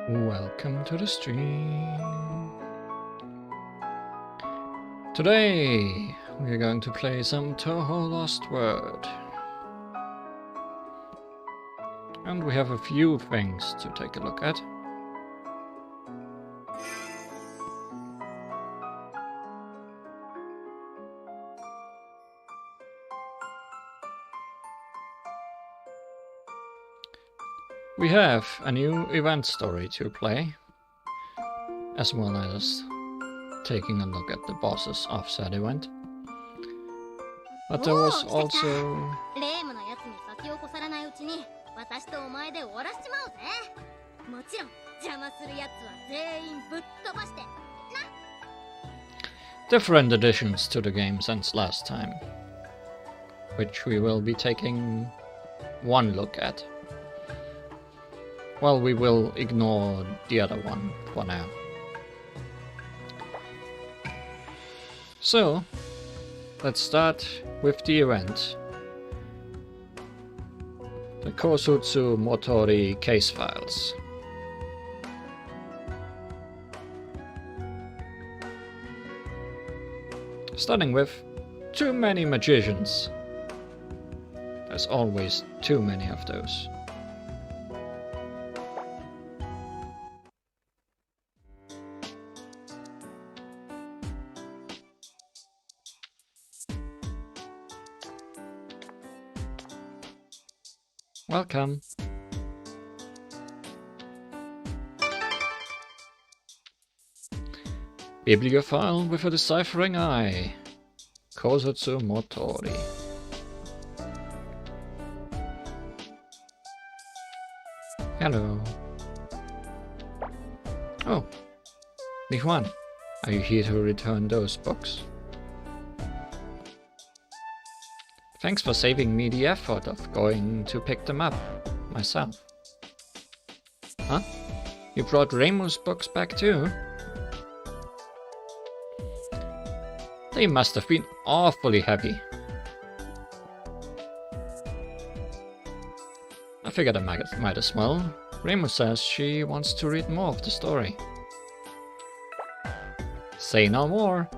Welcome to the stream. Today we're going to play some Touhou LostWord. And we have a few things to take a look at. We have a new event story to play, as well as taking a look at the boss's offset event. But there was also... different additions to the game since last time, which we will be taking one look at. Well, we will ignore the other one for now. So, let's start with the event. The Kosutsu Motori case files. Starting with too many magicians. There's always too many of those. Welcome. Bibliophile with a deciphering eye. Kosutsu Motori. Hello. Oh, Li Huan, are you here to return those books? Thanks for saving me the effort of going to pick them up myself. Huh? You brought Reimu's books back too? They must have been awfully heavy. I figured I might as well. Reimu says she wants to read more of the story. Say no more.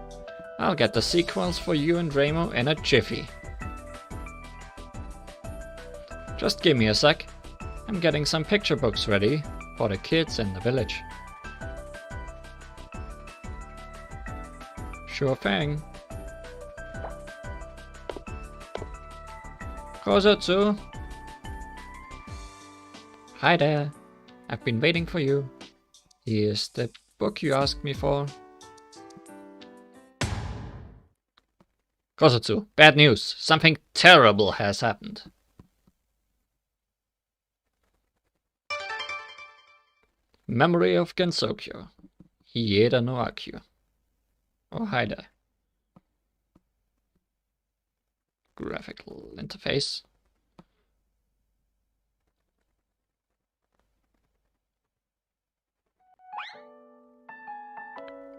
I'll get the sequels for you and Reimu in a jiffy. Just give me a sec. I'm getting some picture books ready for the kids in the village. Sure thing. Kosutsu! Hi there. I've been waiting for you. Here's the book you asked me for. Kosutsu, bad news. Something terrible has happened. Memory of Gensokyo. Hieda no Akio. Oh, hi there. Graphical interface.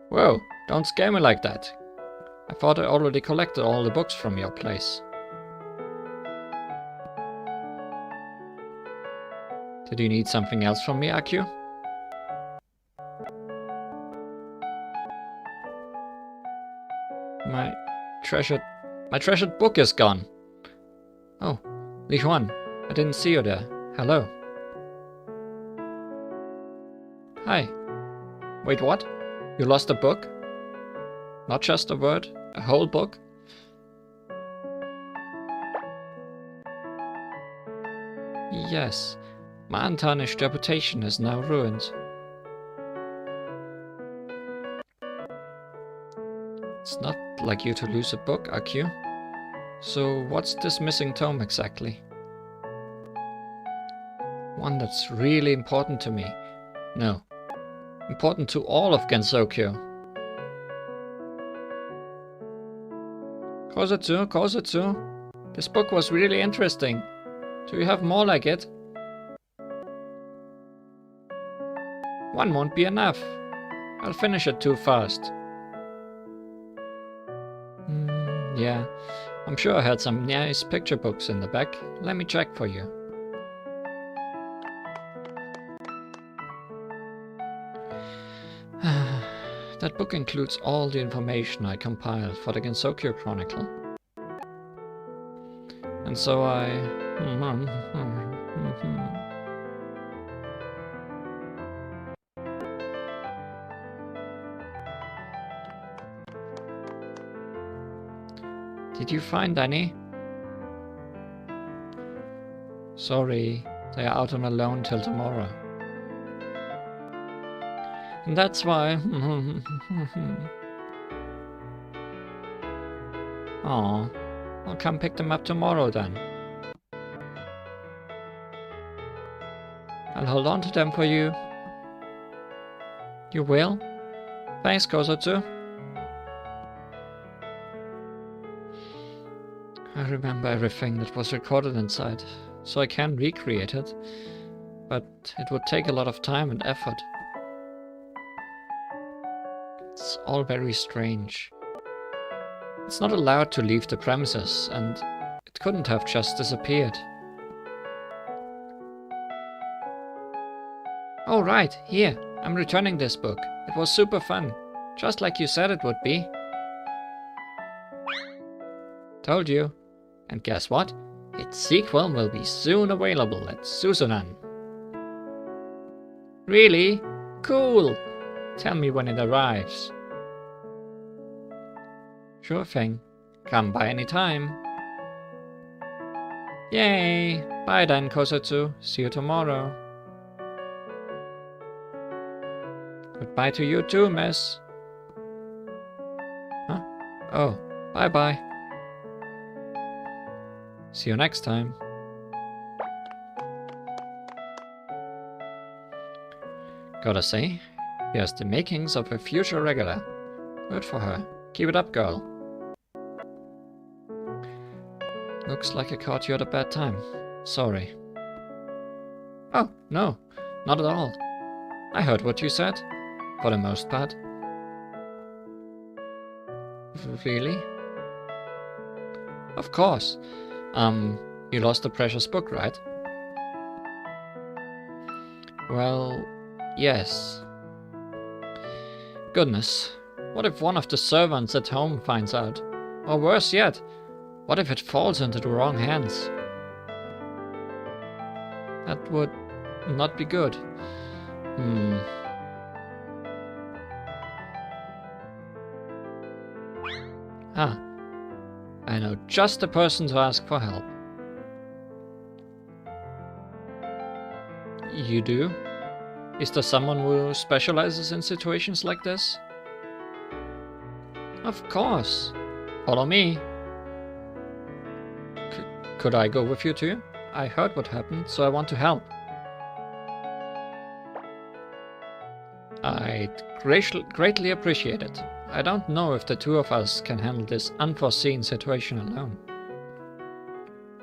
Whoa, don't scare me like that. I thought I already collected all the books from your place. Did you need something else from me, Akio? My treasured book is gone. Oh, Li Huan, I didn't see you there. Hello. Hi. Wait, what? You lost a book? Not just a word, a whole book? Yes, my untarnished reputation is now ruined. It's not like you to lose a book, Akio. So what's this missing tome exactly? One that's really important to me. No, important to all of Gensokyo. Kosutsu, this book was really interesting. Do you have more like it? One won't be enough. I'll finish it too fast. Yeah, I'm sure I had some nice picture books in the back. Let me check for you. That book includes all the information I compiled for the Gensokyo Chronicle. And so I... Did you find any? Sorry, they are out on a loan till tomorrow. And that's why... Aw, I'll come pick them up tomorrow then. I'll hold on to them for you. You will? Thanks, Kozotsu. I remember everything that was recorded inside, so I can recreate it, but it would take a lot of time and effort. It's all very strange. It's not allowed to leave the premises, and it couldn't have just disappeared. Oh right, here, I'm returning this book. It was super fun, just like you said it would be. Told you. And guess what? Its sequel will be soon available at Suzunan. Really? Cool! Tell me when it arrives. Sure thing. Come by any time. Yay! Bye then, Kozotsu. See you tomorrow. Goodbye to you too, miss. Huh? Oh, bye-bye. See you next time. Gotta say, he has the makings of a future regular. Good for her. Keep it up, girl. Looks like I caught you at a bad time. Sorry. Oh, no, not at all. I heard what you said, for the most part. Really? Of course. You lost the precious book, right? Well, yes. Goodness, what if one of the servants at home finds out? Or worse yet, what if it falls into the wrong hands? That would not be good. Ah, I know just the person to ask for help. You do? Is there someone who specializes in situations like this? Of course. Follow me. Could I go with you too? I heard what happened, so I want to help. I'd greatly appreciate it. I don't know if the two of us can handle this unforeseen situation alone.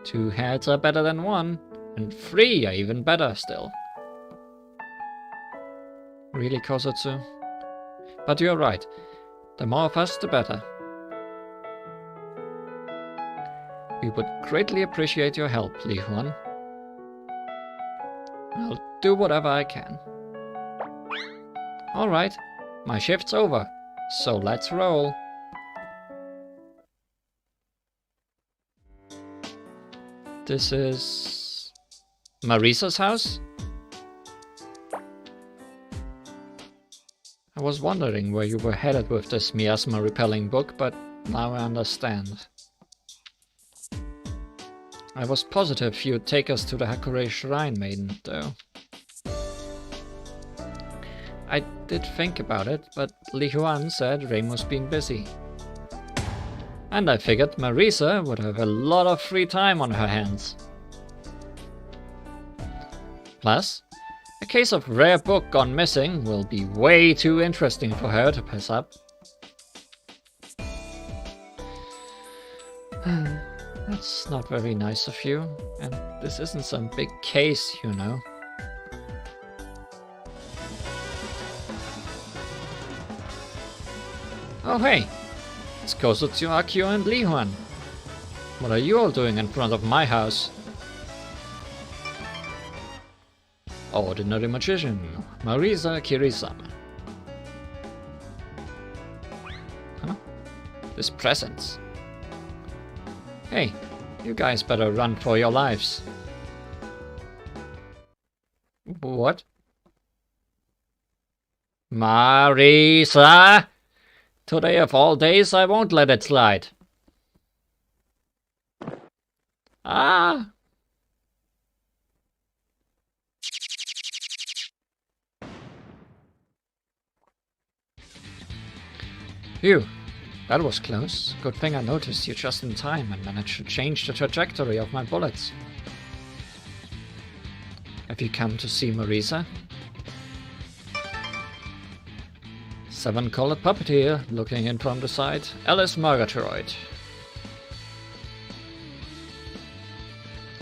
2 heads are better than 1, and 3 are even better still. Really, Kozotsu? But you're right. The more of us, the better. We would greatly appreciate your help, Li Huan. I'll do whatever I can. Alright, my shift's over, so let's roll. This is... Marisa's house? I was wondering where you were headed with this miasma-repelling book, but now I understand. I was positive you'd take us to the Hakure Shrine Maiden, though. I did think about it, but Li Huan said Rain was being busy. And I figured Marisa would have a lot of free time on her hands. Plus, a case of rare book gone missing will be way too interesting for her to pass up. That's not very nice of you, and this isn't some big case, you know. Oh hey, it's Kozotsu, Akio and Li Huan. What are you all doing in front of my house? Ordinary magician, Marisa Kirisama. This presence. Hey, you guys better run for your lives. What? Marisa! Today of all days, I won't let it slide. Ah! Phew, that was close. Good thing I noticed you just in time and managed to change the trajectory of my bullets. Have you come to see Marisa? 7-colored puppeteer, looking in from the side. Alice Murgatroyd.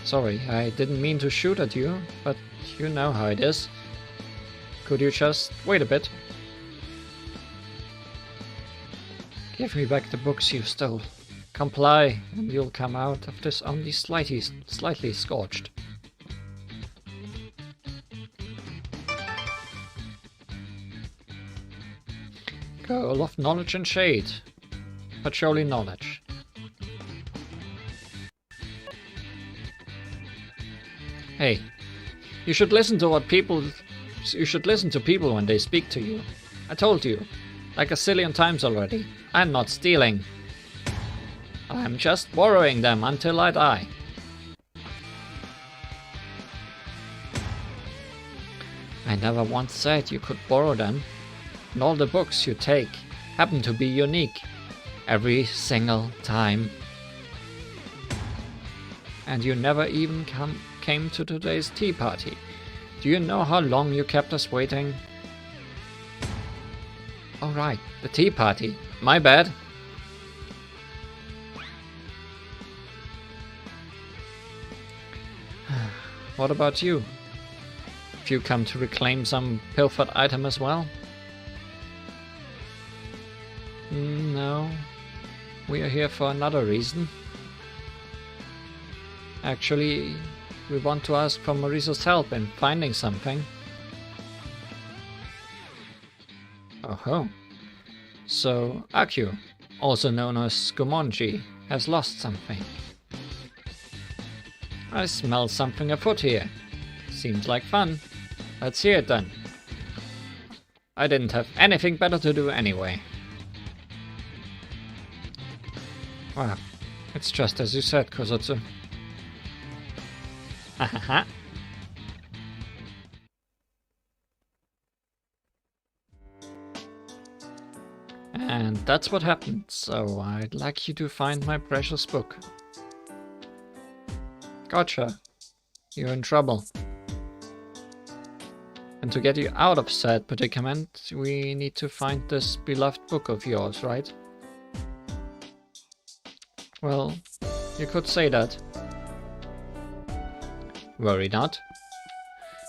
Sorry, I didn't mean to shoot at you, but you know how it is. Could you just wait a bit? Give me back the books you stole. Comply, and you'll come out of this only slightly scorched. Girl of knowledge and shade. Patchouli knowledge. Hey, you should listen to people when they speak to you. I told you, like a zillion times already, I'm not stealing. I'm just borrowing them until I die. I never once said you could borrow them. And all the books you take happen to be unique. Every single time. And you never even came to today's tea party. Do you know how long you kept us waiting? Oh right, the tea party. My bad. What about you? Have you come to reclaim some pilfered item as well? No. We are here for another reason. Actually, we want to ask for Marisa's help in finding something. Oh-ho. So, Akio, also known as Gomonji, has lost something. I smell something afoot here. Seems like fun. Let's hear it then. I didn't have anything better to do anyway. Well, it's just as you said, Kozutsu. Hahaha. And that's what happened, so I'd like you to find my precious book. Gotcha. You're in trouble. And to get you out of said predicament, we need to find this beloved book of yours, right? Well, you could say that. Worry not.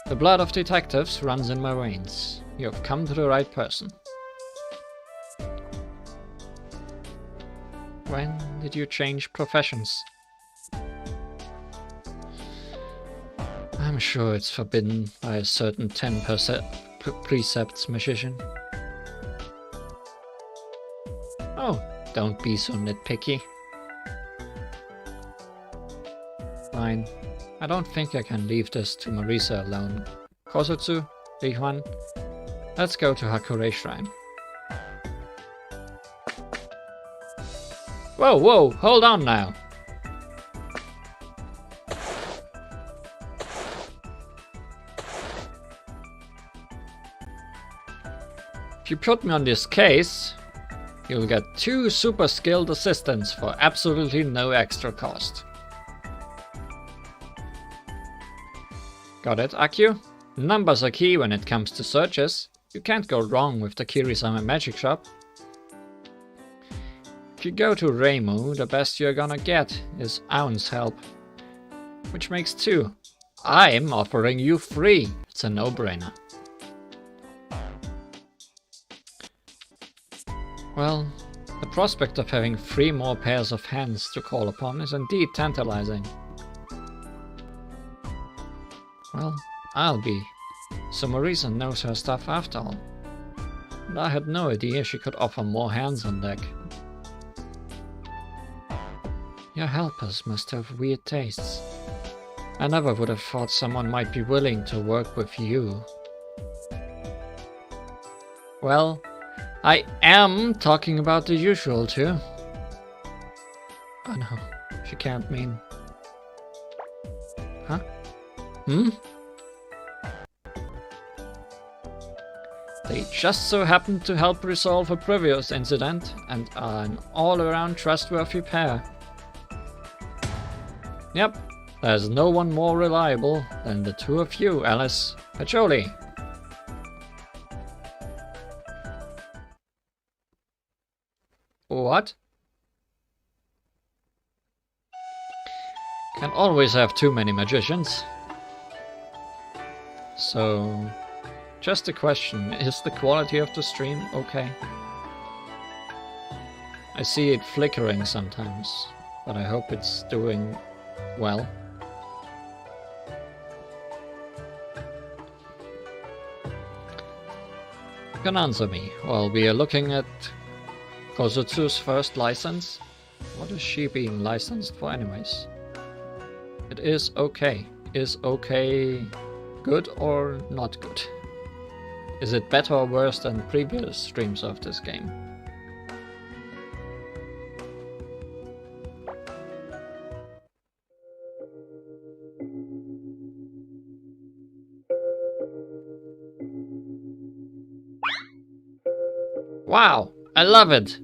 The blood of detectives runs in my veins. You have come to the right person. When did you change professions? I'm sure it's forbidden by a certain 10 precepts magician. Oh, don't be so nitpicky. Fine. I don't think I can leave this to Marisa alone. Kozutsu, Rihuan, let's go to Hakure Shrine. Whoa, whoa, hold on now. If you put me on this case, you'll get 2 super skilled assistants for absolutely no extra cost. Got it, Akio? Numbers are key when it comes to searches. You can't go wrong with the Kirisama Magic Shop. If you go to Reimu, the best you're gonna get is Aon's help. Which makes 2. I'm offering you free. It's a no-brainer. Well, the prospect of having 3 more pairs of hands to call upon is indeed tantalizing. Well, I'll be. So Marisa knows her stuff after all. And I had no idea she could offer more hands on deck. Your helpers must have weird tastes. I never would have thought someone might be willing to work with you. Well, I am talking about the usual too. Oh no, she can't mean... Huh? Hmm? They just so happened to help resolve a previous incident and are an all-around trustworthy pair. Yep, there's no one more reliable than the two of you, Alice. Pacholi. What? Can always have too many magicians. So, just a question, is the quality of the stream okay? I see it flickering sometimes, but I hope it's doing well. You can answer me while we are looking at Kozutsu's first license. What is she being licensed for anyways? It is okay. Is okay good or not good? Is it better or worse than previous streams of this game? Wow, I love it!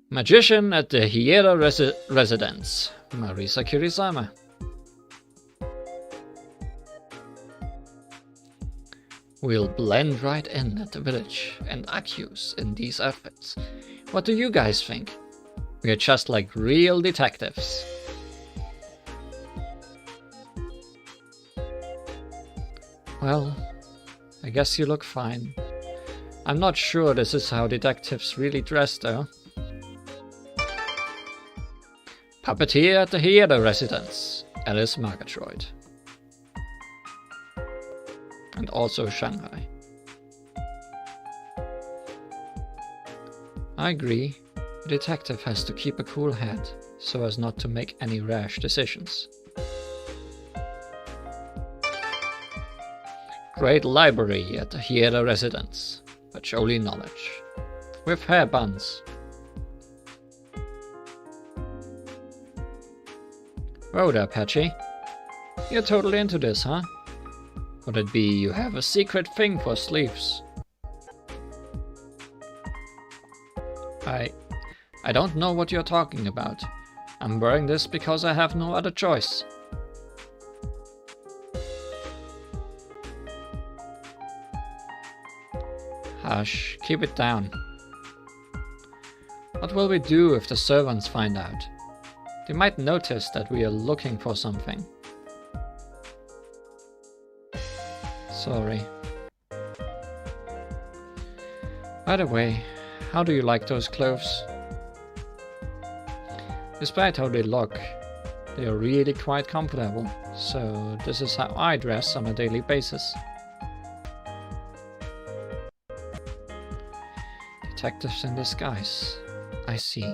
Magician at the Hieda residence, Marisa Kirisama. We'll blend right in at the village and accuse in these outfits. What do you guys think? We're just like real detectives. Well, I guess you look fine. I'm not sure this is how detectives really dress though. Puppeteer at the Hieda residence, Alice Murgatroyd. And also Shanghai. I agree. A detective has to keep a cool head, so as not to make any rash decisions. Great library at the Hieda residence, Pacholi knowledge. With hair buns. Whoa there, Patchy. You're totally into this, huh? Could it be you have a secret thing for sleeves? I don't know what you're talking about. I'm wearing this because I have no other choice. Hush, keep it down. What will we do if the servants find out? They might notice that we are looking for something. Sorry. By the way, how do you like those clothes? Despite how they look, they are really quite comfortable, so this is how I dress on a daily basis. Detectives in disguise. I see.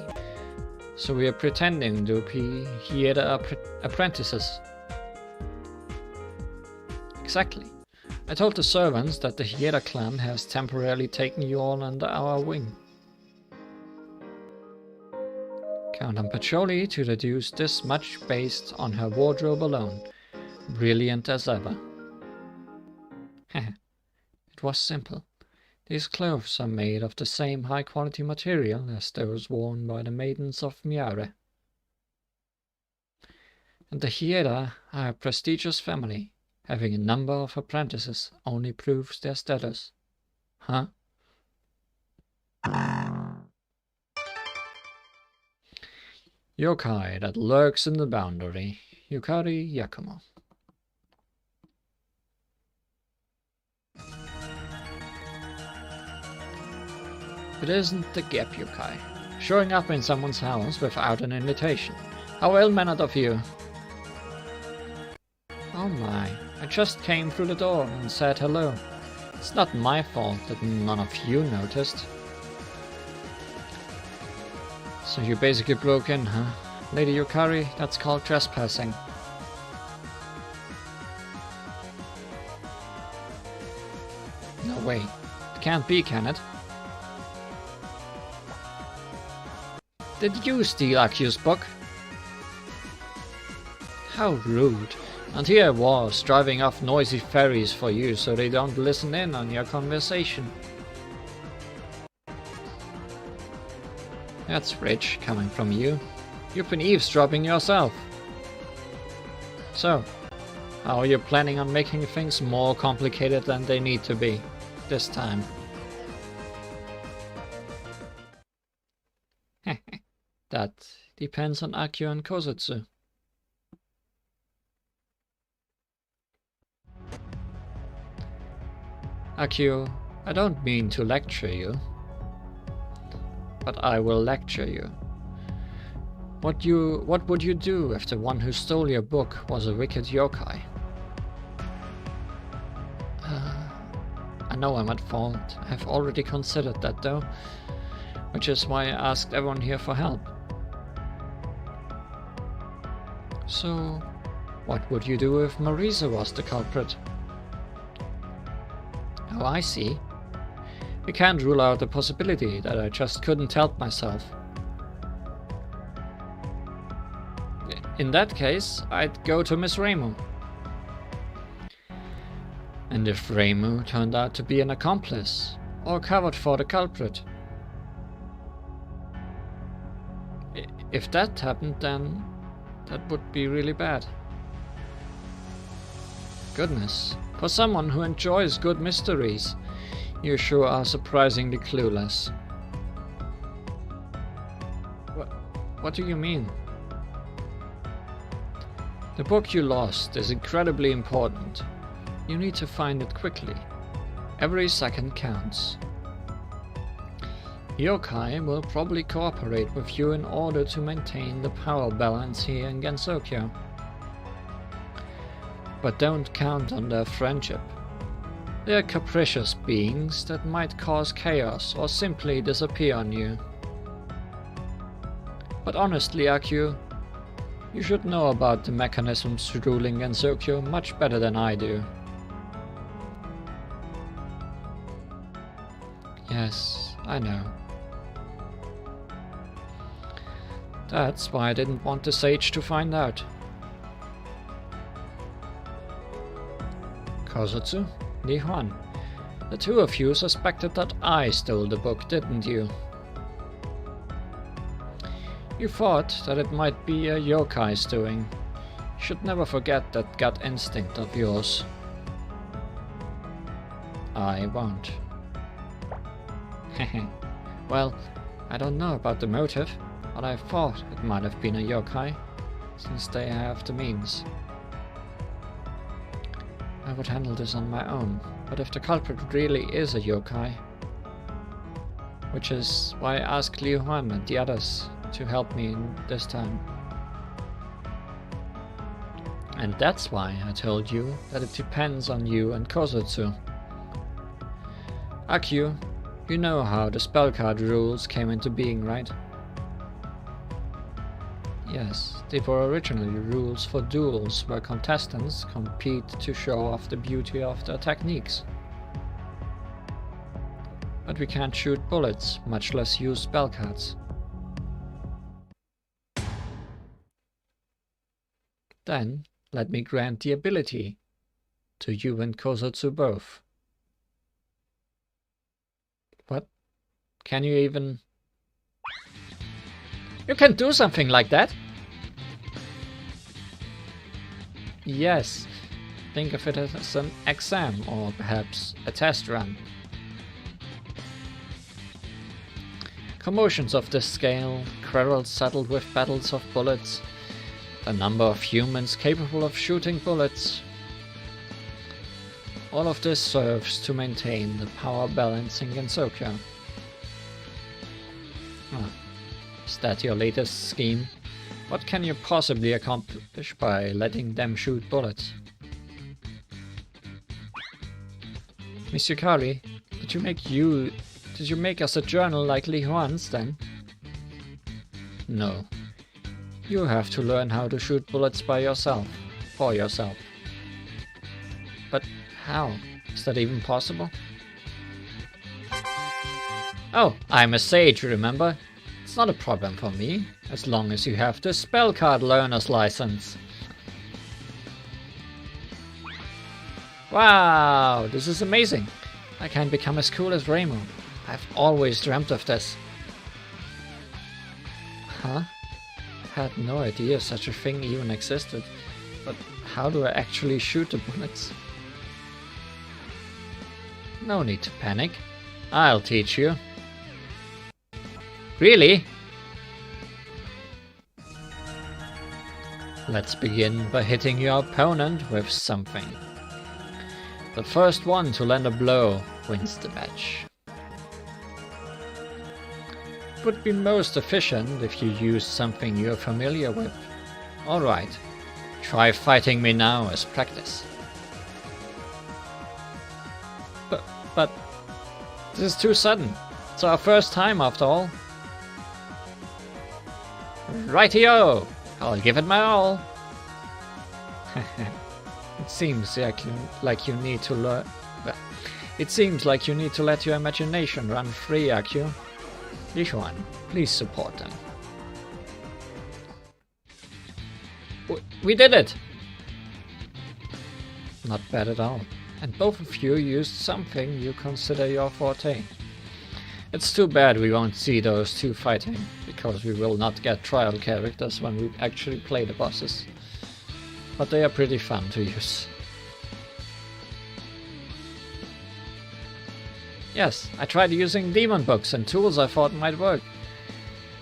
So we are pretending to be Hieda apprentices. Exactly. I told the servants that the Hieda clan has temporarily taken you all under our wing. Count on Pacholi to deduce this much based on her wardrobe alone. Brilliant as ever. It was simple. These clothes are made of the same high-quality material as those worn by the maidens of Miare. And the Hieda are a prestigious family. Having a number of apprentices only proves their status. Huh? Yokai that lurks in the boundary. Yukari Yakumo. It isn't the Gap Yokai. Showing up in someone's house without an invitation. How well-mannered of you. Oh my, I just came through the door and said hello. It's not my fault that none of you noticed. So you basically broke in, huh? Lady Yukari, that's called trespassing. No way. It can't be, can it? Did you steal Akiu's book? How rude. And here I was, driving off noisy ferries for you so they don't listen in on your conversation. That's rich, coming from you. You've been eavesdropping yourself. So, how are you planning on making things more complicated than they need to be, this time? That depends on Akio and Kozutsu. Akio, I don't mean to lecture you, but I will lecture you. What would you do if the one who stole your book was a wicked yokai? I know I'm at fault. I've already considered that though, which is why I asked everyone here for help. So, what would you do if Marisa was the culprit? Oh, I see. We can't rule out the possibility that I just couldn't help myself. In that case, I'd go to Miss Reimu. And if Reimu turned out to be an accomplice, or covered for the culprit? If that happened, then that would be really bad. Goodness, for someone who enjoys good mysteries, you sure are surprisingly clueless. What do you mean? The book you lost is incredibly important. You need to find it quickly. Every second counts. Yokai will probably cooperate with you in order to maintain the power balance here in Gensokyo. But don't count on their friendship. They are capricious beings that might cause chaos or simply disappear on you. But honestly, Akio, you should know about the mechanisms ruling Gensokyo much better than I do. Yes, I know. That's why I didn't want the sage to find out. Kozutsu, Li Huan, the two of you suspected that I stole the book, didn't you? You thought that it might be a yokai's doing. You should never forget that gut instinct of yours. I won't. Well, I don't know about the motive, but I thought it might have been a yokai, since they have the means. I would handle this on my own, but if the culprit really is a yokai, which is why I asked Li Huan and the others to help me this time. And that's why I told you that it depends on you and Kozutsu. Akio, you know how the spell card rules came into being, right? Yes, they were originally rules for duels where contestants compete to show off the beauty of their techniques. But we can't shoot bullets, much less use spell cards. Then, let me grant the ability to you and Kozutsu both. What? Can you even... You can do something like that? Yes. Think of it as an exam, or perhaps a test run. Commotions of this scale, quarrels settled with battles of bullets, the number of humans capable of shooting bullets. All of this serves to maintain the power balance in Gensokyo. Is that your latest scheme? What can you possibly accomplish by letting them shoot bullets? Miss Yukari, did you make us a journal like Li Huan's then? no. You have to learn how to shoot bullets by yourself. For yourself. But how? Is that even possible? Oh, I'm a sage, remember? It's not a problem for me, as long as you have the spell card learner's license. Wow, this is amazing. I can become as cool as Raymond. I've always dreamt of this. Huh? Had no idea such a thing even existed. But how do I actually shoot the bullets? No need to panic. I'll teach you. Really? Let's begin by hitting your opponent with something. The first one to land a blow wins the match. It would be most efficient if you use something you're familiar with. Alright, try fighting me now as practice. But this is too sudden. It's our first time after all. Rightio! I'll give it my all. It seems like you need to learn. It seems like you need to let your imagination run free, Akio. Lishuan, please support them. We did it! Not bad at all. And both of you used something you consider your forte. It's too bad we won't see those two fighting, because we will not get trial characters when we actually play the bosses. But they are pretty fun to use. Yes, I tried using demon books and tools I thought might work.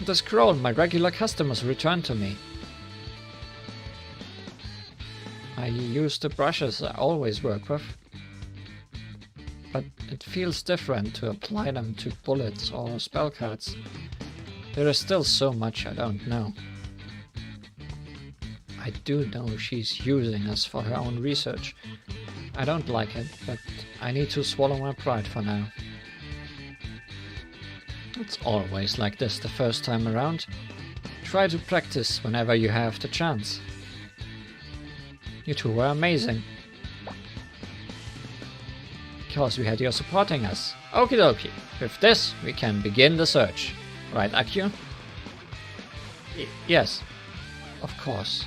The scroll my regular customers returned to me. I use the brushes I always work with. But it feels different to apply them to bullets or spell cards. There is still so much I don't know. I do know she's using us for her own research. I don't like it, but I need to swallow my pride for now. It's always like this the first time around. Try to practice whenever you have the chance. You two were amazing. Because we had you supporting us. Okie dokie. With this, we can begin the search. Right, Akio? Yes. Of course.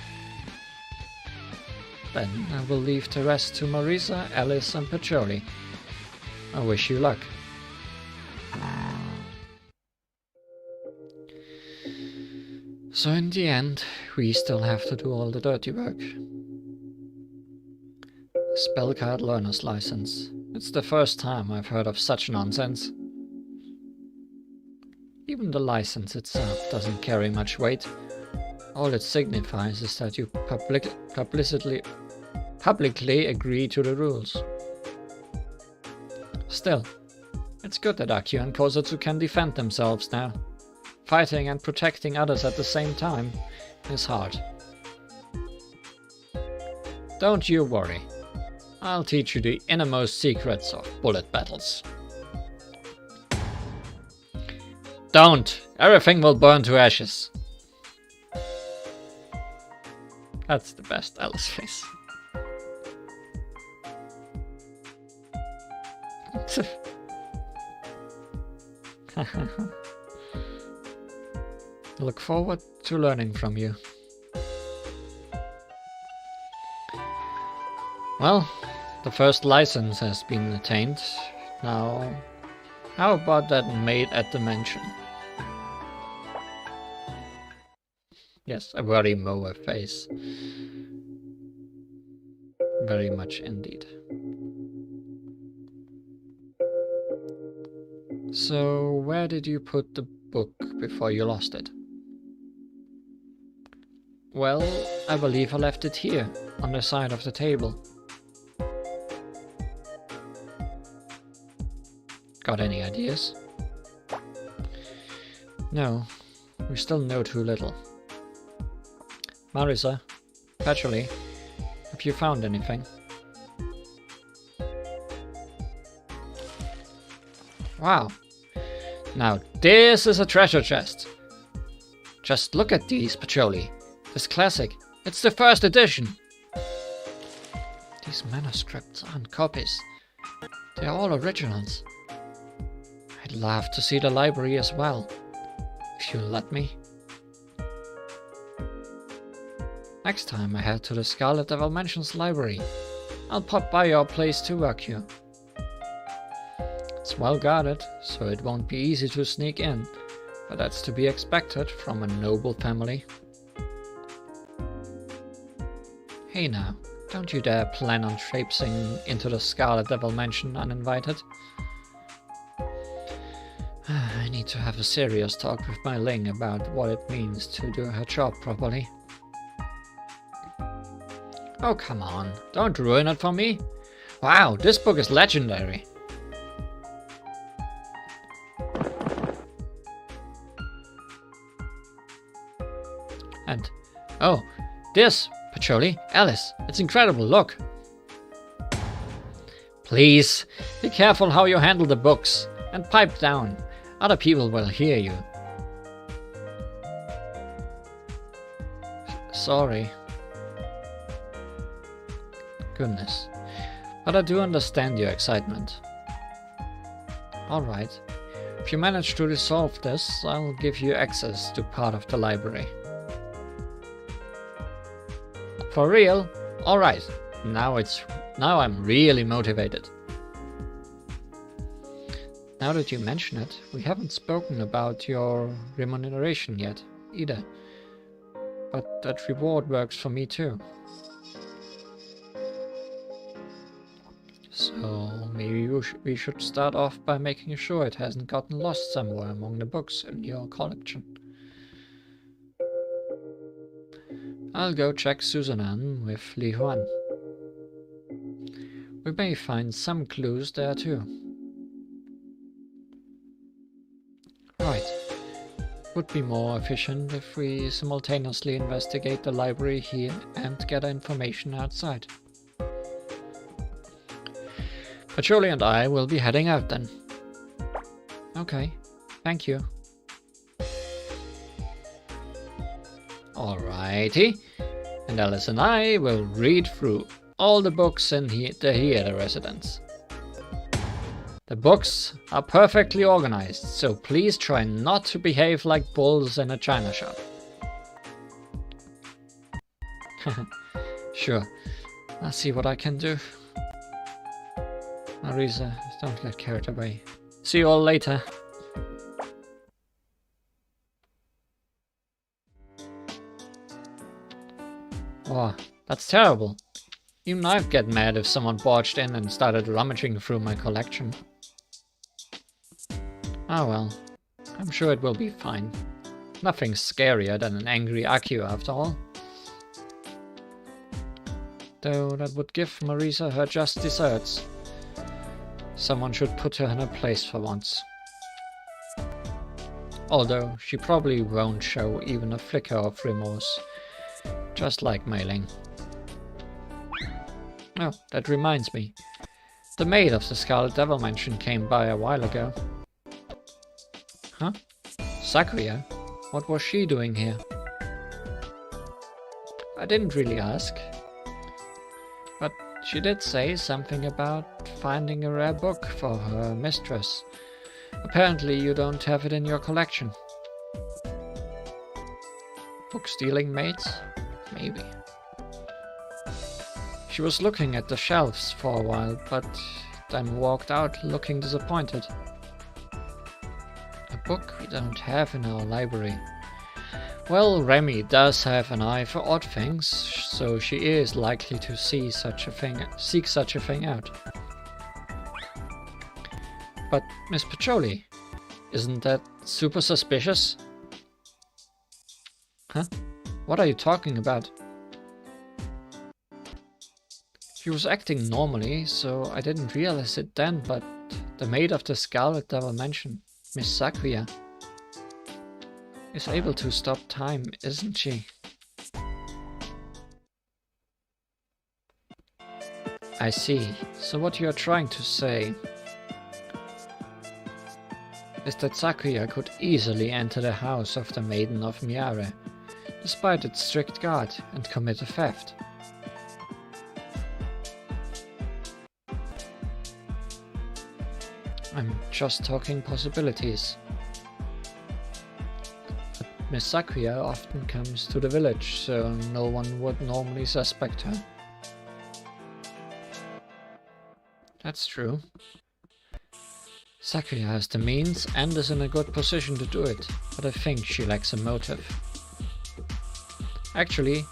Then I will leave the rest to Marisa, Alice and Patchouli. I wish you luck. So in the end, we still have to do all the dirty work. Spell card learner's license. It's the first time I've heard of such nonsense. Even the license itself doesn't carry much weight. All it signifies is that you publicly agree to the rules. Still, it's good that Akio and Kozetsu can defend themselves now. Fighting and protecting others at the same time is hard. Don't you worry. I'll teach you the innermost secrets of bullet battles. Don't! Everything will burn to ashes. That's the best Alice face. Look forward to learning from you. Well, the first license has been attained. Now, how about that maid at the mansion? Yes, a very Moa face. Very much indeed. So, where did you put the book before you lost it? Well, I believe I left it here, on the side of the table. Got any ideas? No, we still know too little. Marisa, Patchouli, have you found anything? Wow, now this is a treasure chest. Just look at these, Pacholi. This classic. It's the first edition. These manuscripts aren't copies. They're all originals. I'd love to see the library as well, if you'll let me. Next time I head to the Scarlet Devil Mansion's library, I'll pop by your place to work you. It's well guarded, so it won't be easy to sneak in, but that's to be expected from a noble family. Hey now, don't you dare plan on traipsing into the Scarlet Devil Mansion uninvited. I need to have a serious talk with my Ling about what it means to do her job properly. Oh come on, don't ruin it for me. Wow, this book is legendary. And, oh, this, Touhou, Alice, it's incredible, look. Please, be careful how you handle the books, and pipe down, other people will hear you. Sorry. Goodness, but I do understand your excitement. Alright, if you manage to resolve this, I'll give you access to part of the library. For real? Alright, now I'm really motivated. Now that you mention it, we haven't spoken about your remuneration yet, either. But that reward works for me too. So maybe we should start off by making sure it hasn't gotten lost somewhere among the books in your collection. I'll go check Susanan with Li Huan. We may find some clues there too. Right. Would be more efficient if we simultaneously investigate the library here and gather information outside. Pacholi and I will be heading out then. Okay, thank you. Alrighty, and Alice and I will read through all the books in the theater residence. The books are perfectly organized, so please try not to behave like bulls in a china shop. Sure, I'll see what I can do. Marisa, don't get carried away. See you all later. Oh, that's terrible. Even I'd get mad if someone barged in and started rummaging through my collection. Ah well, I'm sure it will be fine. Nothing scarier than an angry Akio after all. Though that would give Marisa her just desserts. Someone should put her in her place for once. Although she probably won't show even a flicker of remorse. Just like Mei Ling. Oh, that reminds me. The maid of the Scarlet Devil Mansion came by a while ago. Huh? Sakuya? What was she doing here? I didn't really ask. But she did say something about finding a rare book for her mistress. Apparently you don't have it in your collection. Book stealing maids? Maybe. She was looking at the shelves for a while, but then walked out looking disappointed. A book we don't have in our library. Well, Remy does have an eye for odd things, so she is likely to seek such a thing out. But Miss Pacholi, isn't that super suspicious? Huh? What are you talking about? She was acting normally, so I didn't realize it then, but the maid of the Scarlet Devil Mansion, Miss Sakuya, is able to stop time, isn't she? I see. So what you're trying to say... is that Sakuya could easily enter the house of the Maiden of Miare, despite its strict guard, and commit a theft. I'm just talking possibilities. But Miss Sakuya often comes to the village, so no one would normally suspect her. That's true. Sakuya has the means and is in a good position to do it, but I think she lacks a motive. Actually,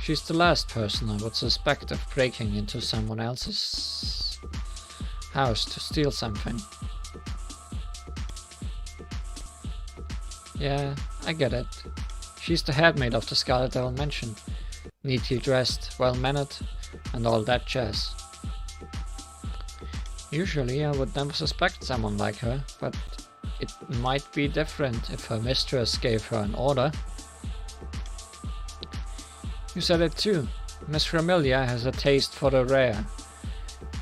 she's the last person I would suspect of breaking into someone else's house to steal something. Yeah, I get it. She's the headmaid of the Scarlet Devil Mansion, neatly dressed, well-mannered, and all that jazz. Usually I would never suspect someone like her, but it might be different if her mistress gave her an order. You said it too. Miss Ramilia has a taste for the rare,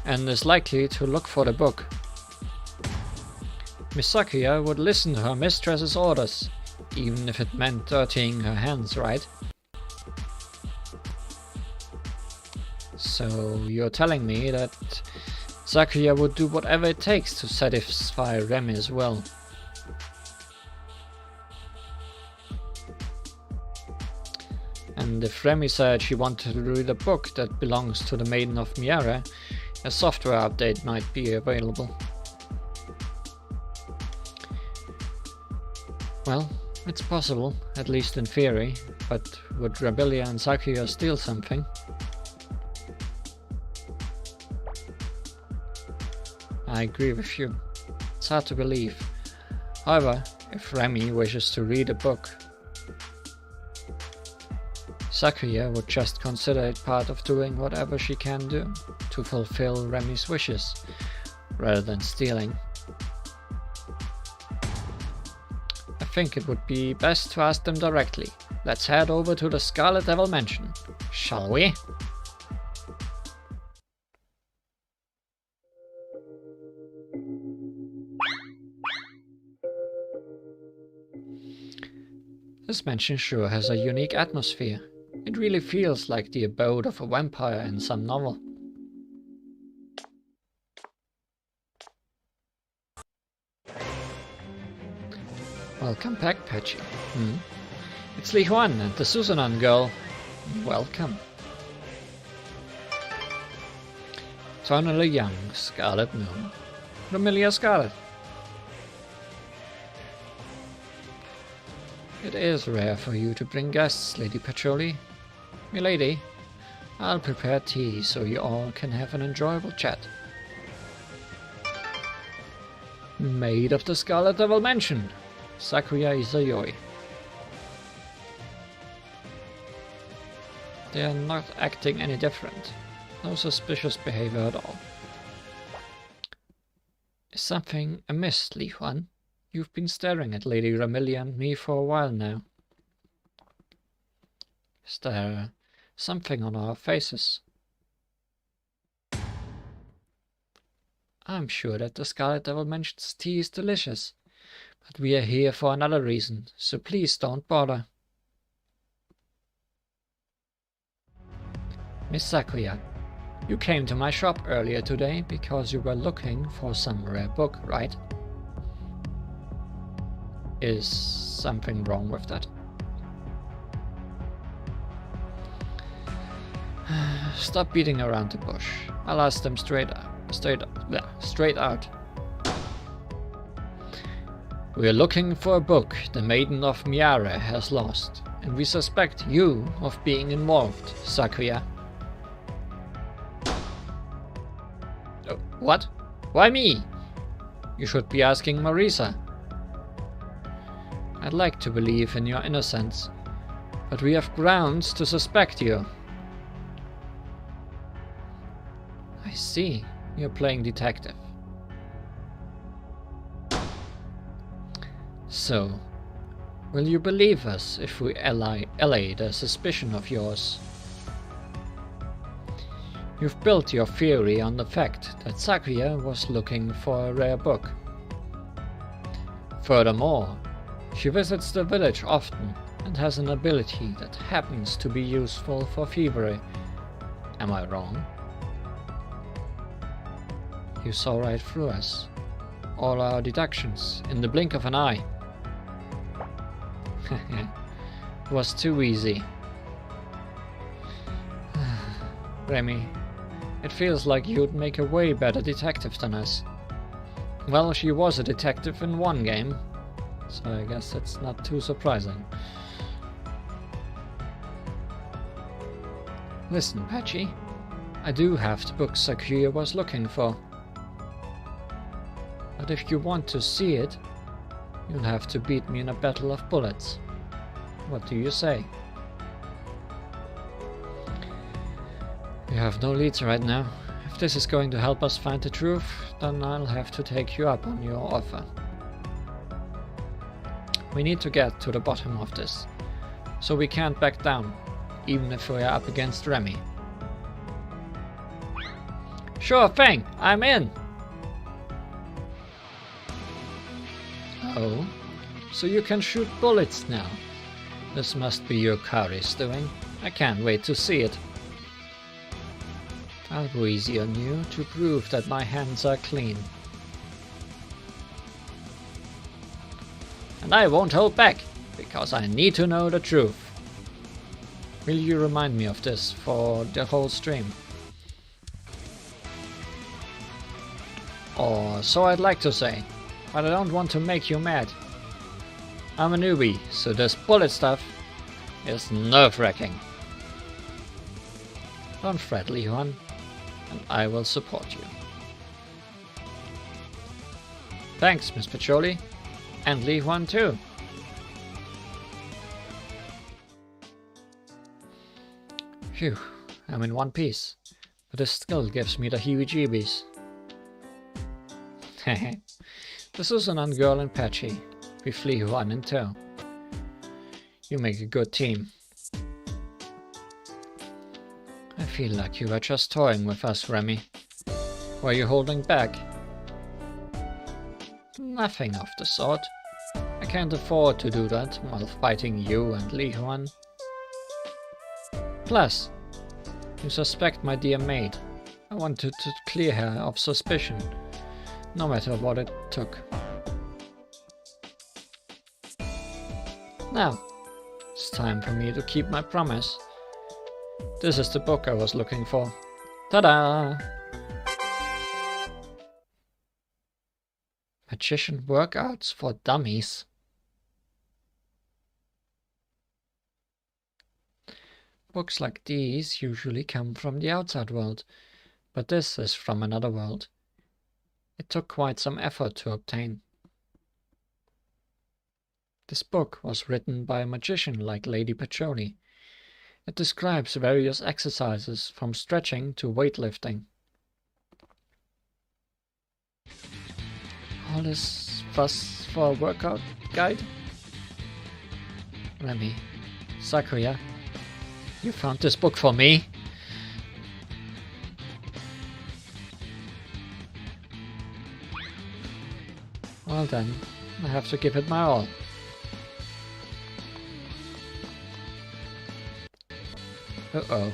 and is likely to look for the book. Miss Sakuya would listen to her mistress's orders, even if it meant dirtying her hands, right? So you're telling me that Sakuya would do whatever it takes to satisfy Remy's will. And if Remy said she wanted to read a book that belongs to the Maiden of Miare, a software update might be available. Well, it's possible, at least in theory, but would Ramilia and Sakuya steal something? I agree with you. It's hard to believe. However, if Remy wishes to read a book, Sakuya would just consider it part of doing whatever she can do to fulfill Remy's wishes, rather than stealing. I think it would be best to ask them directly. Let's head over to the Scarlet Devil Mansion, shall we? This mansion sure has a unique atmosphere. It really feels like the abode of a vampire in some novel. Welcome back, Patchy. It's Li Huan and the Susanan girl. Welcome. Eternally young, Scarlet Moon. Ramilia Scarlet. It is rare for you to bring guests, Lady Patchouli. Milady, I'll prepare tea so you all can have an enjoyable chat. Maid of the Scarlet Devil Mansion, Sakuya Izayoi. They are not acting any different. No suspicious behavior at all. Is something amiss, Li Huan? You've been staring at Lady Ramilia and me for a while now. Is there something on our faces? I'm sure that the Scarlet Devil Mansion's tea is delicious, but we are here for another reason, so please don't bother. Miss Sakuya, you came to my shop earlier today because you were looking for some rare book, right? Is something wrong with that? Stop beating around the bush. I'll ask them straight out. We're looking for a book the Maiden of Miare has lost, and we suspect you of being involved, Sakuya. What? Why me? You should be asking Marisa. I'd like to believe in your innocence, but we have grounds to suspect you. I see, you're playing detective. So, will you believe us if we allay the suspicion of yours? You've built your theory on the fact that Sakuya was looking for a rare book. Furthermore, she visits the village often and has an ability that happens to be useful for thievery. Am I wrong? You saw right through us. All our deductions in the blink of an eye. It was too easy. Remy, it feels like you'd make a way better detective than us. Well, she was a detective in one game, so I guess it's not too surprising. Listen, Patchy, I do have the book Sakuya was looking for. But if you want to see it, you'll have to beat me in a battle of bullets. What do you say? You have no leads right now. If this is going to help us find the truth, then I'll have to take you up on your offer. We need to get to the bottom of this, so we can't back down, even if we're up against Remy. Sure thing, I'm in! Oh, so you can shoot bullets now. This must be your Kari's doing. I can't wait to see it. I'll go easy on you to prove that my hands are clean. And I won't hold back, because I need to know the truth. Will you remind me of this for the whole stream? Or so I'd like to say, but I don't want to make you mad. I'm a newbie, so this bullet stuff is nerve-wracking. Don't fret, Li-Huan, and I will support you. Thanks, Miss Pacholi, and Li-Huan too. Phew, I'm in one piece, but this still gives me the heebie-jeebies. Hehe, the Susanan girl and Patchy, with Li-Huan in tow. You make a good team. I feel like you were just toying with us, Remy. Were you holding back? Nothing of the sort. I can't afford to do that while fighting you and Li-Huan. Plus, you suspect my dear maid. I wanted to clear her of suspicion, no matter what it took. Now, it's time for me to keep my promise. This is the book I was looking for. Ta-da! Magician workouts for dummies. Books like these usually come from the outside world, but this is from another world. It took quite some effort to obtain. This book was written by a magician like Lady Pacholi. It describes various exercises from stretching to weightlifting. All this fuss for a workout guide? Remy, Sakuya, you found this book for me? Well then, I have to give it my all. Uh-oh.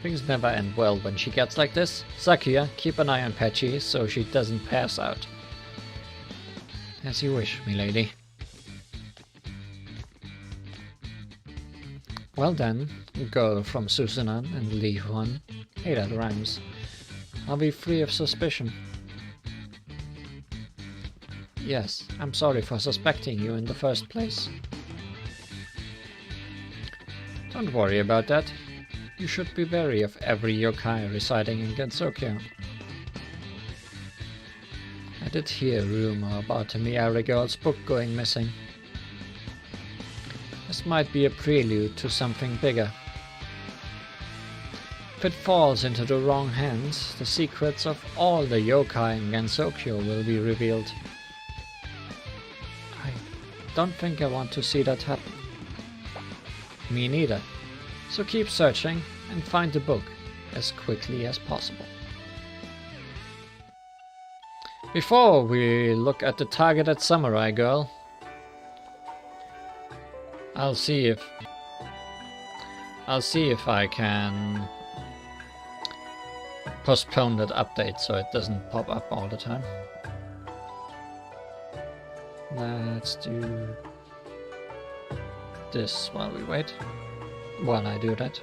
Things never end well when she gets like this. Sakuya, keep an eye on Patchy so she doesn't pass out. As you wish, milady. Well then, girl from Susanan and Li-Huan. Hey, that rhymes. I'll be free of suspicion. Yes, I'm sorry for suspecting you in the first place. Don't worry about that. You should be wary of every yokai residing in Gensokyo. I did hear a rumor about a Miari girl's book going missing. This might be a prelude to something bigger. If it falls into the wrong hands, the secrets of all the yokai in Gensokyo will be revealed. I don't think I want to see that happen. Me neither. So keep searching and find the book as quickly as possible. Before we look at the targeted samurai girl, I'll see if I can postpone that update so it doesn't pop up all the time. Let's do this while we wait. While I do that.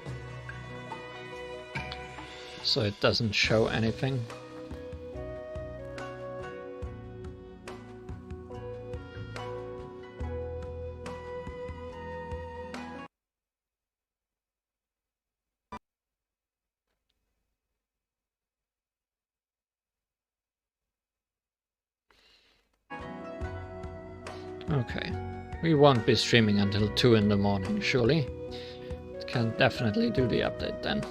So it doesn't show anything. Okay, we won't be streaming until 2 in the morning, surely. It can definitely do the update then.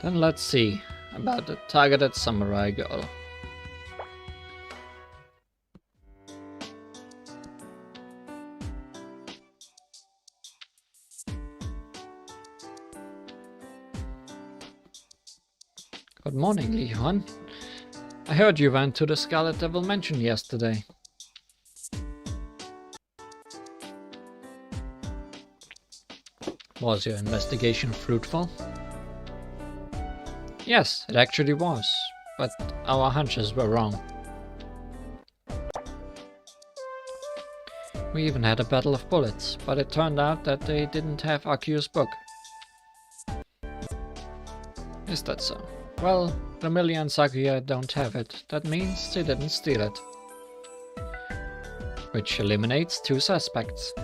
Then let's see about the targeted samurai girl. Good morning, Li Huan. I heard you went to the Scarlet Devil Mansion yesterday. Was your investigation fruitful? Yes, it actually was, but our hunches were wrong. We even had a battle of bullets, but it turned out that they didn't have Aku's book. Is that so? Well, Ramilia and Sakuya don't have it. That means they didn't steal it. Which eliminates 2 suspects.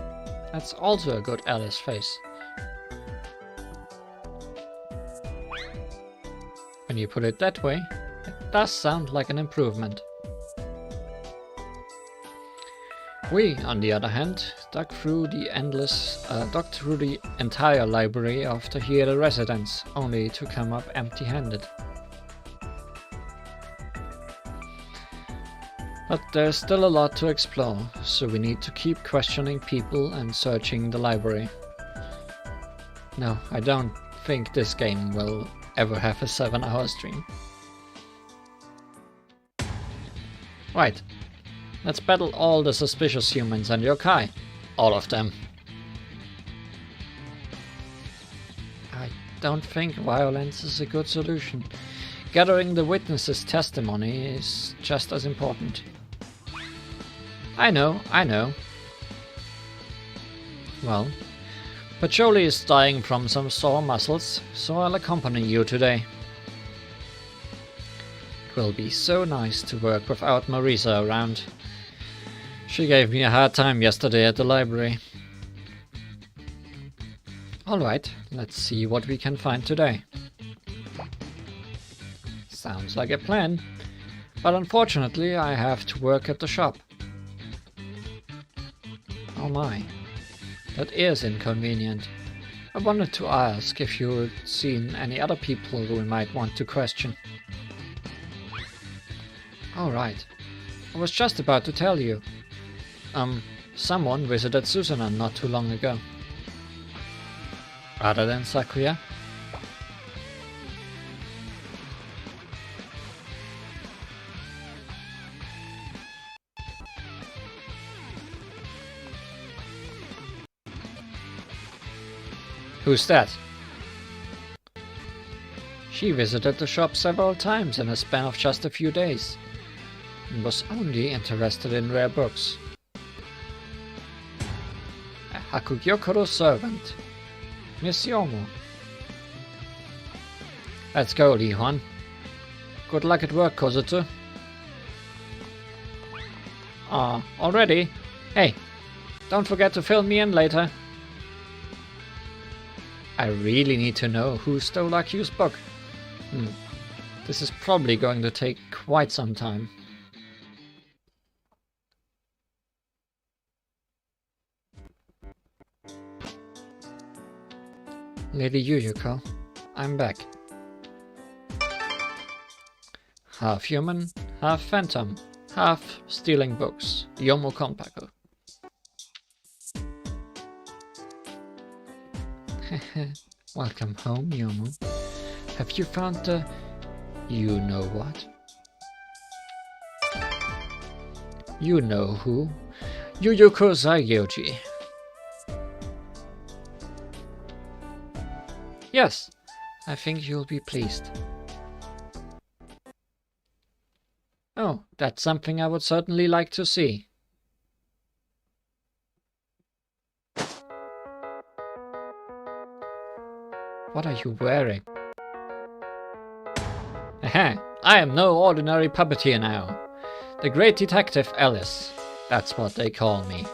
That's also a good Alice face. When you put it that way, it does sound like an improvement. We, on the other hand, dug through the entire library of the Hieda residence, only to come up empty-handed. But there's still a lot to explore, so we need to keep questioning people and searching the library. No, I don't think this game will ever have a 7-hour stream. Right, let's battle all the suspicious humans and yokai. All of them. I don't think violence is a good solution. Gathering the witnesses' testimony is just as important. I know. Well, Pacholi is dying from some sore muscles, so I'll accompany you today. It will be so nice to work without Marisa around. She gave me a hard time yesterday at the library. Alright, let's see what we can find today. Sounds like a plan, but unfortunately I have to work at the shop. Oh my, that is inconvenient. I wanted to ask if you'd seen any other people who we might want to question. Alright, I was just about to tell you. Someone visited Susanna not too long ago. Other than Sakuya? Who's that? She visited the shop several times in a span of just a few days, and was only interested in rare books. A Hakugyokuro servant, Miss Yomo. Let's go, Li Huan. Good luck at work, Kozutu. Already? Hey, don't forget to fill me in later. I really need to know who stole Aku's book. This is probably going to take quite some time. Lady Yuyuko, I'm back. Half human, half phantom, half stealing books. Yomo Konpaku. Welcome home, Yomu. Have you found the... you know what? You know who? Yuyuko Saigyoji. Yes, I think you'll be pleased. Oh, that's something I would certainly like to see. What are you wearing? Aha! I am no ordinary puppeteer now. The Great Detective Alice. That's what they call me.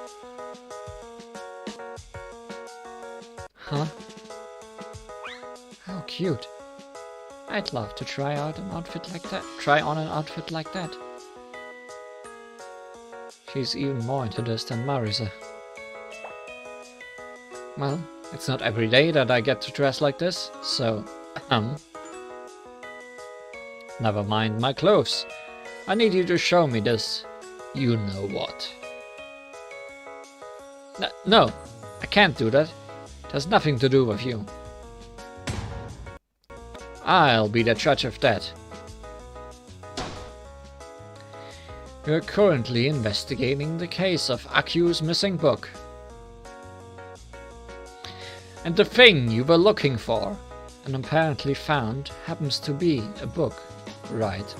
Huh? How cute. I'd love to try out an outfit like that. Try on an outfit like that. She's even more into this than Marisa. Well, it's not every day that I get to dress like this, so... Never mind my clothes. I need you to show me this. You know what. No, I can't do that. It has nothing to do with you. I'll be the judge of that. We're currently investigating the case of Aku's missing book. And the thing you were looking for, and apparently found, happens to be a book, right?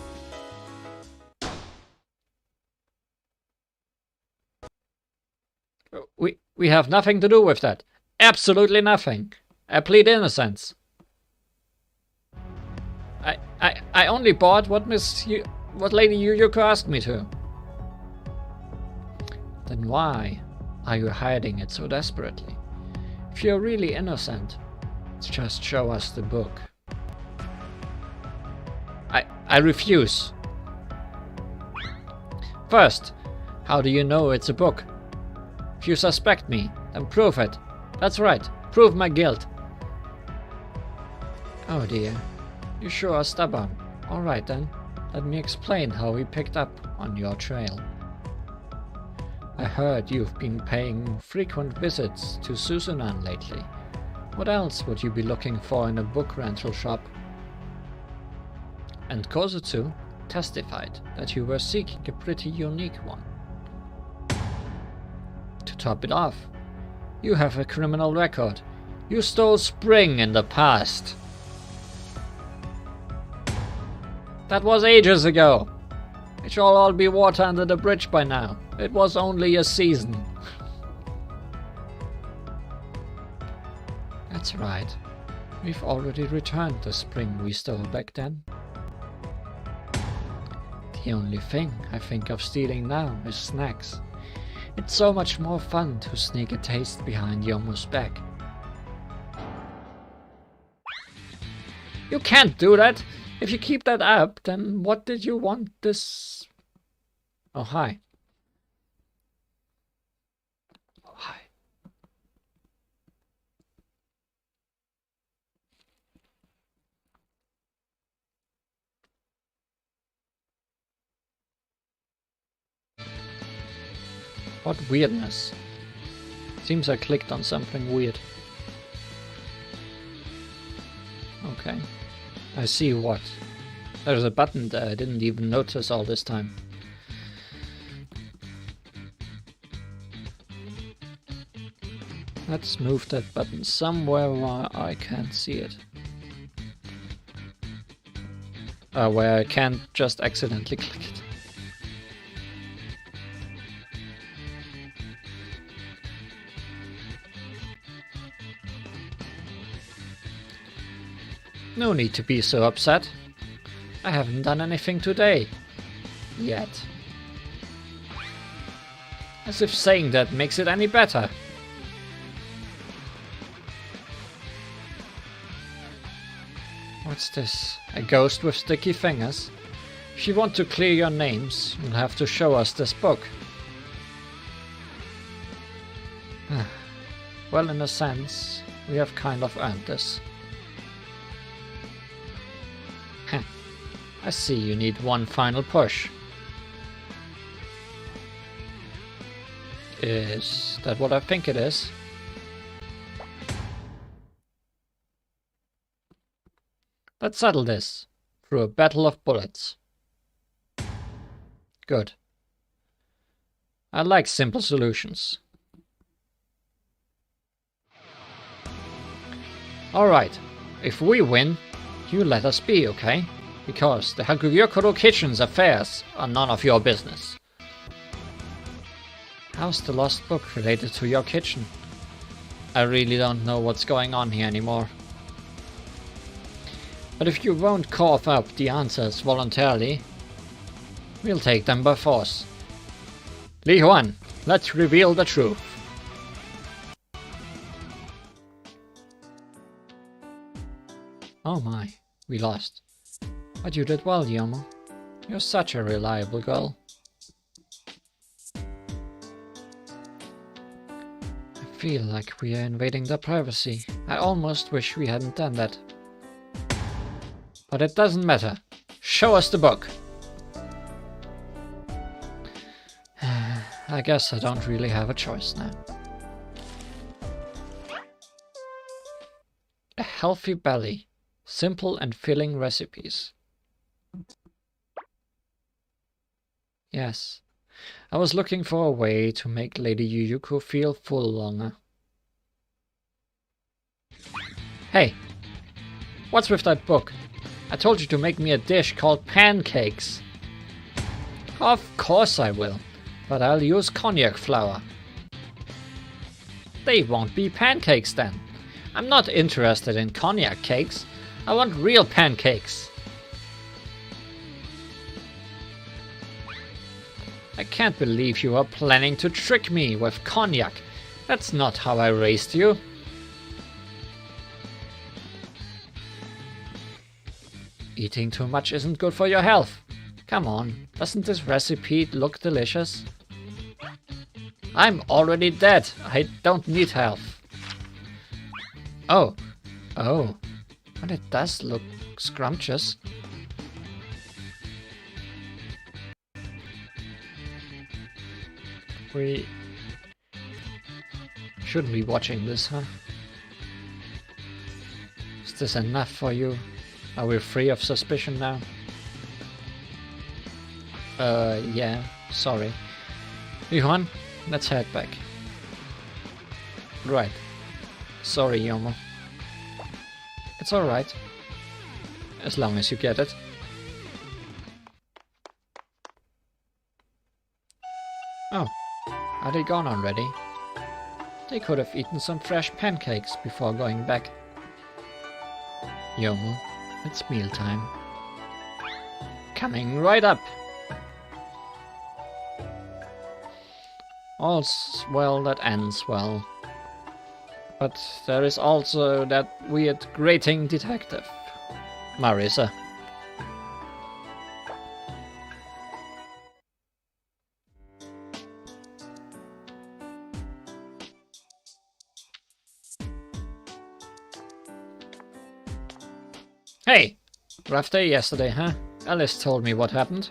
We have nothing to do with that. Absolutely nothing. I plead innocence. I only bought what Lady Yuyuko asked me to. Then why are you hiding it so desperately? If you're really innocent, just show us the book. I refuse. First, how do you know it's a book? If you suspect me, then prove it. That's right, prove my guilt. Oh dear, you sure are stubborn. Alright then, let me explain how we picked up on your trail. I heard you've been paying frequent visits to Suzunan lately. What else would you be looking for in a book rental shop? And Kozutsu testified that you were seeking a pretty unique one. To top it off, you have a criminal record. You stole Spring in the past. That was ages ago. It shall all be water under the bridge by now. It was only a season. That's right. We've already returned the Spring we stole back then. The only thing I think of stealing now is snacks. It's so much more fun to sneak a taste behind Yomu's back. You can't do that! If you keep that up, then what did you want this... Oh, hi. Oh, hi. What weirdness. Seems I clicked on something weird. Okay. I see what. There's a button there I didn't even notice all this time. Let's move that button somewhere where I can't see it. Where I can't just accidentally click it. No need to be so upset. I haven't done anything today. Yet. As if saying that makes it any better. What's this? A ghost with sticky fingers? If you want to clear your names, you'll have to show us this book. Well, in a sense, we have kind of earned this. I see you need one final push. Is that what I think it is? Let's settle this through a battle of bullets. Good. I like simple solutions. Alright, if we win, you let us be, okay? Because the Hakugyokuro Kitchen's affairs are none of your business. How's the lost book related to your kitchen? I really don't know what's going on here anymore. But if you won't cough up the answers voluntarily, we'll take them by force. Li Huan, let's reveal the truth. Oh my, we lost. But you did well, Yomo. You're such a reliable girl. I feel like we are invading their privacy. I almost wish we hadn't done that. But it doesn't matter. Show us the book. I guess I don't really have a choice now. A healthy belly. Simple and filling recipes. Yes. I was looking for a way to make Lady Yuyuko feel full longer. Hey! What's with that book? I told you to make me a dish called pancakes. Of course I will, but I'll use cognac flour. They won't be pancakes then. I'm not interested in cognac cakes. I want real pancakes. I can't believe you are planning to trick me with cognac. That's not how I raised you. Eating too much isn't good for your health. Come on, doesn't this recipe look delicious? I'm already dead. I don't need health. Oh. But it does look scrumptious. We shouldn't be watching this, huh? Is this enough for you? Are we free of suspicion now? Yeah, sorry. Yuhan, let's head back. Right. Sorry, Yomo. It's alright. As long as you get it. Oh, are they gone already? They could have eaten some fresh pancakes before going back. Yomo, it's mealtime. Coming right up! All's well that ends well. But there is also that weird grating detective, Marisa. Hey! Rough day yesterday, huh? Alice told me what happened.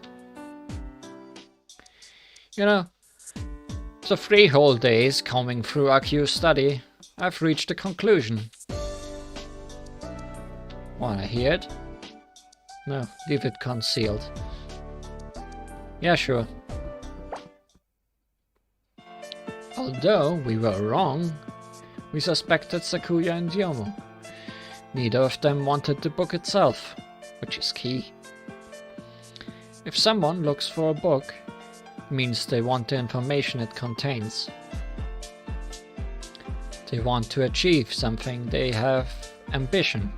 You know, the 3 whole days combing through AQ's study, I've reached a conclusion. Wanna hear it? No, leave it concealed. Yeah, sure. Although we were wrong, we suspected Sakuya and Yomo. Neither of them wanted the book itself, which is key. If someone looks for a book, it means they want the information it contains. They want to achieve something, they have ambition.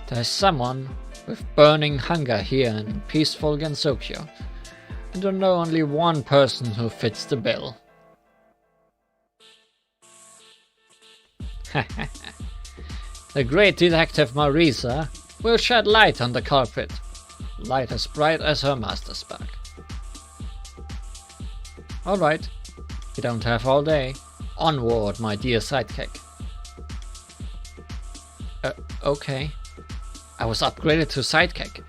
There's someone with burning hunger here in peaceful Gensokyo, and I know only one person who fits the bill. The great detective Marisa will shed light on the culprit, light as bright as her master spark. Alright, you don't have all day. Onward, my dear sidekick. Okay. I was upgraded to sidekick.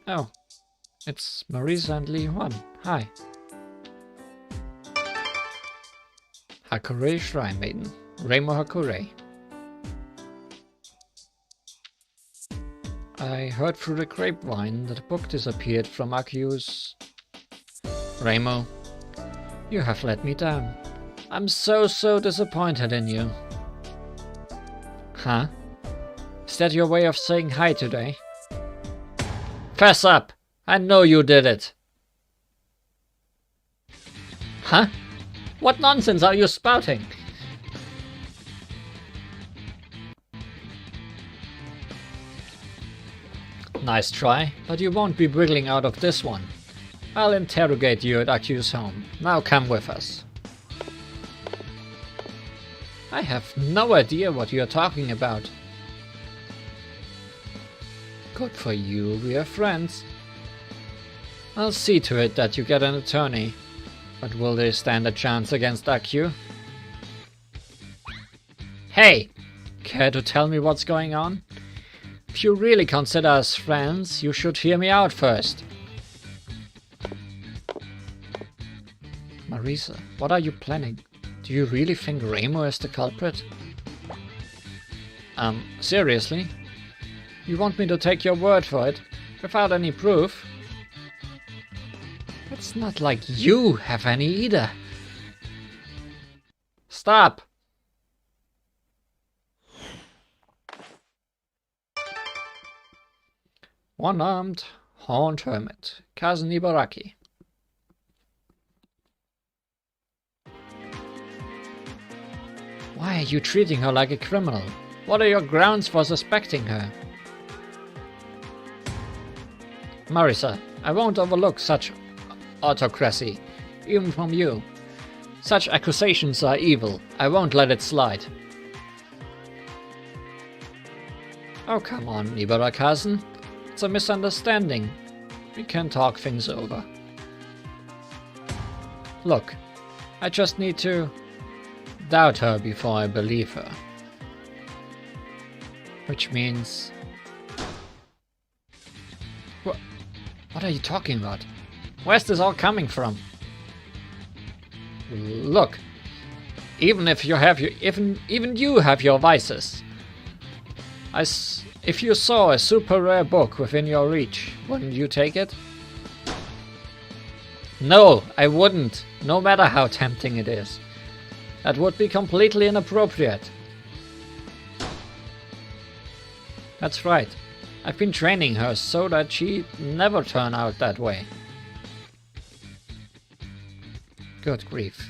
Oh, It's Marisa and Li Huan. Hi. Hakure Shrine Maiden. Reimo Hakure. I heard through the grapevine that a book disappeared from Akiu's... Reimo, you have let me down. I'm so disappointed in you. Huh? Is that your way of saying hi today? Fess up! I know you did it! Huh? What nonsense are you spouting? Nice try, but you won't be wriggling out of this one. I'll interrogate you at Akiu's home. Now come with us. I have no idea what you're talking about. Good for you, we are friends. I'll see to it that you get an attorney. But will they stand a chance against Akiu? Hey! Care to tell me what's going on? If you really consider us friends, you should hear me out first. Marisa, what are you planning? Do you really think Reimo is the culprit? Seriously? You want me to take your word for it, without any proof? It's not like you have any either. Stop! One-armed, horned hermit, Kazan Ibaraki. Why are you treating her like a criminal? What are your grounds for suspecting her? Marisa, I won't overlook such autocracy, even from you. Such accusations are evil. I won't let it slide. Oh, come on, Ibaraki-san. It's a misunderstanding. We can talk things over. Look, I just need to doubt her before I believe her. Which means... What are you talking about? Where's this all coming from? Look, even if you have your... Even you have your vices. If you saw a super rare book within your reach, wouldn't you take it? No, I wouldn't, no matter how tempting it is. That would be completely inappropriate. That's right. I've been training her so that she'd never turn out that way. Good grief.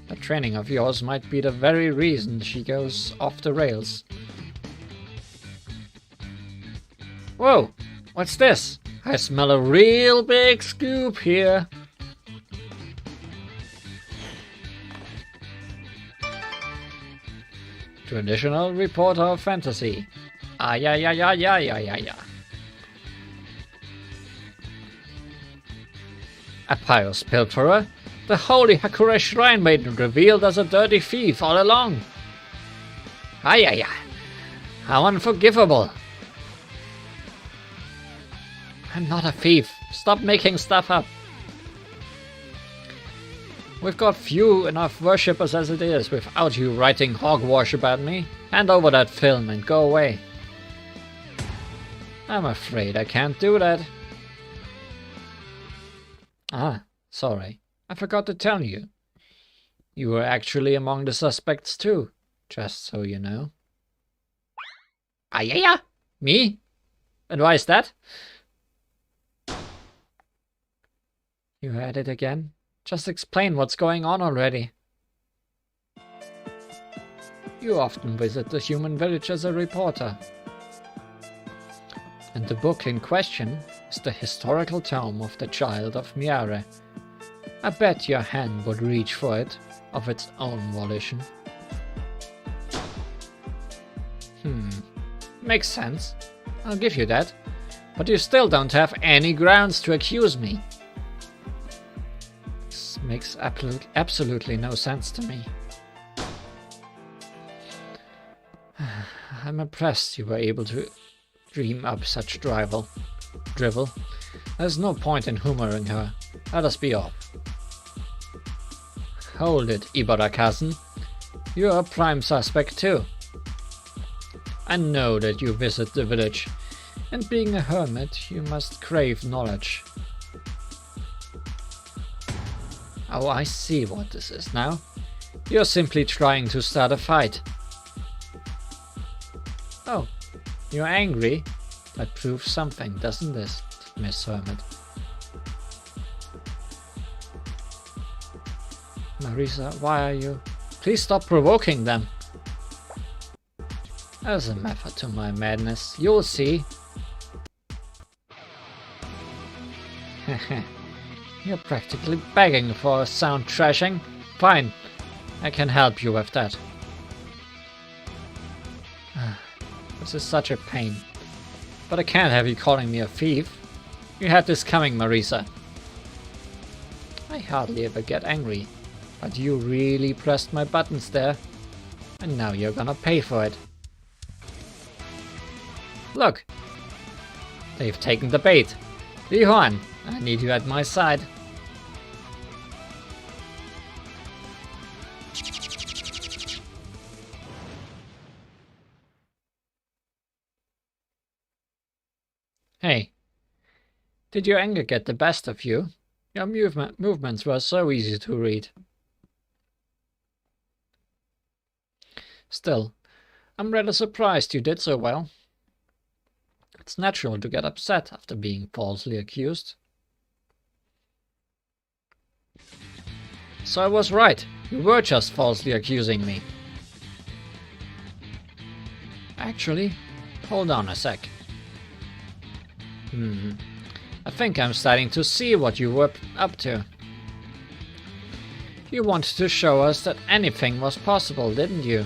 That training of yours might be the very reason she goes off the rails. Whoa! What's this? I smell a real big scoop here. Traditional reporter of fantasy. Ah, yeah. A pious pilferer? The holy Hakure Shrine Maiden revealed as a dirty thief all along. Ah, how unforgivable. I'm not a thief. Stop making stuff up. We've got few enough worshippers as it is without you writing hogwash about me. Hand over that film and go away. I'm afraid I can't do that. Ah, sorry. I forgot to tell you. You were actually among the suspects too, just so you know. Ah, yeah? Me? And why is that? You at it again? Just explain what's going on already. You often visit the human village as a reporter. And the book in question is the historical tome of the Child of Miare. I bet your hand would reach for it, of its own volition. Makes sense. I'll give you that. But you still don't have any grounds to accuse me. This makes absolutely no sense to me. I'm impressed you were able to dream up such drivel. There's no point in humoring her. Let us be off. Hold it, Ibara-cousin. You're a prime suspect too. I know that you visit the village, and being a hermit, you must crave knowledge. Oh, I see what this is now. You're simply trying to start a fight. Oh, you're angry? That proves something, doesn't it, Miss Hermit? Marisa, why are you? Please stop provoking them. There's a method to my madness, you'll see. You're practically begging for a sound thrashing. Fine, I can help you with that. This is such a pain. But I can't have you calling me a thief. You had this coming, Marisa. I hardly ever get angry, but you really pressed my buttons there. And now you're gonna pay for it. Look! They've taken the bait. Li Huan, I need you at my side. Hey, did your anger get the best of you? Your movements were so easy to read. Still, I'm rather surprised you did so well. It's natural to get upset after being falsely accused. So I was right, you were just falsely accusing me. Actually, hold on a sec. I think I'm starting to see what you were up to. You wanted to show us that anything was possible, didn't you?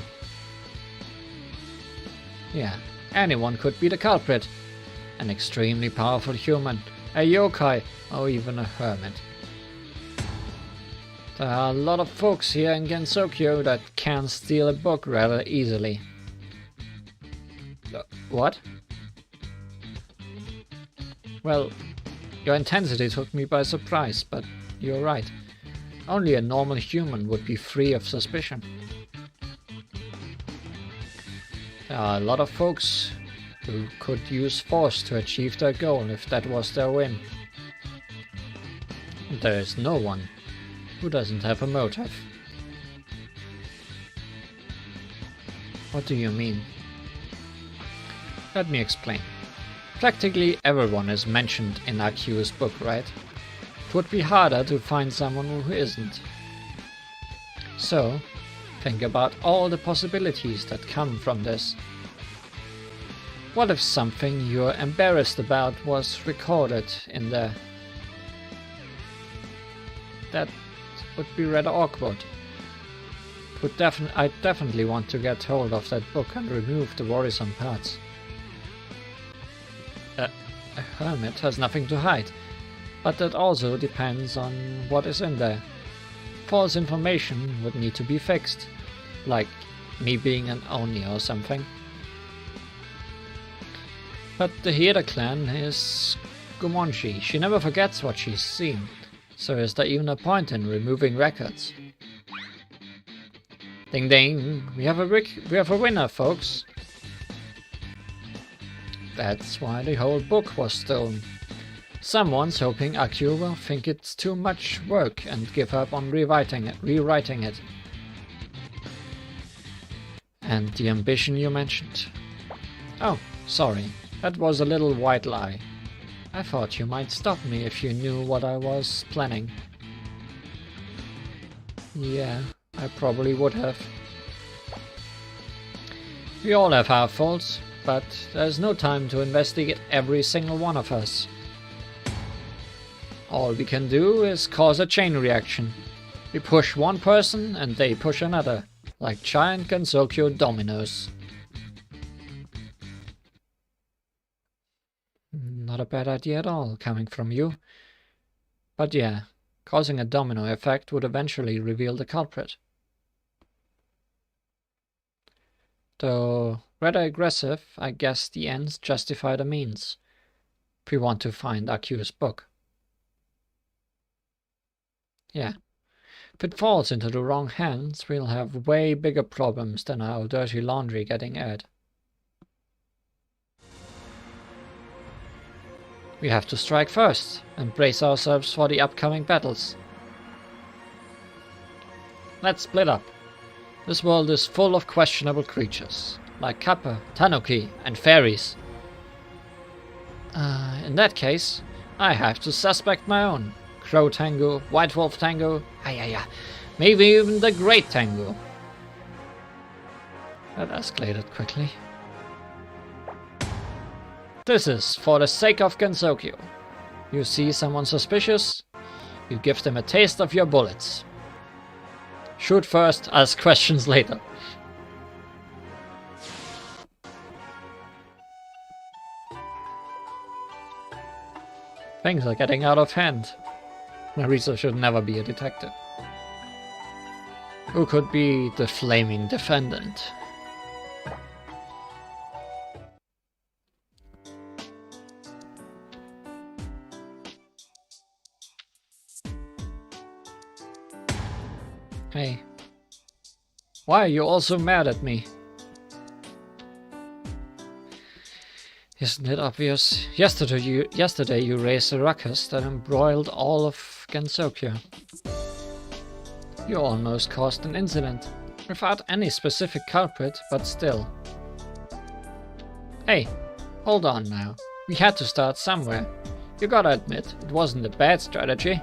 Yeah, anyone could be the culprit. An extremely powerful human, a yokai, or even a hermit. There are a lot of folks here in Gensokyo that can steal a book rather easily. What? Well, your intensity took me by surprise, but you're right. Only a normal human would be free of suspicion. There are a lot of folks who could use force to achieve their goal if that was their whim. There is no one who doesn't have a motive. What do you mean? Let me explain. Practically everyone is mentioned in Akiu's book, right? It would be harder to find someone who isn't. So, think about all the possibilities that come from this. What if something you're embarrassed about was recorded in there? That would be rather awkward. I'd definitely want to get hold of that book and remove the worrisome parts. A hermit has nothing to hide, but that also depends on what is in there. False information would need to be fixed, like me being an Oni or something. But the Hieda clan is Gomonshi. She never forgets what she's seen, so is there even a point in removing records? Ding ding, we have a winner, folks. That's why the whole book was stolen. Someone's hoping Akiu will think it's too much work and give up on rewriting it. And the ambition you mentioned. Oh, sorry, that was a little white lie. I thought you might stop me if you knew what I was planning. Yeah, I probably would have. We all have our faults, but there's no time to investigate every single one of us. All we can do is cause a chain reaction. We push one person and they push another, like giant Gensokyo dominoes. Not a bad idea at all, coming from you. But yeah, causing a domino effect would eventually reveal the culprit. Though rather aggressive, I guess the ends justify the means. if we want to find Aku's book. Yeah. If it falls into the wrong hands, we'll have way bigger problems than our dirty laundry getting aired. We have to strike first and brace ourselves for the upcoming battles. Let's split up. This world is full of questionable creatures, like kappa, tanuki, and fairies. In that case, I have to suspect my own. Crow Tango, White Wolf Tango, maybe even the Great Tango. That escalated quickly. This is for the sake of Gensokyo. You see someone suspicious, you give them a taste of your bullets. Shoot first, ask questions later. Things are getting out of hand. Marisa should never be a detective. Who could be the flaming defendant? Hey. Why are you all so mad at me? Isn't it obvious? Yesterday you raised a ruckus that embroiled all of Gensokyo. You almost caused an incident, without any specific culprit, but still. Hey, hold on now. We had to start somewhere. You gotta admit, it wasn't a bad strategy.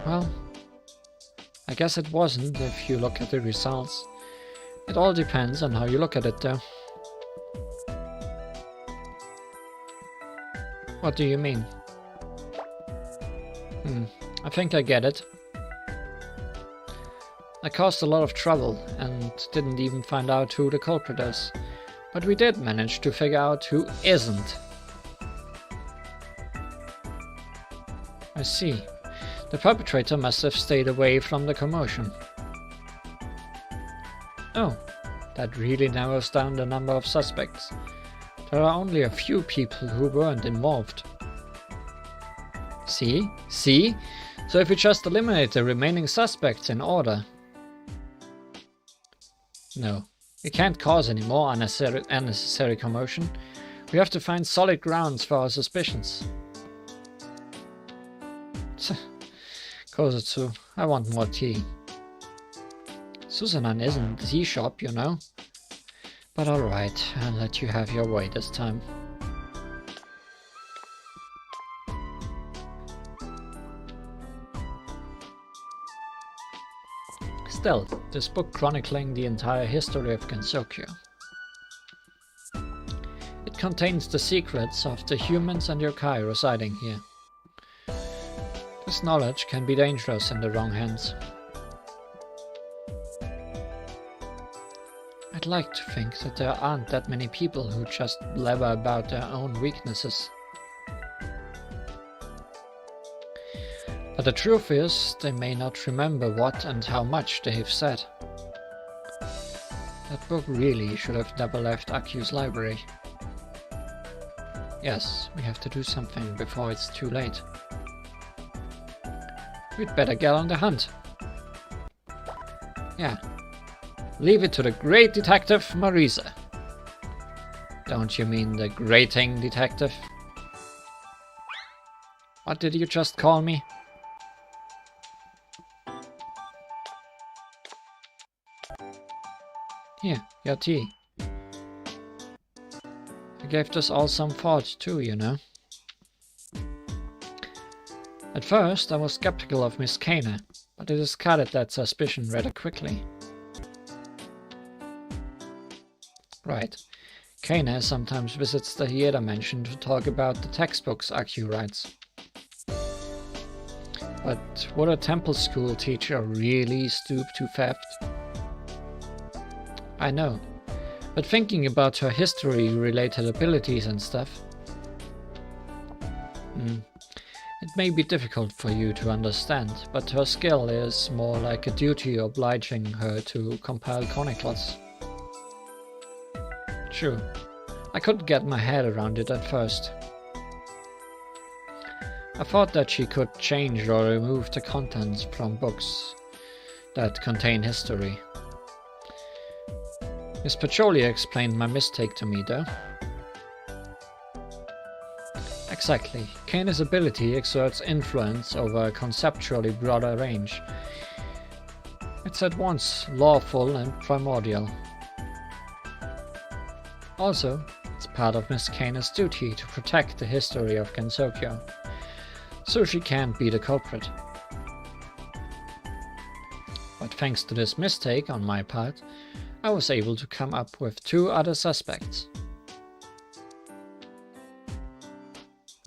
Well, I guess it wasn't if you look at the results. It all depends on how you look at it, though. What do you mean? I think I get it. I caused a lot of trouble and didn't even find out who the culprit is. But we did manage to figure out who isn't. I see. The perpetrator must have stayed away from the commotion. Oh, that really narrows down the number of suspects. There are only a few people who weren't involved. See? See? So if we just eliminate the remaining suspects in order... No, we can't cause any more unnecessary commotion. We have to find solid grounds for our suspicions. Kozetsu, I want more tea. Susanan isn't the tea shop, you know. But alright, I'll let you have your way this time. Still, this book chronicling the entire history of Gensokyo. It contains the secrets of the humans and yokai residing here. This knowledge can be dangerous in the wrong hands. I'd like to think that there aren't that many people who just blabber about their own weaknesses. But the truth is, they may not remember what and how much they've said. That book really should have never left Aku's library. Yes, we have to do something before it's too late. We'd better get on the hunt. Yeah. Leave it to the great detective Marisa. Don't you mean the grating detective? What did you just call me? Here, your tea. I gave this all some thought too, you know. At first I was skeptical of Miss Kana, but I discarded that suspicion rather quickly. Right. Kana sometimes visits the Hieda Mansion to talk about the textbooks Aku writes. But would a temple school teacher really stoop to theft? I know, but thinking about her history-related abilities and stuff... It may be difficult for you to understand, but her skill is more like a duty obliging her to compile chronicles. True. I couldn't get my head around it at first. I thought that she could change or remove the contents from books that contain history. Miss Pacholia explained my mistake to me, though. Exactly. Kane's ability exerts influence over a conceptually broader range. It's at once lawful and primordial. Also, it's part of Miss Kane's duty to protect the history of Gensokyo, so she can't be the culprit. But thanks to this mistake on my part, I was able to come up with 2 other suspects.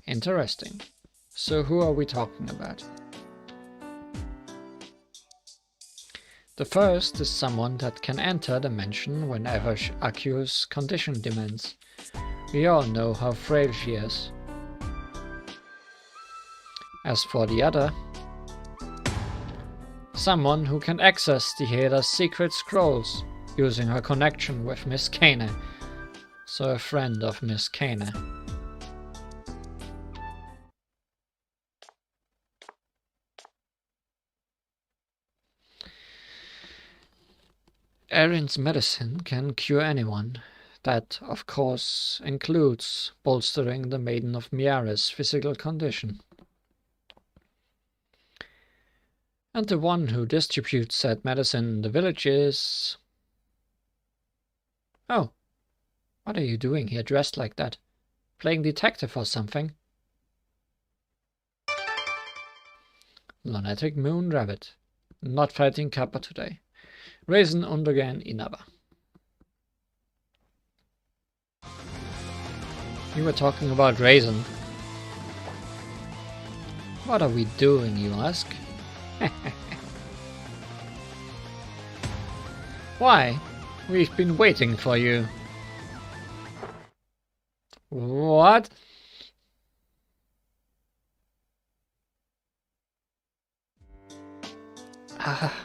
Interesting. So who are we talking about? The first is someone that can enter the mansion whenever Aku's condition demands. We all know how frail she is. As for the other, someone who can access the Heda's secret scrolls using her connection with Miss Kane, so a friend of Miss Kane. Erin's medicine can cure anyone. That, of course, includes bolstering the Maiden of Miare's physical condition. And the one who distributes said medicine in the village is... Oh, what are you doing here dressed like that? Playing detective or something? Lunatic Moon Rabbit. Not fighting Kappa today. Raisin Undergan Inaba. You were talking about Raisin. What are we doing, you ask? Why? We've been waiting for you. What?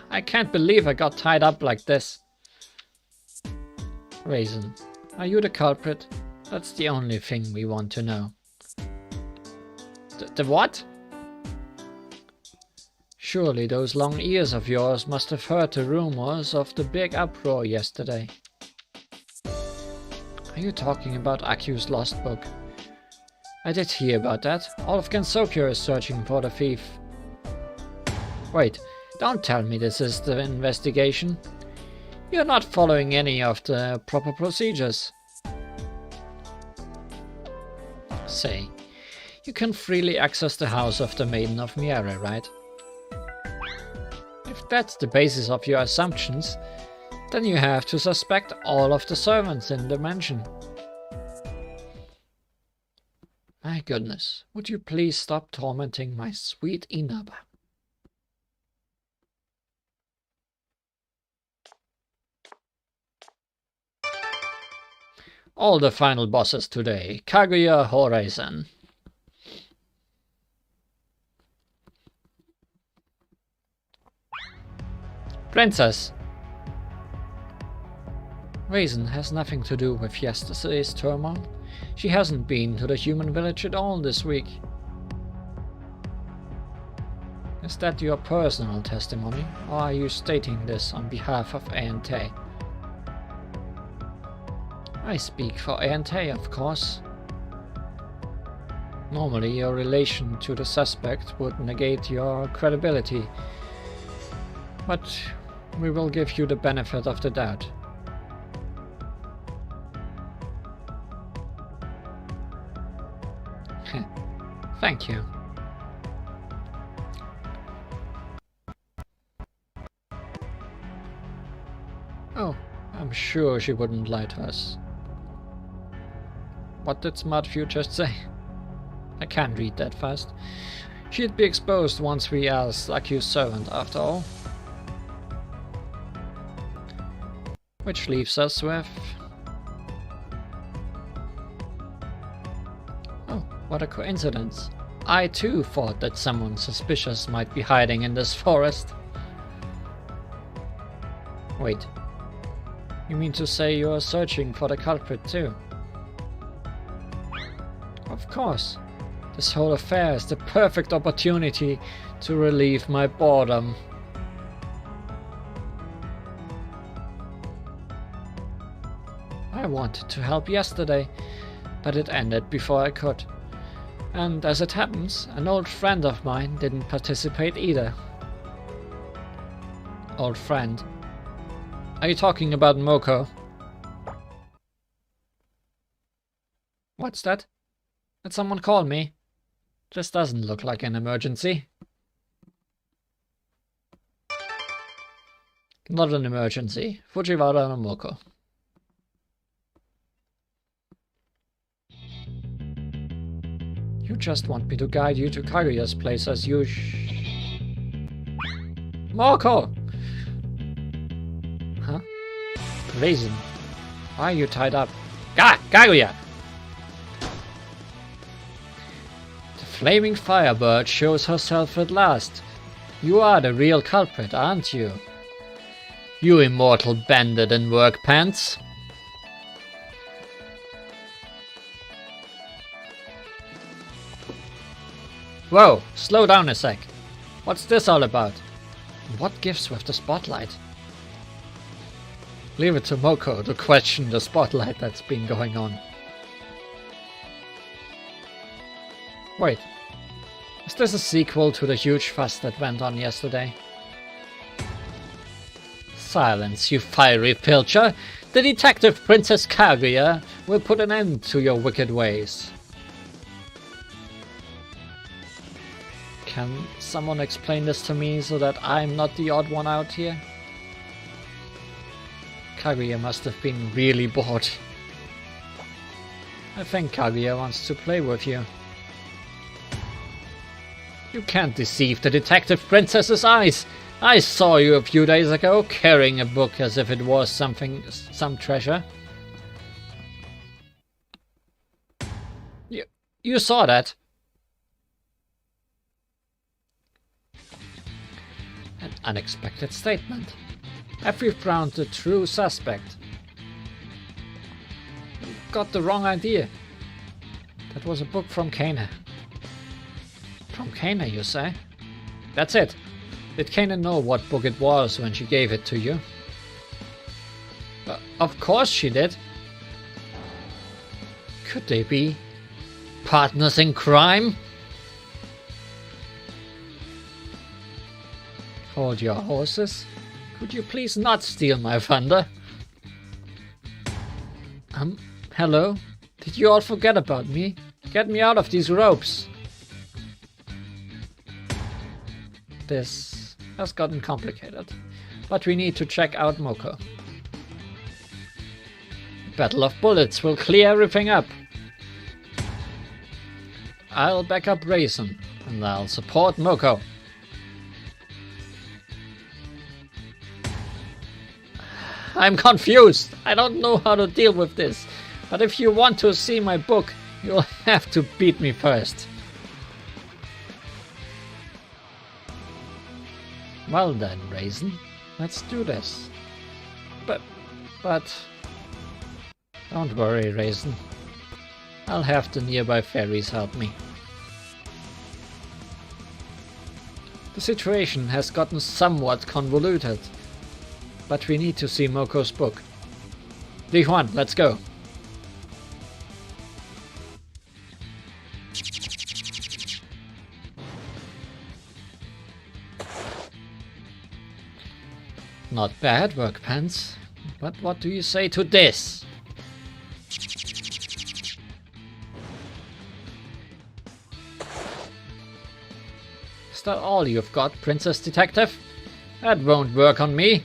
I can't believe I got tied up like this. Raisin, are you the culprit? That's the only thing we want to know. The what? Surely those long ears of yours must have heard the rumors of the big uproar yesterday. Are you talking about Aku's lost book? I did hear about that. All of Gensokyo is searching for the thief. Wait, don't tell me this is the investigation. You're not following any of the proper procedures. Say, you can freely access the house of the Maiden of Miare, right? If that's the basis of your assumptions, then you have to suspect all of the servants in the mansion. My goodness, would you please stop tormenting my sweet Inaba? All the final bosses today. Kaguya Horizon. Princess. Raisin has nothing to do with yesterday's turmoil. She hasn't been to the human village at all this week. Is that your personal testimony, or are you stating this on behalf of A&T? I speak for A&T, of course. Normally your relation to the suspect would negate your credibility, but we will give you the benefit of the doubt. Thank you. Oh, I'm sure she wouldn't lie to us. What did Smartview just say? I can't read that fast. She'd be exposed once we asked accused servant, after all. Which leaves us with... Oh, what a coincidence. I too thought that someone suspicious might be hiding in this forest. Wait. You mean to say you are searching for the culprit too? Of course. This whole affair is the perfect opportunity to relieve my boredom. I wanted to help yesterday, but it ended before I could. And as it happens, an old friend of mine didn't participate either. Old friend? Are you talking about Moko? What's that? Did someone call me? This doesn't look like an emergency. Not an emergency. Fujiwara no Moko. You just want me to guide you to Kaguya's place as usual. Moko! Huh? Raisin. Why are you tied up? Kaguya! The flaming firebird shows herself at last. You are the real culprit, aren't you? You immortal bandit in work pants. Whoa, slow down a sec. What's this all about? What gives with the spotlight? Leave it to Moko to question the spotlight that's been going on. Wait, is this a sequel to the huge fuss that went on yesterday? Silence, you fiery filcher! The detective Princess Kaguya will put an end to your wicked ways. Can someone explain this to me so that I'm not the odd one out here? Kaguya must have been really bored. I think Kaguya wants to play with you. You can't deceive the detective princess's eyes! I saw you a few days ago carrying a book as if it was some treasure. You saw that? An unexpected statement. Have we found the true suspect? You got the wrong idea. That was a book from Kana. From Kana, you say? That's it. Did Kana know what book it was when she gave it to you? Of course she did. Could they be partners in crime? Hold your horses. Could you please not steal my thunder? Hello? Did you all forget about me? Get me out of these ropes. This has gotten complicated, but we need to check out Moko. Battle of Bullets will clear everything up. I'll back up Raisin, and I'll support Moko. I'm confused. I don't know how to deal with this. But if you want to see my book, you'll have to beat me first. Well then, Raisin. Let's do this. But... Don't worry, Raisin. I'll have the nearby fairies help me. The situation has gotten somewhat convoluted. But we need to see Moko's book. Li-Huan, let's go. Not bad, work pants. But what do you say to this? Is that all you've got, Princess Detective? That won't work on me.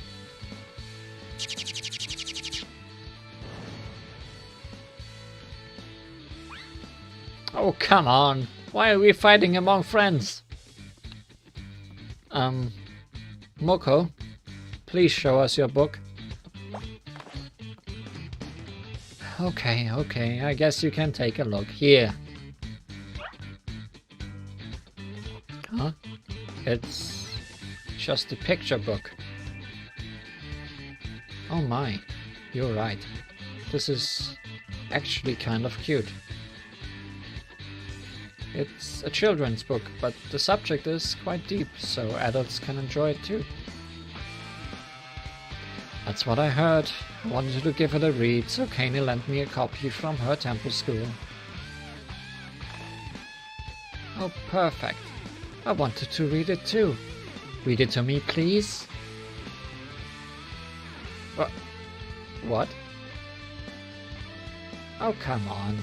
Oh, come on. Why are we fighting among friends? Moko, please show us your book. Okay, I guess you can take a look. Here. Huh? It's just a picture book. Oh my. You're right. This is actually kind of cute. It's a children's book, but the subject is quite deep, so adults can enjoy it too. That's what I heard. I wanted to give it a read, so Kani lent me a copy from her temple school. Oh, perfect. I wanted to read it too. Read it to me, please. What? Oh, come on.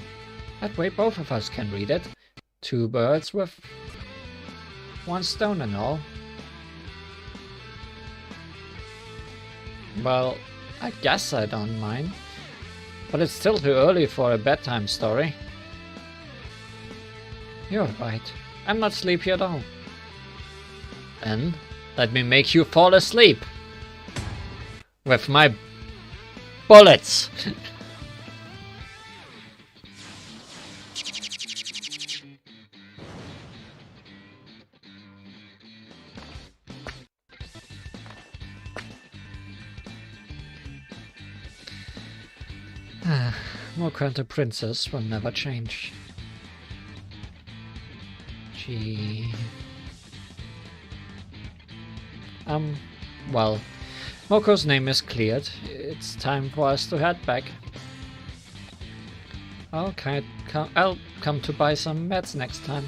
That way both of us can read it. 2 birds with 1 stone and all. Well, I guess I don't mind. But it's still too early for a bedtime story. You're right. I'm not sleepy at all. Then, let me make you fall asleep. With my bullets. Moko and the princess will never change. Gee. Well, Moko's name is cleared. It's time for us to head back. Okay, I'll come to buy some meds next time.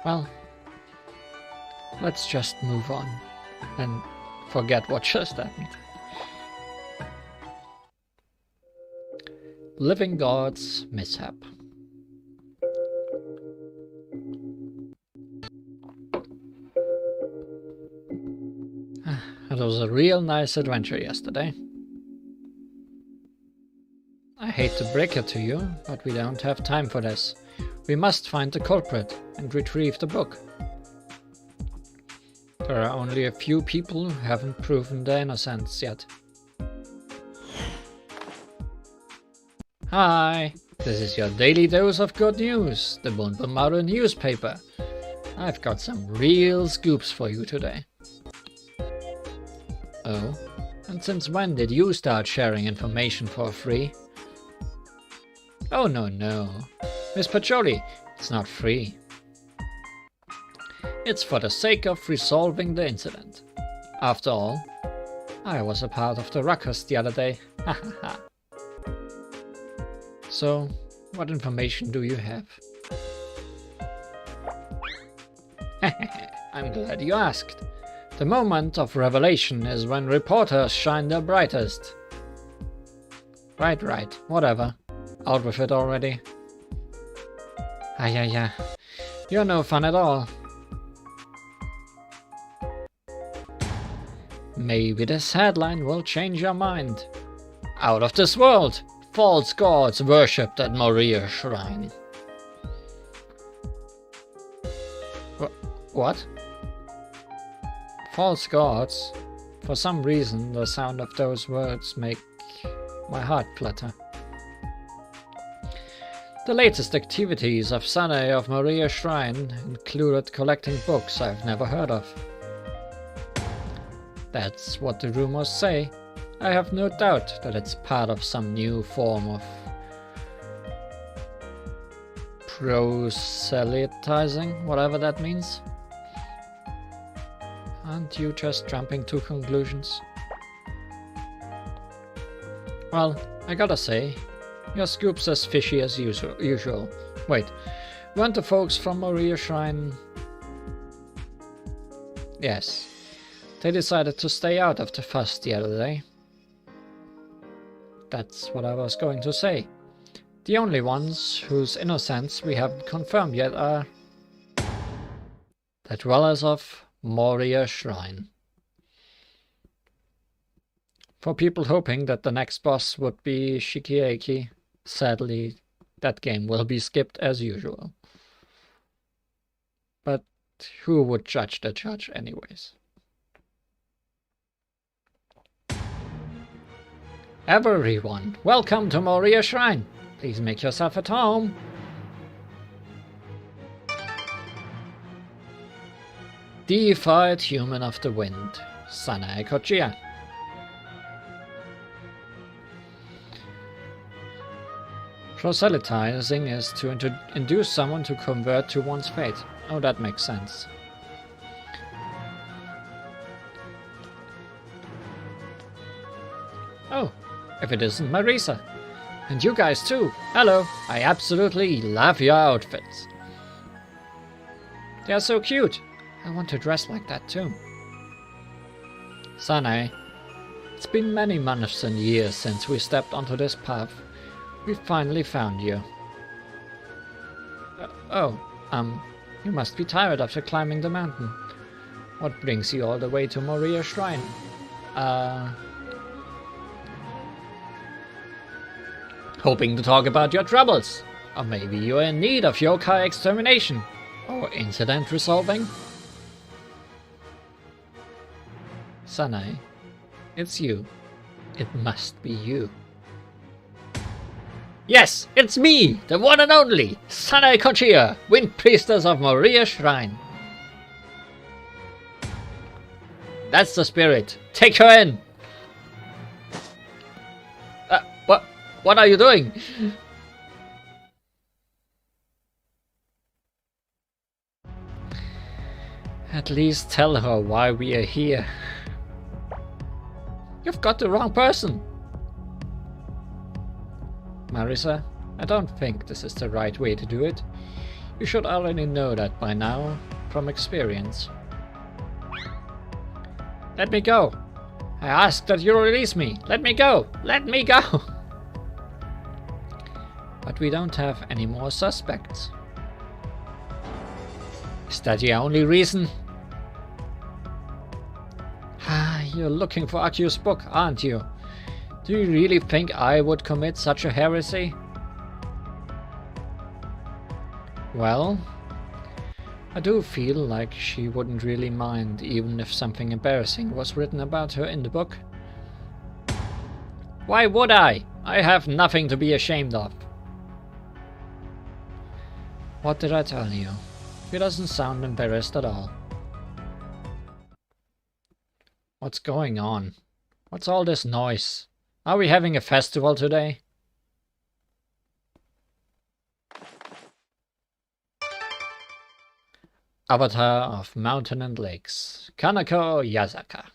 Well, let's just move on and forget what just happened. Living God's mishap. It was a real nice adventure yesterday. I hate to break it to you, but we don't have time for this. We must find the culprit and retrieve the book. There are only a few people who haven't proven their innocence yet. Hi, this is your daily dose of good news, the Bunbumaru newspaper. I've got some real scoops for you today. Oh, and since when did you start sharing information for free? Oh no, Miss Pacholi, it's not free. It's for the sake of resolving the incident. After all, I was a part of the ruckus the other day. So, what information do you have? I'm glad you asked. The moment of revelation is when reporters shine their brightest. Right, whatever. Out with it already. Yeah. You're no fun at all. Maybe this headline will change your mind. Out of this world! False gods worshipped at Moria Shrine. What? False gods? For some reason, the sound of those words make my heart flutter. The latest activities of Sane of Moria Shrine included collecting books I've never heard of. That's what the rumors say. I have no doubt that it's part of some new form of proselytizing, whatever that means. Aren't you just jumping to conclusions? Well, I gotta say, your scoop's as fishy as usual. Wait, weren't the folks from Moria Shrine... Yes, they decided to stay out of the fuss the other day. That's what I was going to say. The only ones whose innocence we haven't confirmed yet are the dwellers of Moria Shrine. For people hoping that the next boss would be Shikiaki, sadly, that game will be skipped as usual. But who would judge the judge anyways? Everyone, welcome to Moria Shrine. Please make yourself at home. Deified human of the wind, Sanae Kochia. Proselytizing is to induce someone to convert to one's faith. Oh, that makes sense. Oh, if it isn't Marisa. And you guys too. Hello, I absolutely love your outfits. They are so cute. I want to dress like that too. Sanae, it's been many months and years since we stepped onto this path. We finally found you. You must be tired after climbing the mountain. What brings you all the way to Moriya Shrine? Hoping to talk about your troubles. Or maybe you're in need of yokai extermination. Or incident resolving. Sanae, it's you. It must be you. Yes, it's me, the one and only, Sanae Kochia, Wind Priestess of Moriya Shrine. That's the spirit. Take her in. What are you doing? At least tell her why we are here. You've got the wrong person. Marisa, I don't think this is the right way to do it. You should already know that by now, from experience. Let me go. I ask that you release me. Let me go. Let me go. But we don't have any more suspects. Is that your only reason? You're looking for Akiu's book, aren't you? Do you really think I would commit such a heresy? Well, I do feel like she wouldn't really mind even if something embarrassing was written about her in the book. Why would I? I have nothing to be ashamed of. What did I tell you? She doesn't sound embarrassed at all. What's going on? What's all this noise? Are we having a festival today? Avatar of Mountain and Lakes, Kanako Yazaka.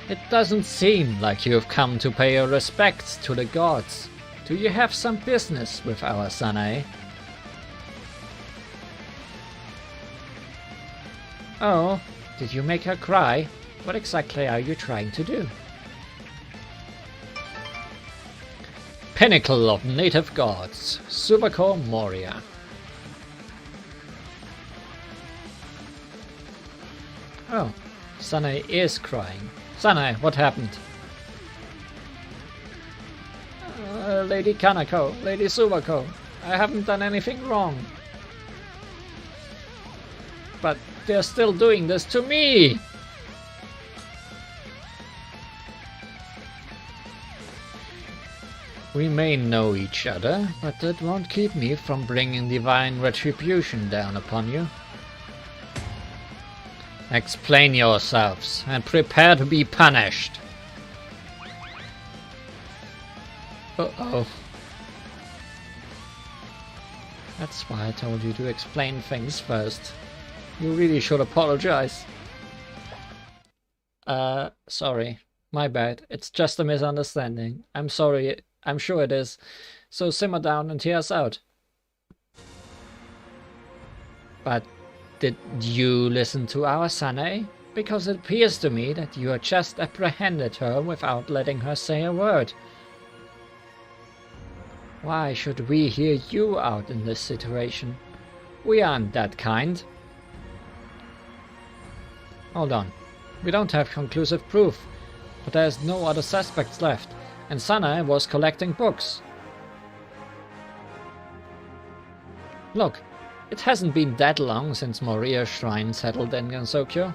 It doesn't seem like you've come to pay your respects to the gods. Do you have some business with our Sanae? Oh, did you make her cry? What exactly are you trying to do? Pinnacle of Native Gods, Subako Moria. Oh, Sanae is crying. Sanae, what happened? Lady Kanako, Lady Subako, I haven't done anything wrong. But they're still doing this to me! We may know each other, but that won't keep me from bringing divine retribution down upon you. Explain yourselves, and prepare to be punished. Uh-oh. That's why I told you to explain things first. You really should apologize. Sorry. My bad. It's just a misunderstanding. I'm sorry. I'm sure it is. So simmer down and hear us out. But did you listen to our Sanae? Because it appears to me that you had just apprehended her without letting her say a word. Why should we hear you out in this situation? We aren't that kind. Hold on. We don't have conclusive proof, but there's no other suspects left, and Sanae was collecting books. Look, it hasn't been that long since Moriya Shrine settled in Gansokyo.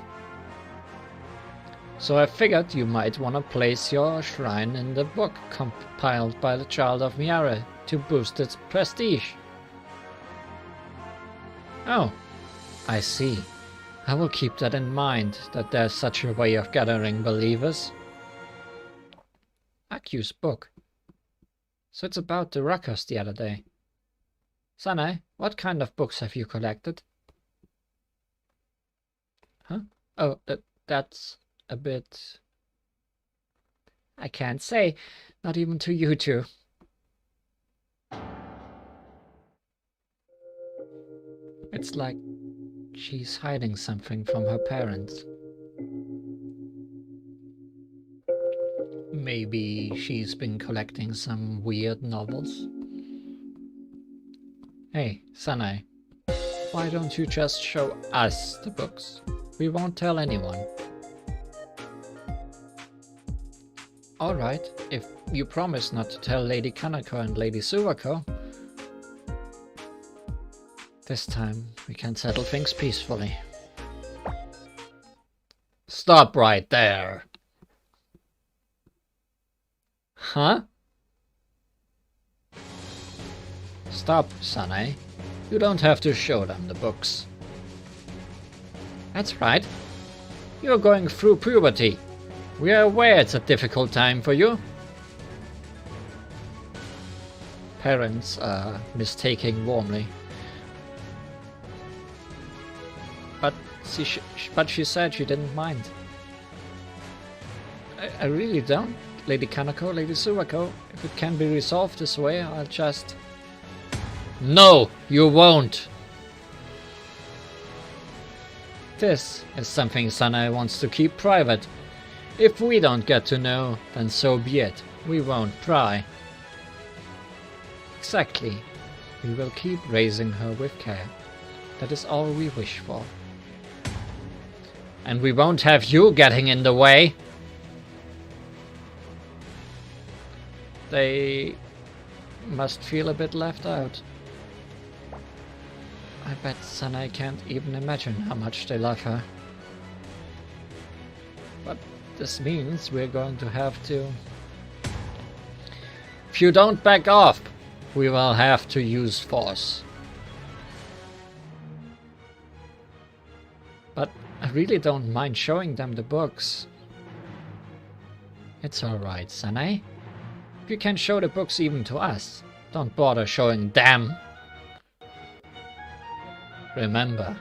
So I figured you might want to place your shrine in the book compiled by the Child of Miare to boost its prestige. Oh, I see. I will keep that in mind, that there's such a way of gathering believers. Aku's book. So it's about the ruckus the other day. Sanae, what kind of books have you collected? Huh? Oh, that's a bit... I can't say. Not even to you two. It's like she's hiding something from her parents. Maybe she's been collecting some weird novels. Hey, Sanae, why don't you just show us the books? We won't tell anyone. Alright, if you promise not to tell Lady Kanako and Lady Suwako. This time we can settle things peacefully. Stop right there! Huh? Stop, Sanae. You don't have to show them the books. That's right. You're going through puberty. We are aware it's a difficult time for you. Parents are mistaking warmly. But she said she didn't mind. I really don't. Lady Kanako, Lady Suwako, if it can be resolved this way, I'll just... No, you won't! This is something Sanae wants to keep private. If we don't get to know, then so be it. We won't pry. Exactly. We will keep raising her with care. That is all we wish for. And we won't have you getting in the way. They must feel a bit left out. I bet Sanae can't even imagine how much they love her. But this means we're going to have to... If you don't back off, we will have to use force. But I really don't mind showing them the books. It's alright, Sanae. You can show the books even to us. Don't bother showing them. Remember,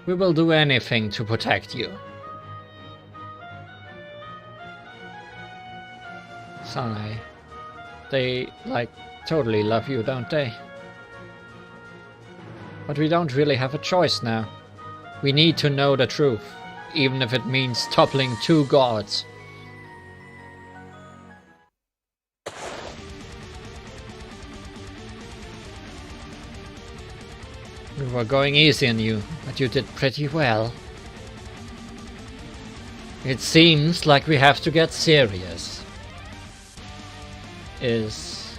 we will do anything to protect you. Sanae, they, totally love you, don't they? But we don't really have a choice now. We need to know the truth, even if it means toppling 2 gods. We were going easy on you, but you did pretty well. It seems like we have to get serious. Is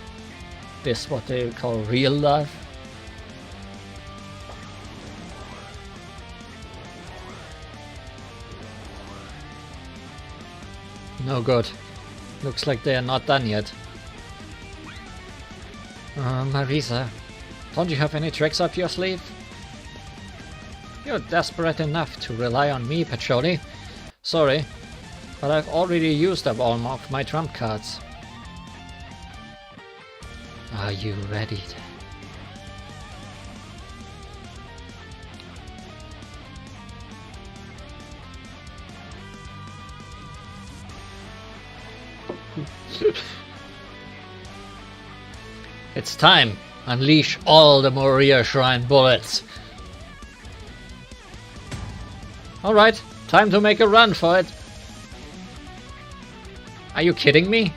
this what they call real love? No good. Looks like they are not done yet. Marisa, don't you have any tricks up your sleeve? You're desperate enough to rely on me, Patchouli. Sorry, but I've already used up all of my trump cards. Are you ready? It's time. Unleash all the Moria Shrine bullets. Alright, time to make a run for it. Are you kidding me?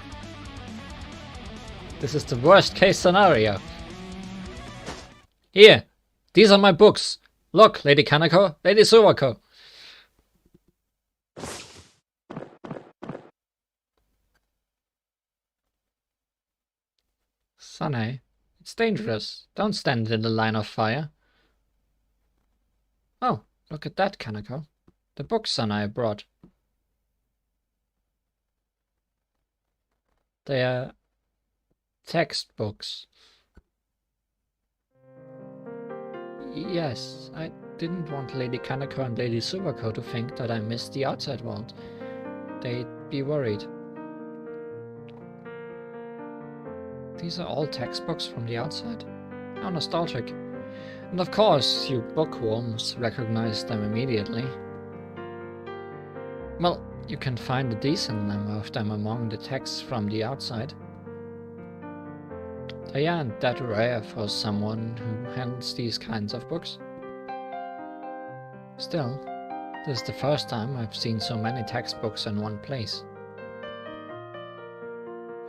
This is the worst case scenario. Here, these are my books. Look, Lady Kanako, Lady Suwako. Sanae, it's dangerous. Don't stand in the line of fire. Oh, look at that, Kanako. The books Sanae brought. They are textbooks. Yes, I didn't want Lady Kaneko and Lady Suwako to think that I missed the outside world. They'd be worried. These are all textbooks from the outside. How nostalgic. And of course, you bookworms recognize them immediately. Well, you can find a decent number of them among the texts from the outside. They aren't that rare for someone who handles these kinds of books. Still, this is the first time I've seen so many textbooks in one place.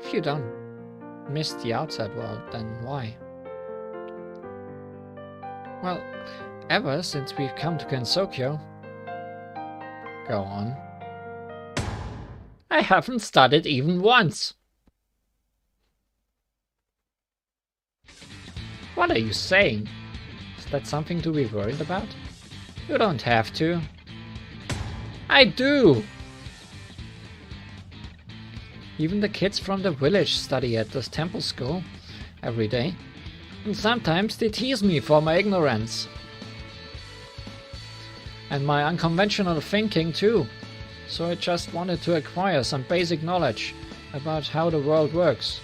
If you don't miss the outside world, then why? Well, ever since we've come to Gensokyo... Go on. I haven't studied even once! What are you saying? Is that something to be worried about? You don't have to. I do! Even the kids from the village study at this temple school every day. And sometimes they tease me for my ignorance. And my unconventional thinking too. So I just wanted to acquire some basic knowledge about how the world works.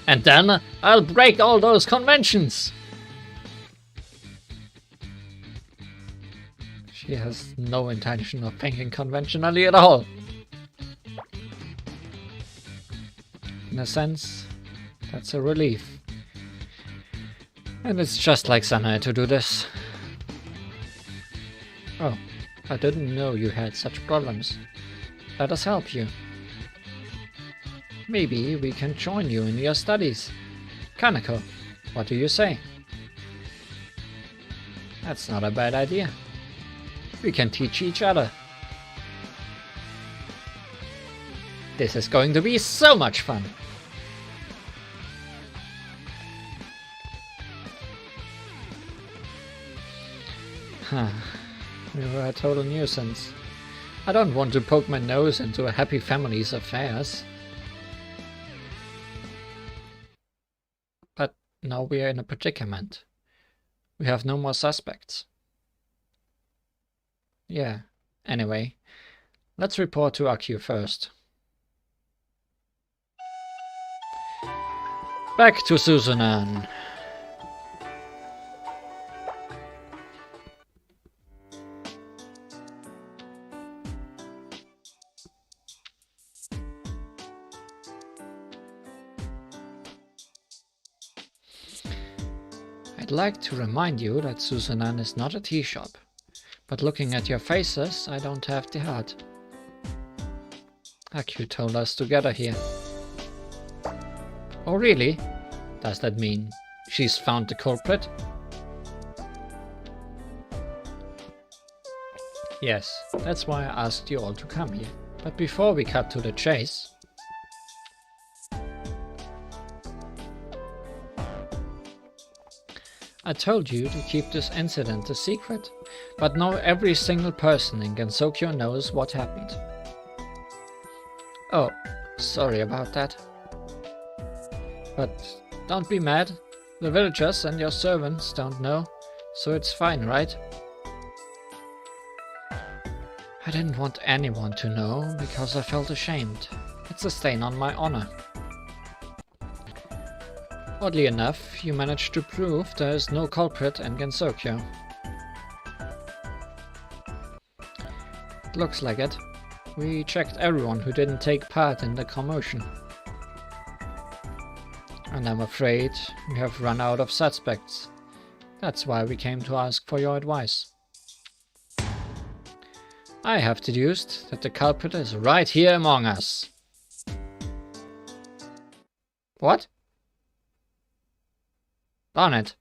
And then I'll break all those conventions! She has no intention of thinking conventionally at all. In a sense, that's a relief. And it's just like Sanae to do this. Oh, I didn't know you had such problems. Let us help you. Maybe we can join you in your studies. Kaneko, what do you say? That's not a bad idea. We can teach each other. This is going to be so much fun! Huh. You were a total nuisance. I don't want to poke my nose into a happy family's affairs. But now we are in a predicament. We have no more suspects. Yeah, anyway, let's report to Akio first. Back to Suzunan. I'd like to remind you that Suzunan is not a tea shop, but looking at your faces, I don't have the heart. Akio told us to gather here. Oh really? Does that mean she's found the culprit? Yes, that's why I asked you all to come here. But before we cut to the chase... I told you to keep this incident a secret, but now every single person in Gensokyo knows what happened. Oh, sorry about that. But don't be mad. The villagers and your servants don't know, so it's fine, right? I didn't want anyone to know because I felt ashamed. It's a stain on my honor. Oddly enough, you managed to prove there is no culprit in Gensokyo. It looks like it. We checked everyone who didn't take part in the commotion. And I'm afraid we have run out of suspects. That's why we came to ask for your advice. I have deduced that the culprit is right here among us. What? Darn it.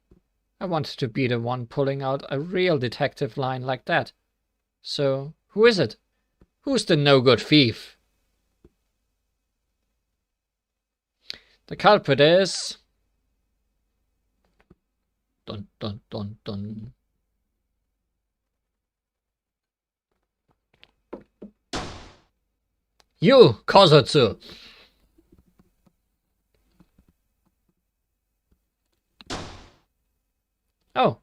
I wanted to be the one pulling out a real detective line like that. So, who is it? Who's the no-good thief? The culprit is... Dun dun dun dun. You, Kozotsu! Oh,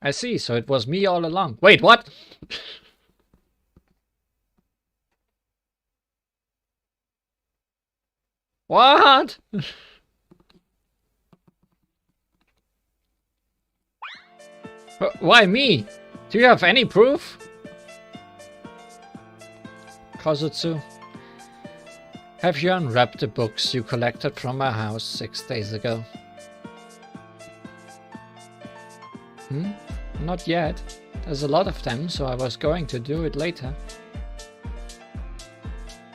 I see, so it was me all along. Wait, what? What? Why me? Do you have any proof? Kozutsu, have you unwrapped the books you collected from my house 6 days ago? Not yet. There's a lot of them, so I was going to do it later.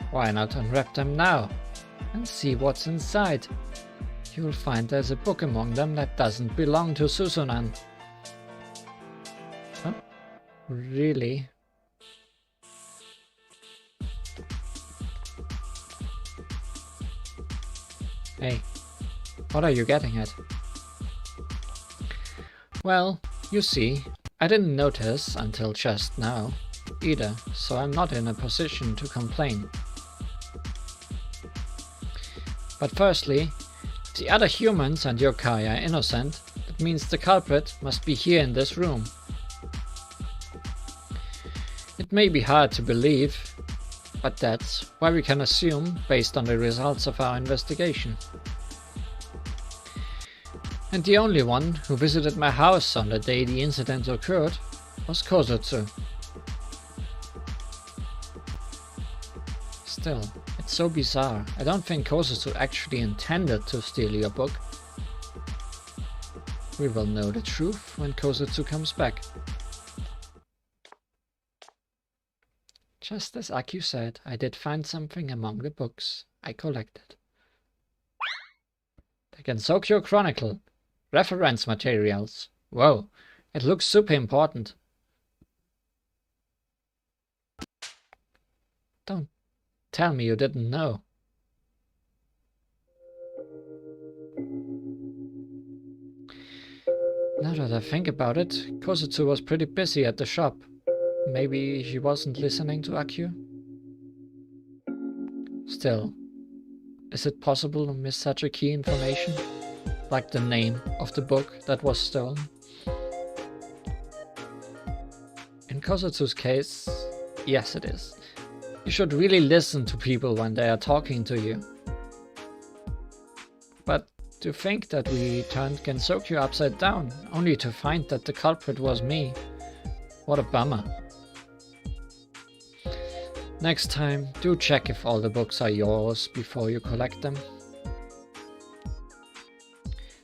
Why not unwrap them now and see what's inside? You'll find there's a book among them that doesn't belong to Susunan. Huh? Really? Hey, what are you getting at? Well, you see, I didn't notice until just now either, so I'm not in a position to complain. But firstly, if the other humans and yokai are innocent, that means the culprit must be here in this room. It may be hard to believe, but that's why we can assume based on the results of our investigation. And the only one who visited my house on the day the incident occurred was Kozutsu. Still, it's so bizarre. I don't think Kozutsu actually intended to steal your book. We will know the truth when Kozutsu comes back. Just as Aku said, I did find something among the books I collected. The Gensokyo Chronicle. Reference materials. Whoa, it looks super important. Don't tell me you didn't know. Now that I think about it, Kozutsu was pretty busy at the shop. Maybe he wasn't listening to Aku? Still, is it possible to miss such a key information? Like the name of the book that was stolen? In Kozutsu's case, yes it is. You should really listen to people when they are talking to you. But to think that we turned Gensokyo upside down, only to find that the culprit was me. What a bummer. Next time, do check if all the books are yours before you collect them.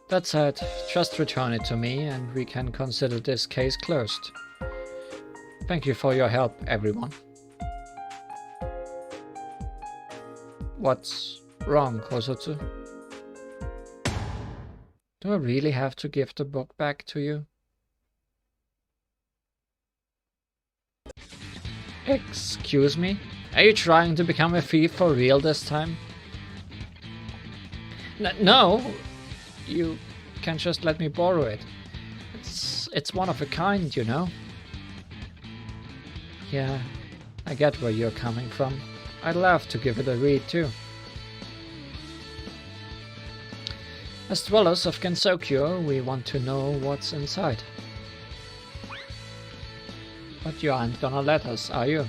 That said, just return it to me and we can consider this case closed. Thank you for your help, everyone. What's wrong, Kozutsu? Do I really have to give the book back to you? Excuse me? Are you trying to become a thief for real this time? No! You can just let me borrow it. It's one of a kind, you know? Yeah, I get where you're coming from. I'd love to give it a read too. As dwellers of Gensokyo, we want to know what's inside. But you aren't gonna let us, are you?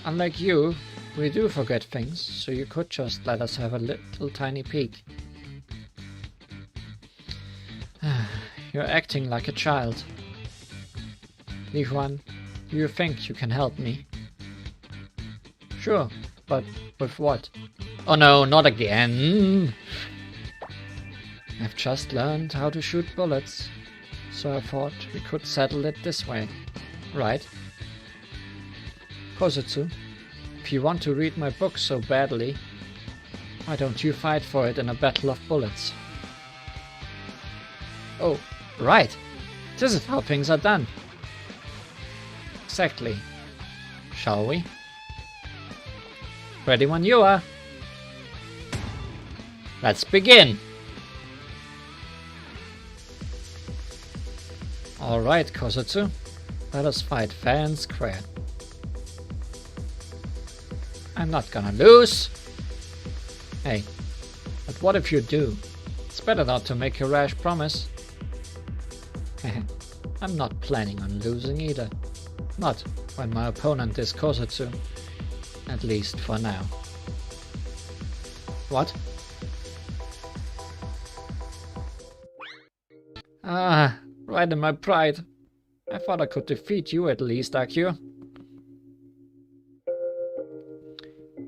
Unlike you, we do forget things, so you could just let us have a little tiny peek. You're acting like a child. Li Huan, do you think you can help me? Sure, but with what? Oh no, not again! I've just learned how to shoot bullets, so I thought we could settle it this way, right? Kozutsu, if you want to read my book so badly, why don't you fight for it in a battle of bullets? Oh, right! This is how things are done. Exactly. Shall we? Ready when you are. Let's begin! Alright, Kozutsu. Let us fight fair and square. I'm not gonna lose. Hey, but what if you do? It's better not to make a rash promise. I'm not planning on losing either. Not when my opponent is Kosetsu. At least for now. What? Ah, right in my pride. I thought I could defeat you at least, Akio.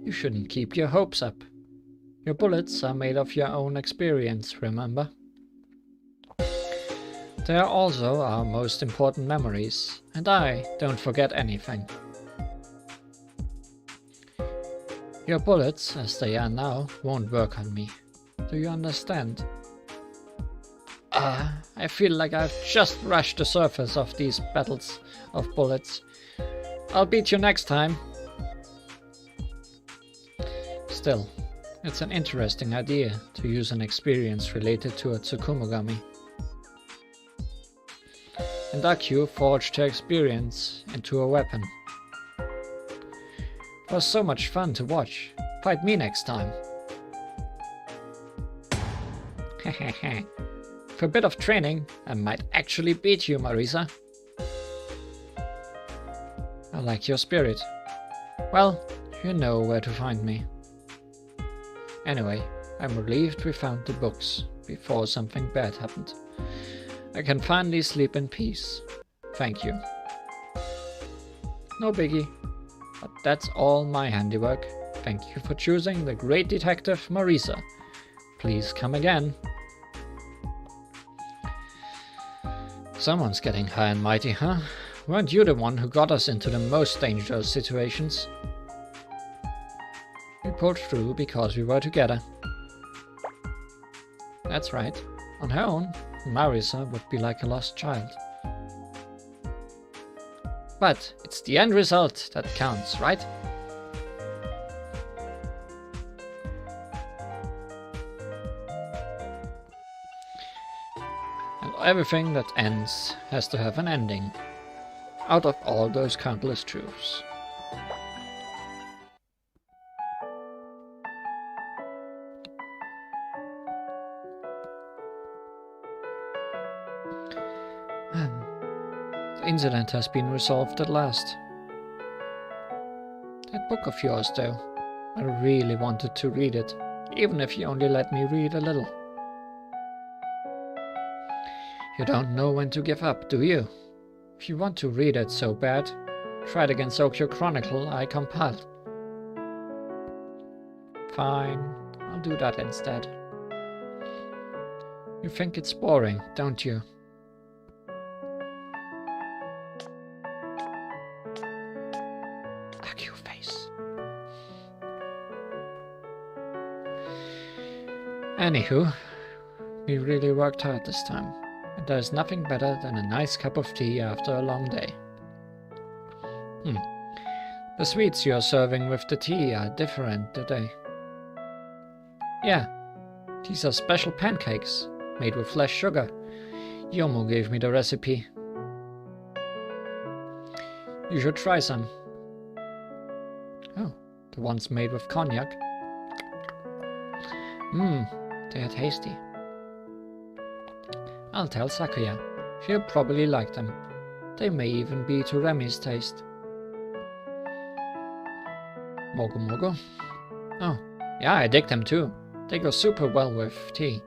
You shouldn't keep your hopes up. Your bullets are made of your own experience, remember? They are also our most important memories, and I don't forget anything. Your bullets, as they are now, won't work on me. Do you understand? I feel like I've just rushed the surface of these battles of bullets. I'll beat you next time. Still, it's an interesting idea to use an experience related to a Tsukumogami. And Akio forged her experience into a weapon. It was so much fun to watch. Fight me next time. Hehehe. For a bit of training, I might actually beat you, Marisa. I like your spirit. Well, you know where to find me. Anyway, I'm relieved we found the books before something bad happened. I can finally sleep in peace. Thank you. No biggie, but that's all my handiwork. Thank you for choosing the great detective Marisa. Please come again. Someone's getting high and mighty, huh? Weren't you the one who got us into the most dangerous situations? We pulled through because we were together. That's right. On her own, Marisa would be like a lost child. But it's the end result that counts, right? And everything that ends has to have an ending. Out of all those countless truths. The incident has been resolved at last. That book of yours, though, I really wanted to read it, even if you only let me read a little. You don't know when to give up, do you? If you want to read it so bad, try the Gensokyo Chronicle I compiled. Fine, I'll do that instead. You think it's boring, don't you? Akio face. Anywho, we really worked hard this time. And there's nothing better than a nice cup of tea after a long day. The sweets you're serving with the tea are different today. Yeah, these are special pancakes, made with less sugar. Yomo gave me the recipe. You should try some. Oh, the ones made with cognac. They are tasty. I'll tell Sakuya. She'll probably like them. They may even be to Remi's taste. Mogo Mogo? Oh, yeah, I dig them too. They go super well with tea.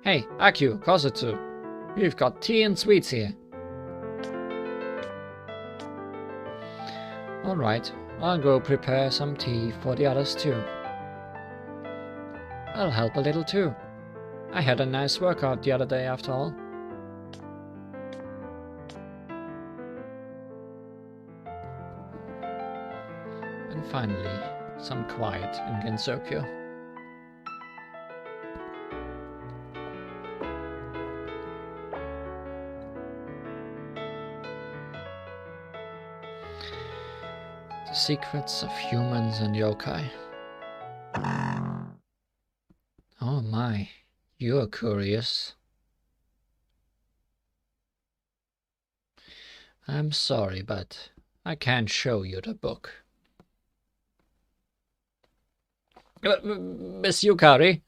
Hey, Akio, Kosetsu. We've got tea and sweets here. Alright, I'll go prepare some tea for the others too. I'll help a little too. I had a nice workout the other day after all. And finally, some quiet in Gensokyo. The secrets of humans and yokai. Oh my. You're curious. I'm sorry, but I can't show you the book. Miss Yukari?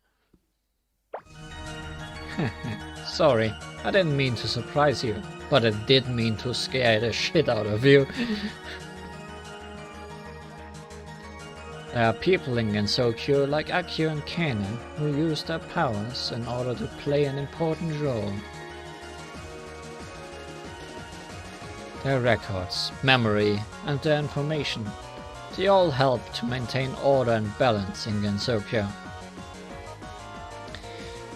Sorry, I didn't mean to surprise you, but I did mean to scare the shit out of you. There are people in Gensokyo like Akio and Canon who use their powers in order to play an important role. Their records, memory, and their information, they all help to maintain order and balance in Gensokyo.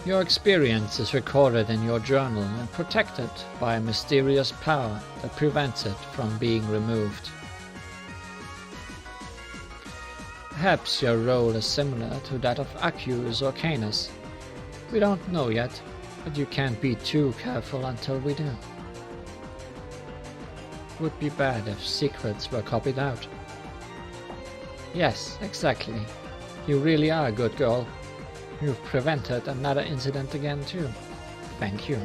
Your experience is recorded in your journal and protected by a mysterious power that prevents it from being removed. Perhaps your role is similar to that of Akio's or Kana's. We don't know yet, but you can't be too careful until we do. Would be bad if secrets were copied out. Yes, exactly. You really are a good girl. You've prevented another incident again too. Thank you.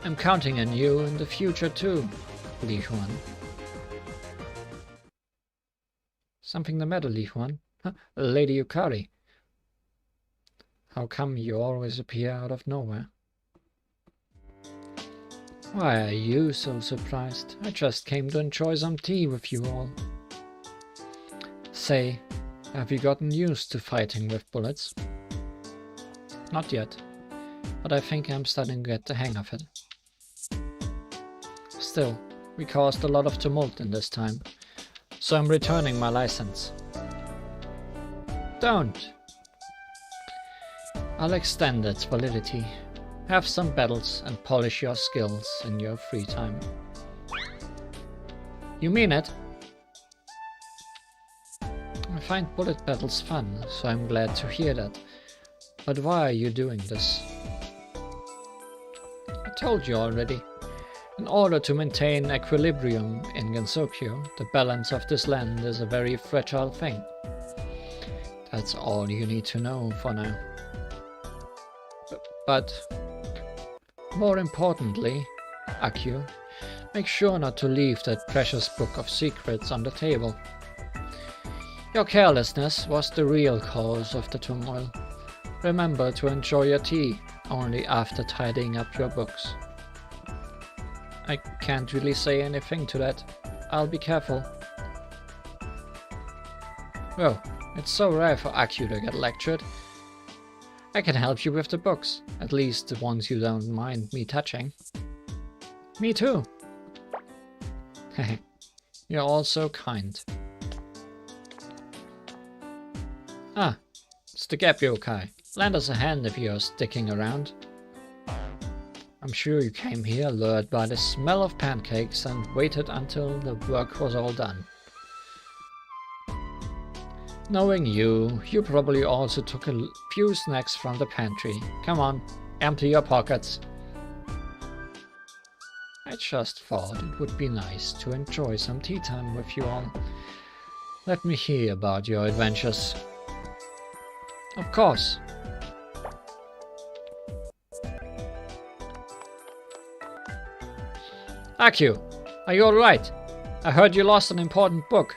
I'm counting on you in the future too, Li Huan. Something the matter, Li Huan? Huh? Lady Yukari. How come you always appear out of nowhere? Why are you so surprised? I just came to enjoy some tea with you all. Say, have you gotten used to fighting with bullets? Not yet, but I think I'm starting to get the hang of it. Still, we caused a lot of tumult in this time, so I'm returning my license. Don't! I'll extend its validity. Have some battles and polish your skills in your free time. You mean it? I find bullet battles fun, so I'm glad to hear that. But why are you doing this? I told you already. In order to maintain equilibrium in Gensokyo, the balance of this land is a very fragile thing. That's all you need to know for now. But more importantly, Akio, make sure not to leave that precious book of secrets on the table. Your carelessness was the real cause of the turmoil. Remember to enjoy your tea only after tidying up your books. I can't really say anything to that. I'll be careful. Well, it's so rare for Akio to get lectured. I can help you with the books, at least the ones you don't mind me touching. Me too. Hehe, you're all so kind. Ah, it's the Gap Yokai. Lend us a hand if you're sticking around. I'm sure you came here lured by the smell of pancakes and waited until the work was all done. Knowing you, you probably also took a few snacks from the pantry. Come on, empty your pockets. I just thought it would be nice to enjoy some tea time with you all. Let me hear about your adventures. Of course. Akio, are you alright? I heard you lost an important book.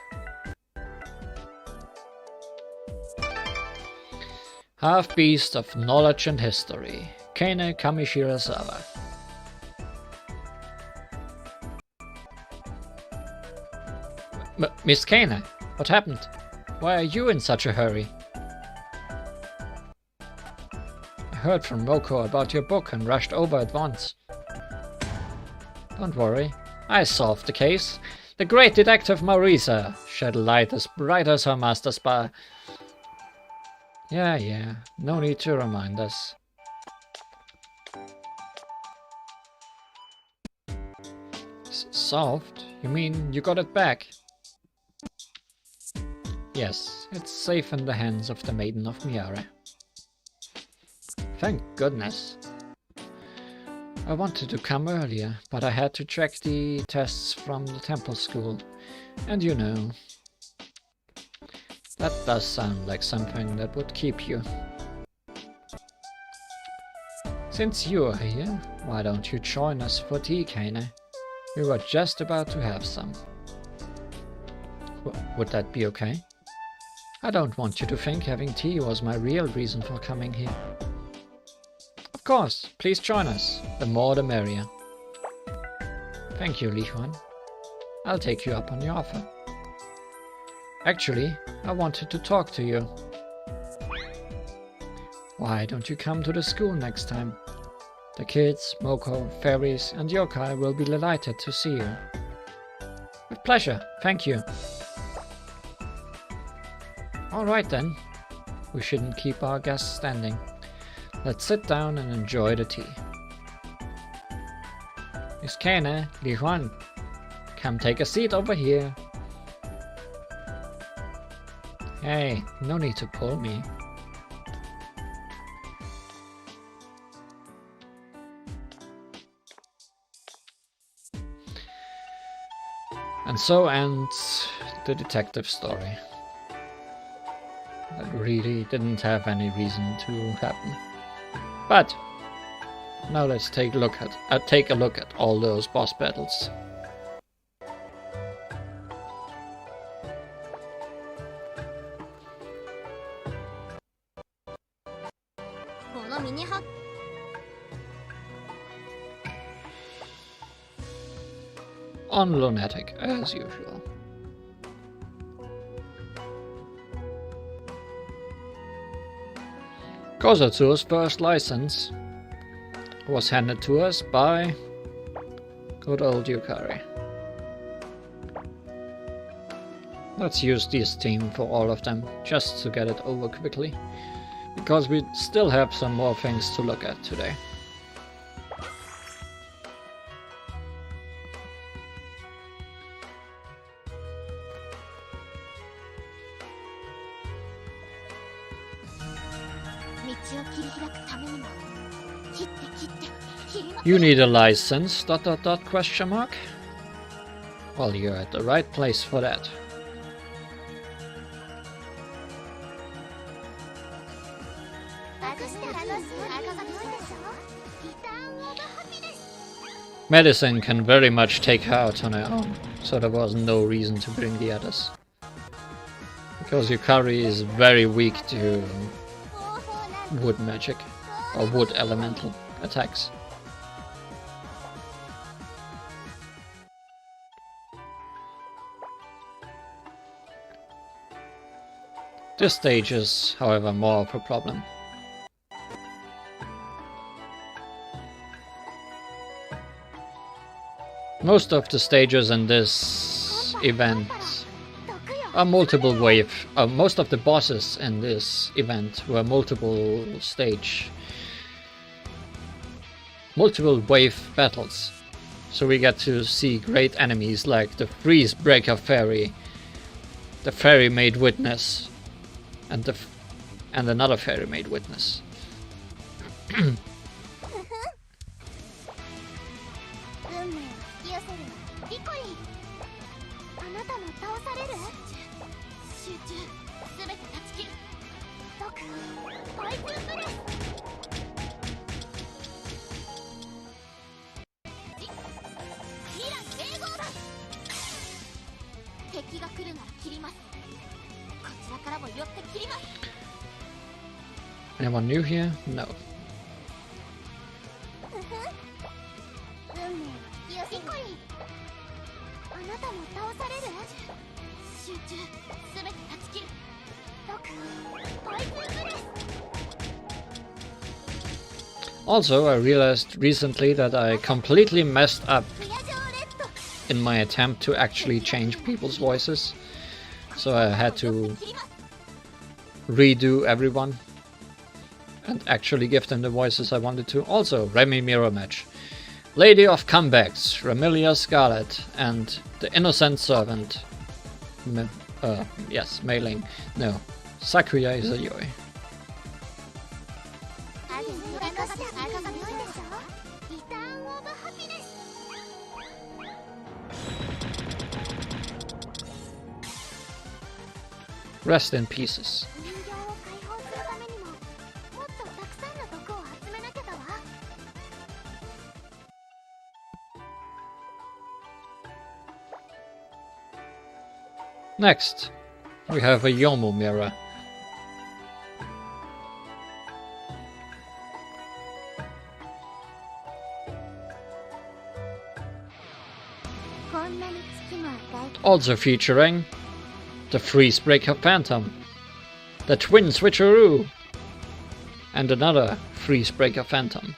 Half-beast of knowledge and history, Kane Kamishirasawa. Miss Kane, what happened? Why are you in such a hurry? I heard from Moko about your book and rushed over at once. Don't worry, I solved the case. The great detective Marisa shed a light as bright as her master spy. Yeah, no need to remind us. Solved? You mean you got it back? Yes, it's safe in the hands of the Maiden of Miare. Thank goodness. I wanted to come earlier, but I had to check the tests from the temple school. And you know, that does sound like something that would keep you. Since you are here, why don't you join us for tea, Kane? We were just about to have some. Would that be okay? I don't want you to think having tea was my real reason for coming here. Of course, please join us. The more the merrier. Thank you, Li Huan. I'll take you up on your offer. Actually, I wanted to talk to you. Why don't you come to the school next time? The kids, Moko, fairies and yokai will be delighted to see you. With pleasure, thank you. Alright then, we shouldn't keep our guests standing. Let's sit down and enjoy the tea. Miss Kane, Li Huan, come take a seat over here. Hey, no need to pull me. And so ends the detective story. That really didn't have any reason to happen. But now let's take a look at all those boss battles. On Lunatic, as usual. Kozatsu's first license was handed to us by good old Yukari. Let's use this team for all of them, just to get it over quickly, because we still have some more things to look at today. You need a license, ... question mark? Well, you're at the right place for that. Medicine can very much take her out on her own, so there was no reason to bring the others. Because Yukari is very weak to wood magic, or wood elemental attacks. This stage is, however, more of a problem. Most of the stages in this event are multiple wave. Most of the bosses in this event were multiple wave battles. So we get to see great enemies like the Freeze Breaker Fairy, the Fairy Made Witness, and another Fairy Made Witness. Anyone new here? No. Also, I realized recently that I completely messed up in my attempt to actually change people's voices. So I had to redo everyone and actually give them the voices I wanted to. Also, Remy Mirror Match, Lady of Comebacks, Ramilia Scarlet, and the Innocent Servant. Yes, Mailing. No, Sakuya Izayoi. Rest in pieces. Next, We have a Yomu mirror. Also featuring the Freeze Breaker Phantom, the Twin Switcheroo, and another Freeze Breaker Phantom.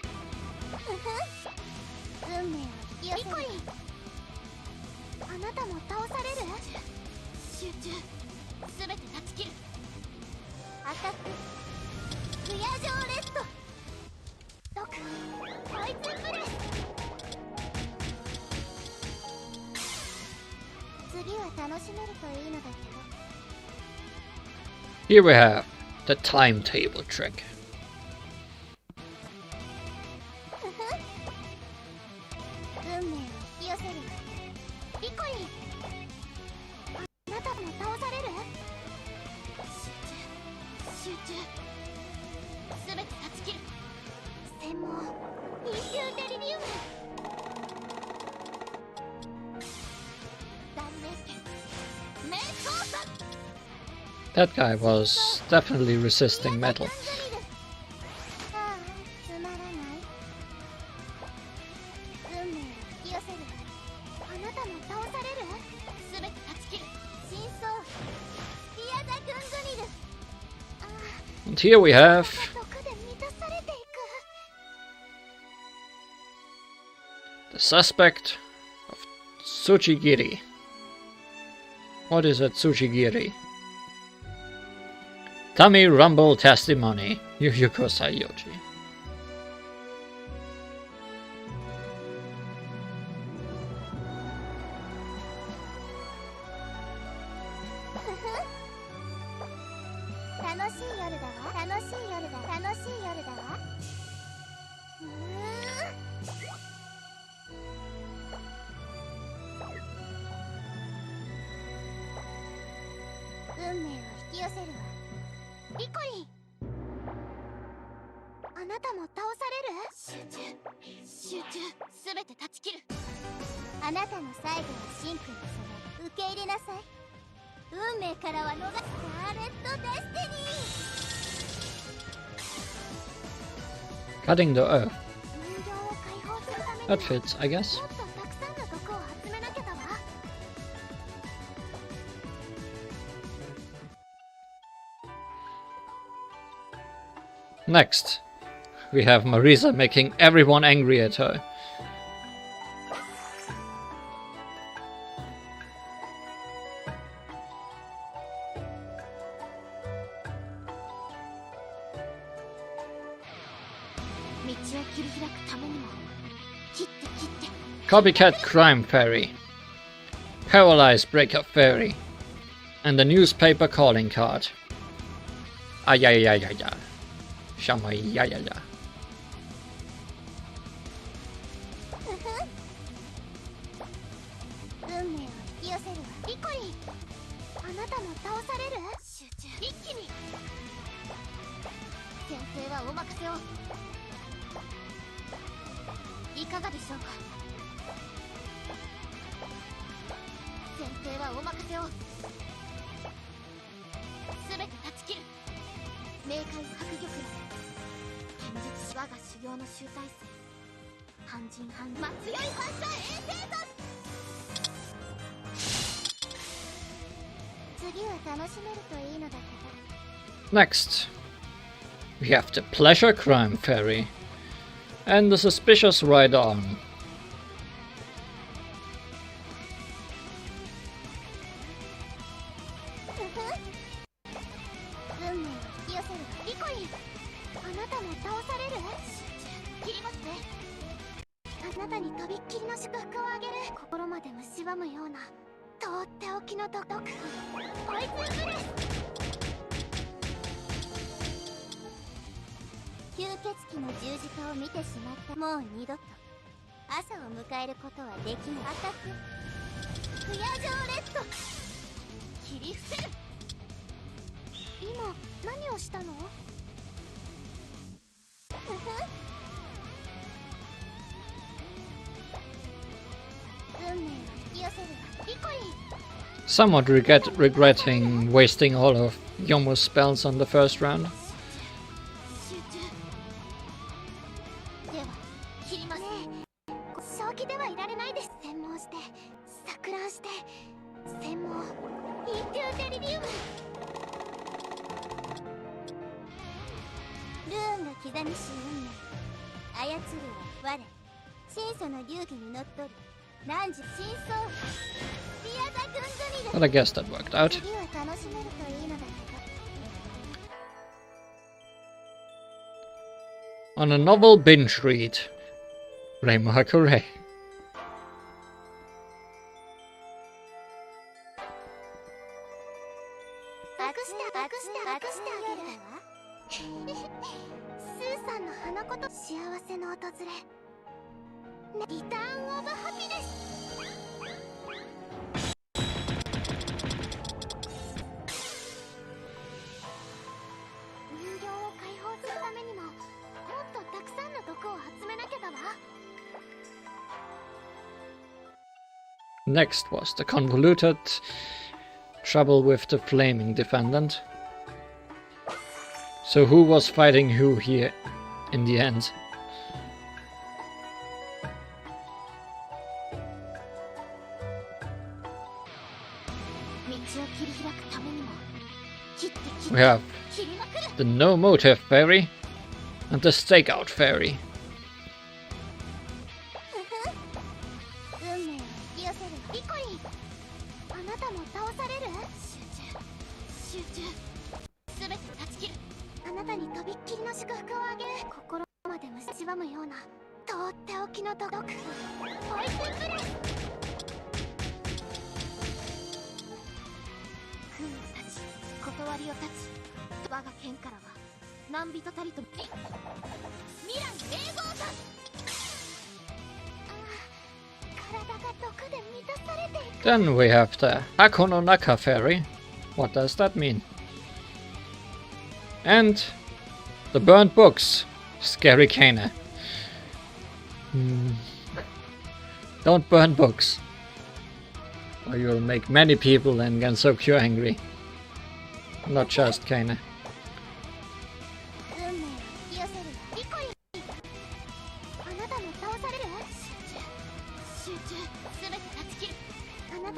Here we have the timetable trick. That guy was definitely resisting metal. And here we have the suspect of Tsuchigiri. What is a Tsuchigiri? Tummy Rumble Testimony, Yuyuko Sayoji. Cutting the earth. That fits, I guess. Next, we have Marisa making everyone angry at her. Copycat Crime Fairy, Paralyzed Breakup Fairy, and the Newspaper Calling Card. Ayayayaya. Shamayayaya. Next, we have the Pleasure Crime Fairy and the Suspicious Right Arm. Somewhat regretting wasting all of Yomu's spells on the first round. But I guess that worked out. On a novel binge read. Remark hooray. Next was the convoluted trouble with the flaming defendant. So who was fighting who here in the end? We have the no motive fairy and the stakeout fairy. Then we have the Hakono Naka fairy. What does that mean? And the burnt books. Scary Kana. Don't burn books, or you'll make many people in Gensokyo angry. Not just Kana.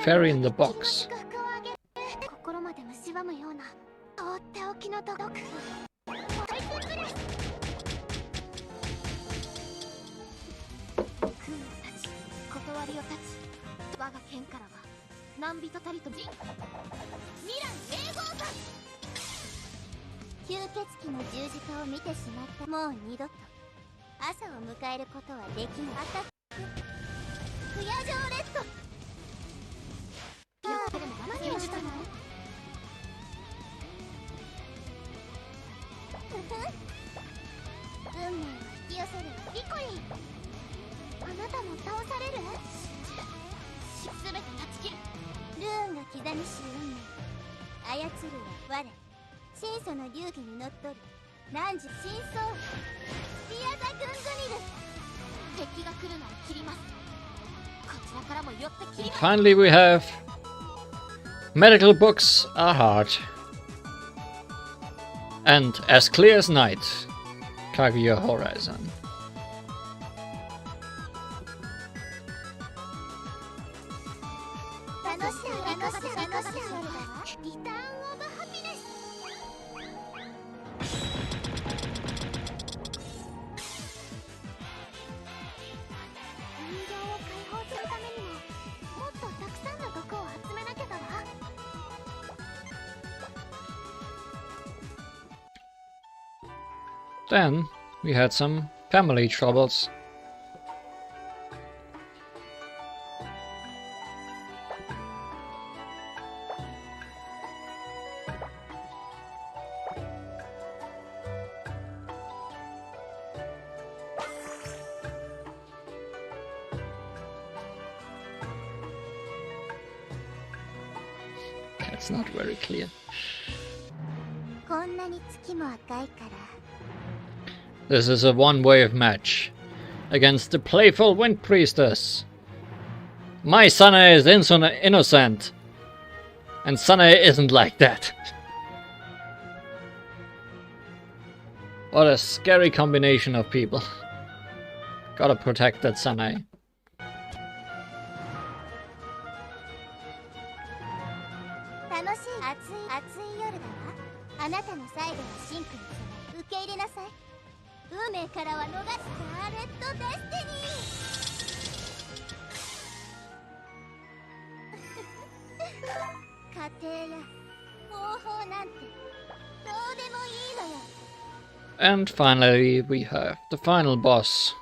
Fairy in the box. Finally we have medical books are hard. And as clear as night, Kaguya Horizon. Then we had some family troubles. That's not very clear. This is a one-wave match against the playful Wind Priestess. My son is innocent. And Sanae isn't like that. What a scary combination of people. Gotta protect that Sanae. 家庭や方法なんてどうでもいいのよ。 And finally we have the final boss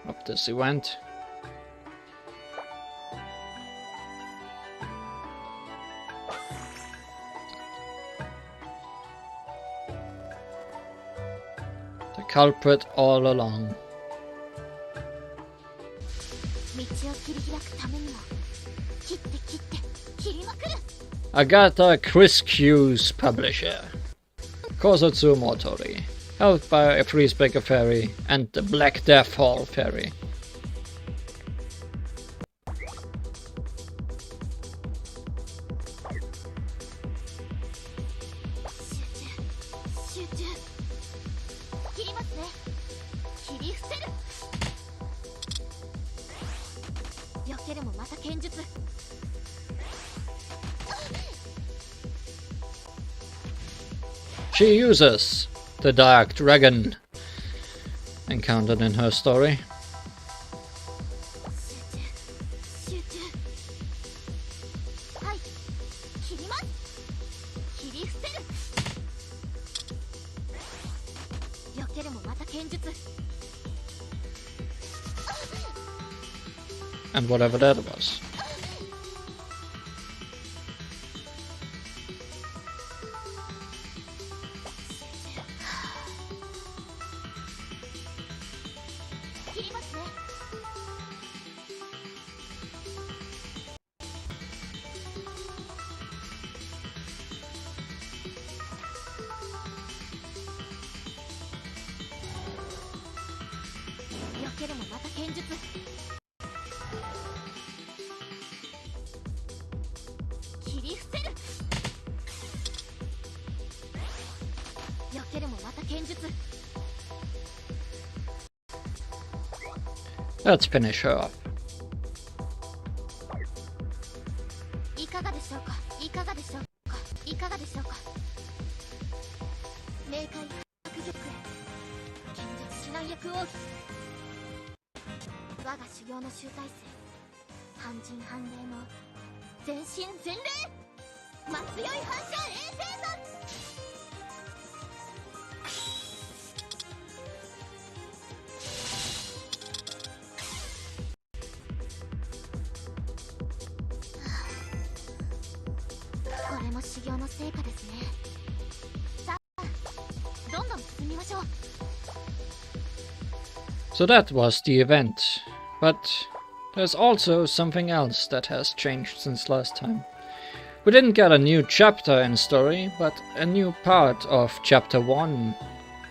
of this event. The culprit all along. Agatha Christie's publisher. Kosotsu Motori. Helped by a Freespeaker Fairy and the Black Death Hall Fairy. She uses the dark dragon encountered in her story. And whatever that was. Let's finish her off. So that was the event, but there's also something else that has changed since last time. We didn't get a new chapter in story, but a new part of chapter 1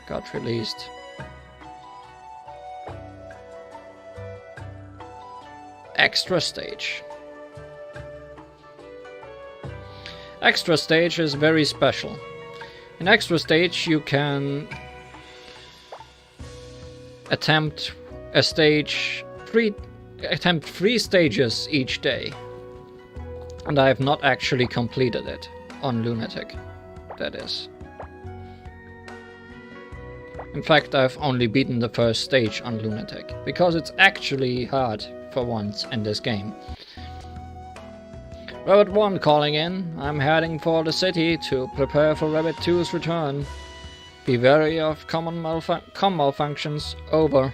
got released. Extra stage. Extra stage is very special. In extra stage you can attempt three stages each day. And I have not actually completed it on Lunatic, that is. In fact, I've only beaten the first stage on Lunatic, because it's actually hard for once in this game. Rabbit 1 calling in. I'm heading for the city to prepare for Rabbit 2's return. Be wary of common malfunctions. Over.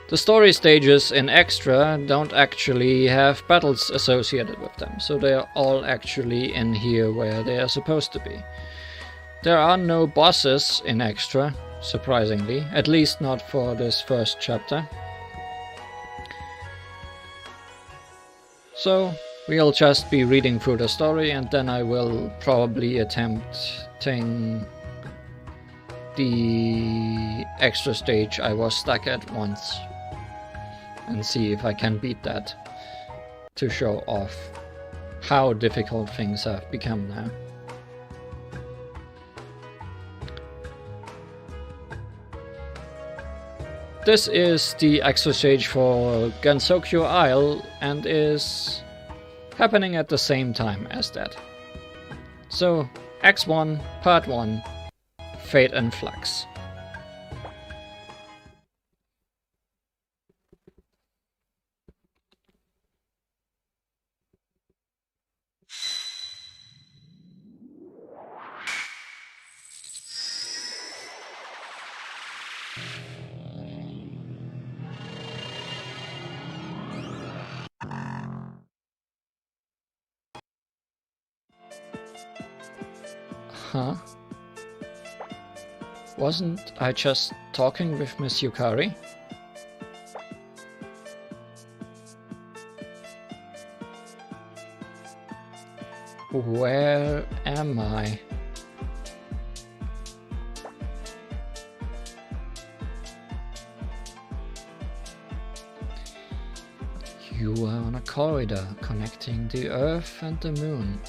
The story stages in Extra don't actually have battles associated with them, so they are all actually in here where they are supposed to be. There are no bosses in Extra, surprisingly, at least not for this first chapter. So we'll just be reading through the story, and then I will probably attempting the extra stage I was stuck at once. and see if I can beat that to show off how difficult things have become now. This is the extra stage for Gansokyo Isle and is happening at the same time as that. So, X1, Part 1, Fate and Flux. Huh? Wasn't I just talking with Miss Yukari? Where am I? You are on a corridor connecting the Earth and the Moon.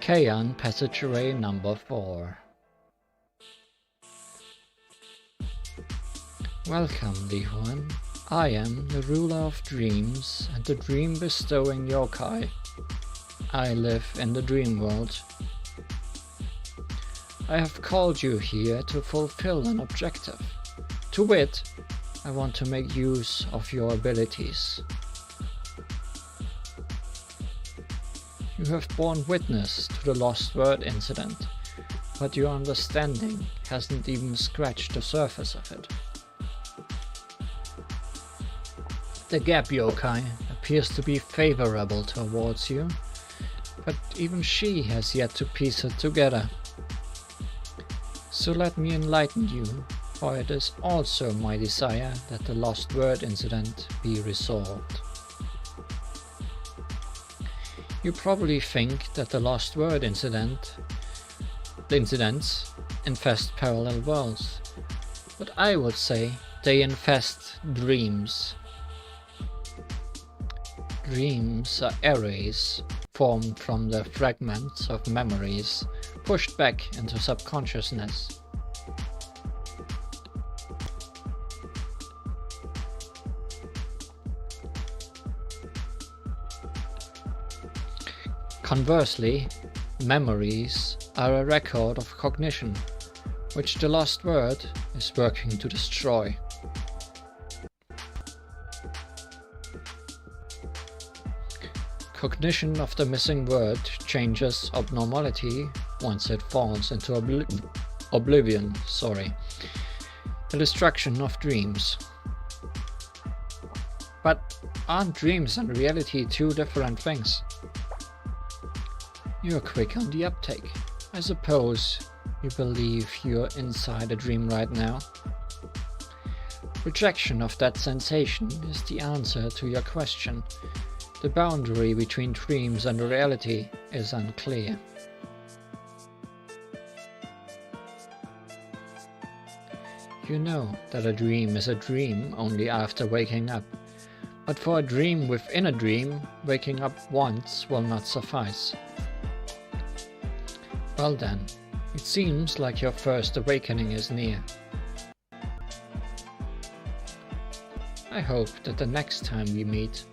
Canon passageway number 4. Welcome, Li Huan. I am the ruler of dreams and the dream bestowing yokai. I live in the dream world. I have called you here to fulfill an objective. To wit, I want to make use of your abilities. You have borne witness to the LostWord incident, but your understanding hasn't even scratched the surface of it. The Gap Yokai appears to be favorable towards you, but even she has yet to piece it together. So let me enlighten you, for it is also my desire that the LostWord incident be resolved. You probably think that the LostWord incidents infest parallel worlds, but I would say they infest dreams. Dreams are arrays formed from the fragments of memories pushed back into subconsciousness. Conversely, memories are a record of cognition, which the LostWord is working to destroy. Cognition of the missing word changes abnormality once it falls into oblivion. The destruction of dreams. But aren't dreams and reality two different things? You're quick on the uptake. I suppose you believe you're inside a dream right now. Rejection of that sensation is the answer to your question. The boundary between dreams and reality is unclear. You know that a dream is a dream only after waking up. But for a dream within a dream, waking up once will not suffice. Well then, it seems like your first awakening is near. I hope that the next time we meet,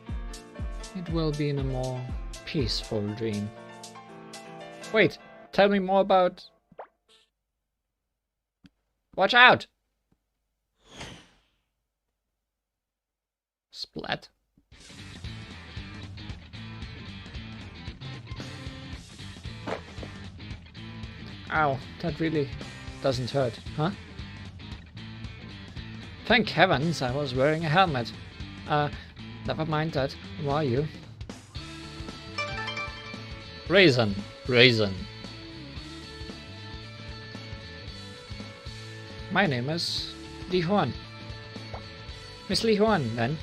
it will be in a more peaceful dream. Wait, tell me more about... Watch out! Splat. Ow, that really doesn't hurt, huh? Thank heavens I was wearing a helmet. Never mind that. Who are you? Raisin. My name is Li Huan. Miss Li Huan, then.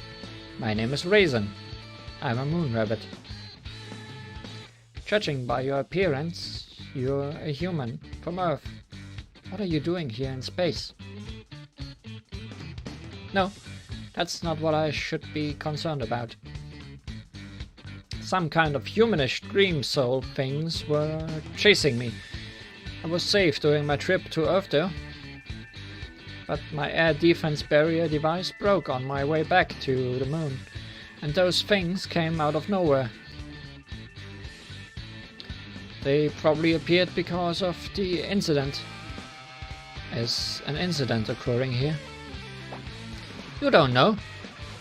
My name is Raisin. I'm a moon rabbit. Judging by your appearance, you're a human from Earth. What are you doing here in space? No, That's not what I should be concerned about. Some kind of humanish dream soul things were chasing me. I was safe during my trip to Earth though. But my air defense barrier device broke on my way back to the moon. And those things came out of nowhere. They probably appeared because of the incident. Is an incident occurring here? You don't know.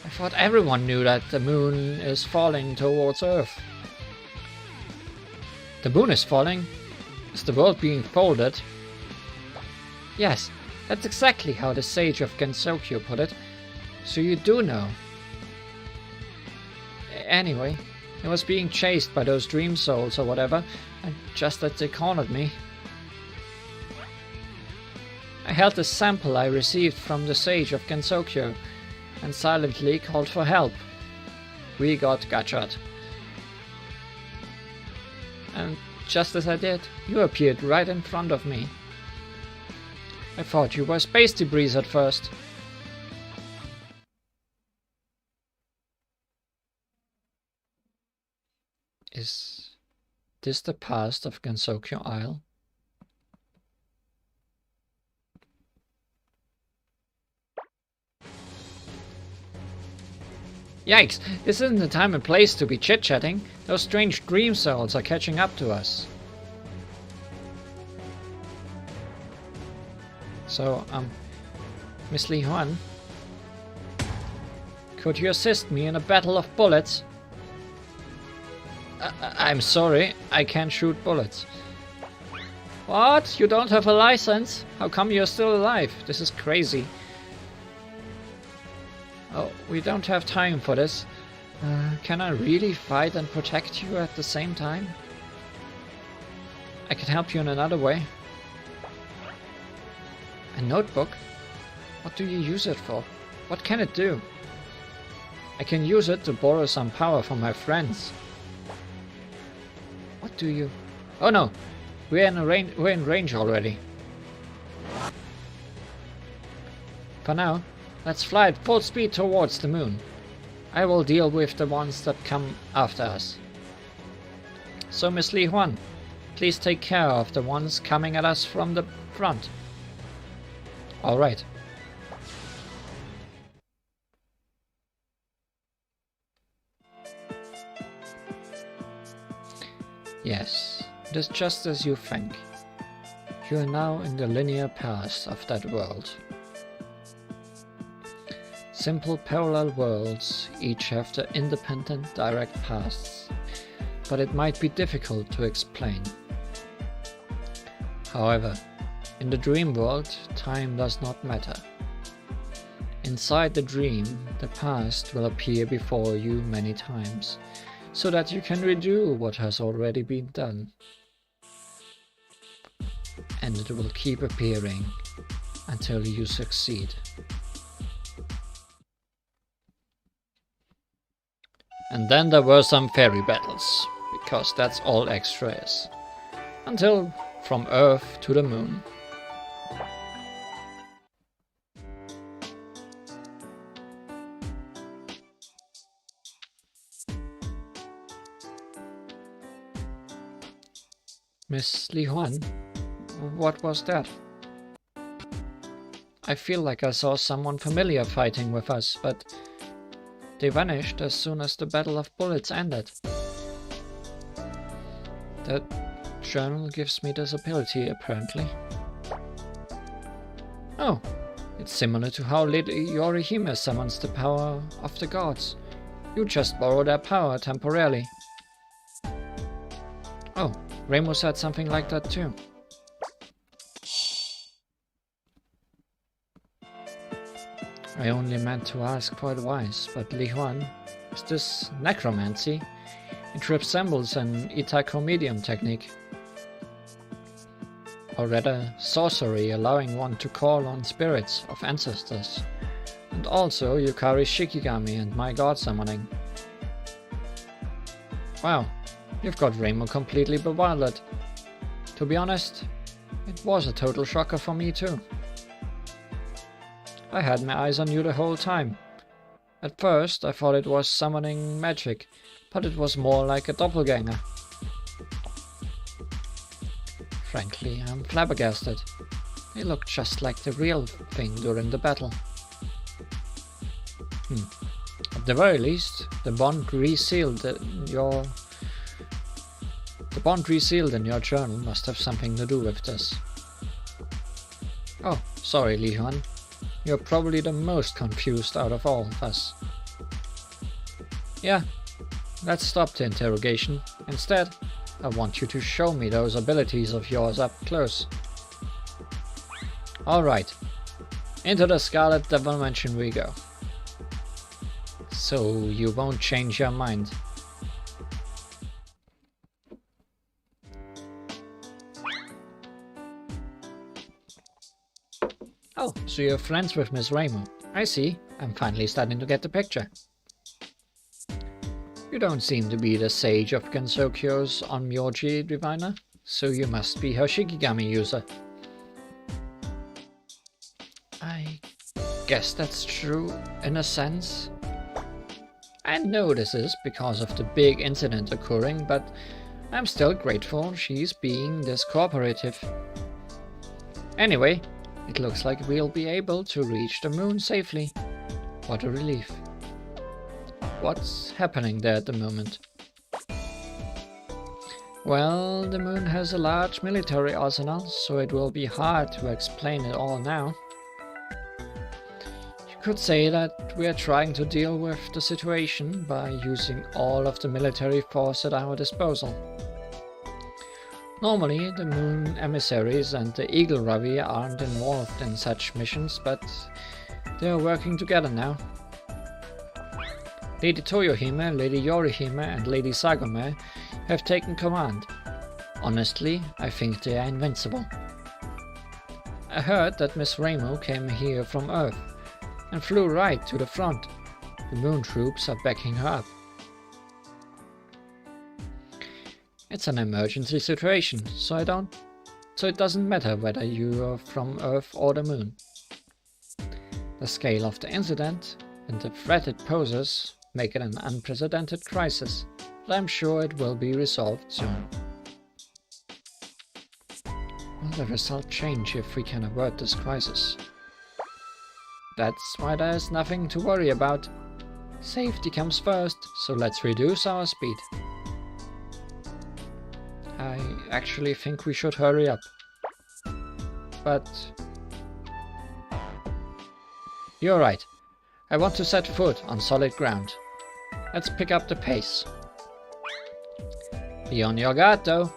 I thought everyone knew that the moon is falling towards Earth. The moon is falling? Is the world being folded? Yes, that's exactly how the sage of Gensokyo put it. So you do know. Anyway, I was being chased by those dream souls or whatever, and just as they cornered me. I held the sample I received from the sage of Gensokyo and silently called for help. We got gacha'd. And just as I did, you appeared right in front of me. I thought you were space debris at first. Is this the past of Gensokyo Isle? Yikes! This isn't the time and place to be chit-chatting. Those strange dream souls are catching up to us. So, Miss Li Huan, could you assist me in a battle of bullets? I'm sorry, I can't shoot bullets. What? You don't have a license? How come you're still alive? This is crazy. Oh, we don't have time for this. Can I really fight and protect you at the same time? I can help you in another way. A notebook? What do you use it for? What can it do? I can use it to borrow some power from my friends. What do you... Oh no! We're in range already. For now, let's fly at full speed towards the moon. I will deal with the ones that come after us. So Miss Li Huan, please take care of the ones coming at us from the front. Alright. Yes, it is just as you think. You are now in the linear past of that world. Simple parallel worlds each have their independent direct pasts, but it might be difficult to explain. However, in the dream world, time does not matter. Inside the dream, the past will appear before you many times, so that you can redo what has already been done. And it will keep appearing until you succeed. And then there were some fairy battles, because that's all extra is. Until from Earth to the moon. Miss Li Huan, what was that? I feel like I saw someone familiar fighting with us, but they vanished as soon as the Battle of Bullets ended. That journal gives me this ability, apparently. Oh, it's similar to how Lady Yorihime summons the power of the gods. You just borrow their power temporarily. Oh, Remus had something like that too. I only meant to ask for advice, but Li Huan, is this necromancy? It resembles an Itaiko medium technique. Or rather, sorcery allowing one to call on spirits of ancestors. And also Yukari Shikigami and my god summoning. Wow, you've got Reimu completely bewildered. To be honest, it was a total shocker for me too. I had my eyes on you the whole time. At first I thought it was summoning magic, but it was more like a doppelganger. Frankly, I'm flabbergasted. They look just like the real thing during the battle. At the very least, the bond resealed in your journal must have something to do with this. Oh, sorry, Li Huan. You're probably the most confused out of all of us. Yeah, let's stop the interrogation. Instead, I want you to show me those abilities of yours up close. Alright, into the Scarlet Devil Mansion we go. So you won't change your mind. Oh, so you're friends with Miss Raymond. I see. I'm finally starting to get the picture. You don't seem to be the sage of Gensokyo's Onmyoji diviner, so you must be her Shikigami user. I guess that's true, in a sense. I know this is because of the big incident occurring, but I'm still grateful she's being this cooperative. Anyway, it looks like we'll be able to reach the moon safely. What a relief. What's happening there at the moment? Well, the moon has a large military arsenal, so it will be hard to explain it all now. You could say that we are trying to deal with the situation by using all of the military force at our disposal. Normally, the moon emissaries and the Eagle Ravi aren't involved in such missions, but they are working together now. Lady Toyohime, Lady Yorihime and Lady Sagome have taken command. Honestly, I think they are invincible. I heard that Miss Raymond came here from Earth and flew right to the front. The moon troops are backing her up. It's an emergency situation, so it doesn't matter whether you are from Earth or the moon. The scale of the incident and the threat it poses make it an unprecedented crisis, but I'm sure it will be resolved soon. Will the result change if we can avert this crisis? That's why there's nothing to worry about. Safety comes first, so let's reduce our speed. I actually think we should hurry up. But you're right. I want to set foot on solid ground. Let's pick up the pace. Be on your guard though.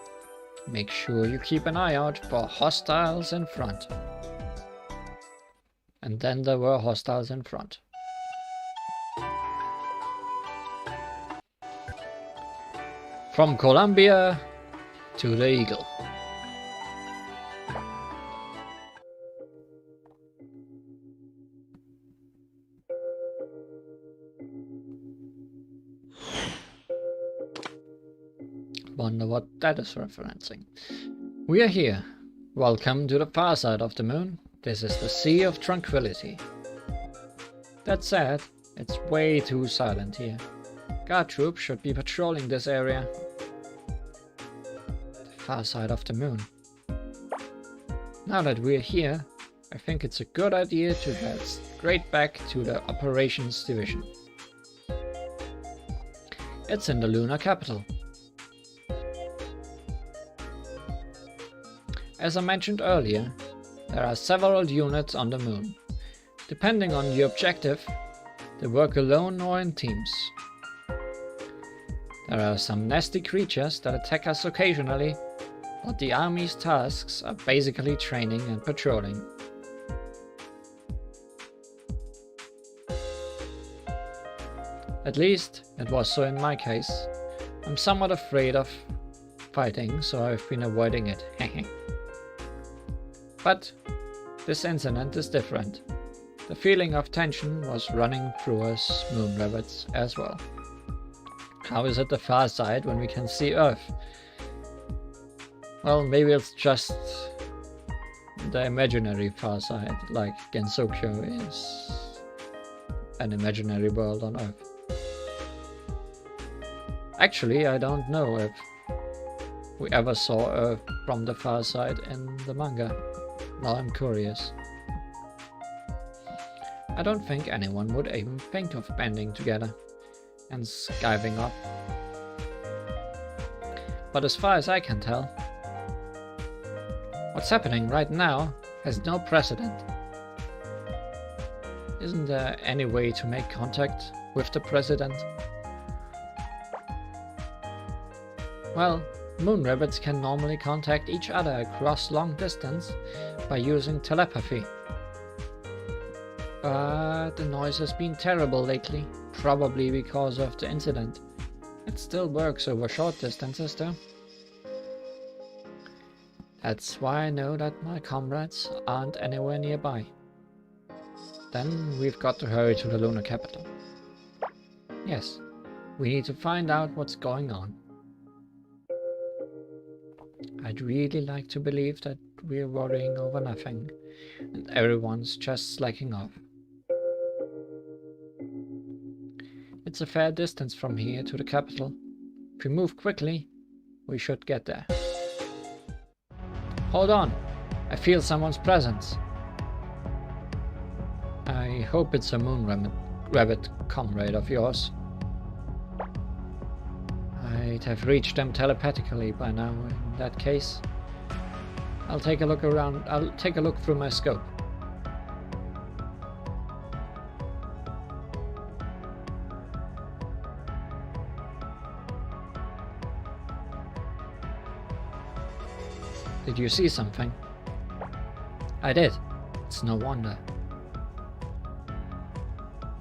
Make sure you keep an eye out for hostiles in front. And then there were hostiles in front. From Columbia to the Eagle. Wonder what that is referencing. We are here. Welcome to the far side of the moon. This is the Sea of Tranquility. That said, it's way too silent here. Guard troops should be patrolling this area. The far side of the moon. Now that we're here, I think it's a good idea to head straight back to the Operations Division. It's in the lunar capital. As I mentioned earlier, there are several units on the moon. Depending on your objective, they work alone or in teams. There are some nasty creatures that attack us occasionally, but the army's tasks are basically training and patrolling. At least, it was so in my case. I'm somewhat afraid of fighting, so I've been avoiding it. But this incident is different. The feeling of tension was running through us moon rabbits as well. How is it the far side when we can see Earth? Well, maybe it's just the imaginary far side, like Gensokyo is an imaginary world on Earth. Actually, I don't know if we ever saw Earth from the far side in the manga. Now I'm curious. I don't think anyone would even think of banding together and skiving up. But as far as I can tell, what's happening right now has no precedent. Isn't there any way to make contact with the president? Well, moon rabbits can normally contact each other across long distance by using telepathy. But the noise has been terrible lately, probably because of the incident. It still works over short distances though. That's why I know that my comrades aren't anywhere nearby. Then we've got to hurry to the lunar capital. Yes, we need to find out what's going on. I'd really like to believe that we're worrying over nothing and everyone's just slacking off. It's a fair distance from here to the capital. If we move quickly, we should get there. Hold on, I feel someone's presence. I hope it's a moon rabbit comrade of yours. I'd have reached them telepathically by now in that case. I'll take a look around. I'll take a look through my scope. Did you see something? I did. It's no wonder.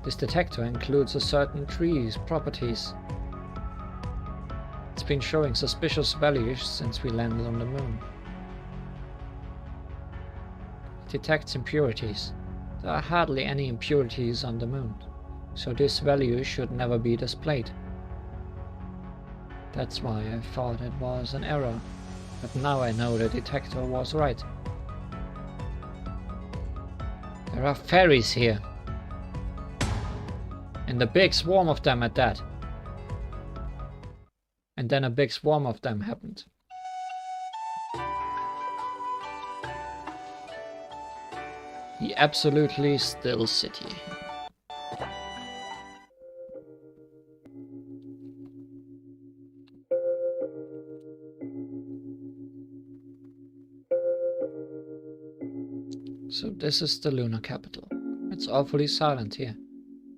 This detector includes a certain tree's properties. It's been showing suspicious values since we landed on the moon. It detects impurities. There are hardly any impurities on the moon, so this value should never be displayed. That's why I thought it was an error, but now I know the detector was right. There are fairies here. And a big swarm of them at that. And then a big swarm of them happened. The absolutely still city. So this is the lunar capital. It's awfully silent here.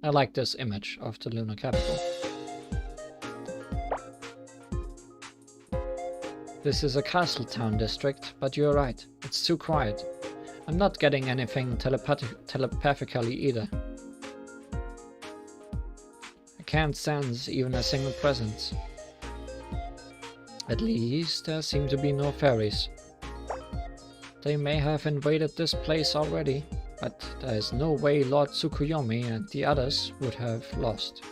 I like this image of the lunar capital. This is a castle town district, but you're right, it's too quiet. I'm not getting anything telepathically either. I can't sense even a single presence. At least there seem to be no fairies. They may have invaded this place already, but there is no way Lord Tsukuyomi and the others would have lost.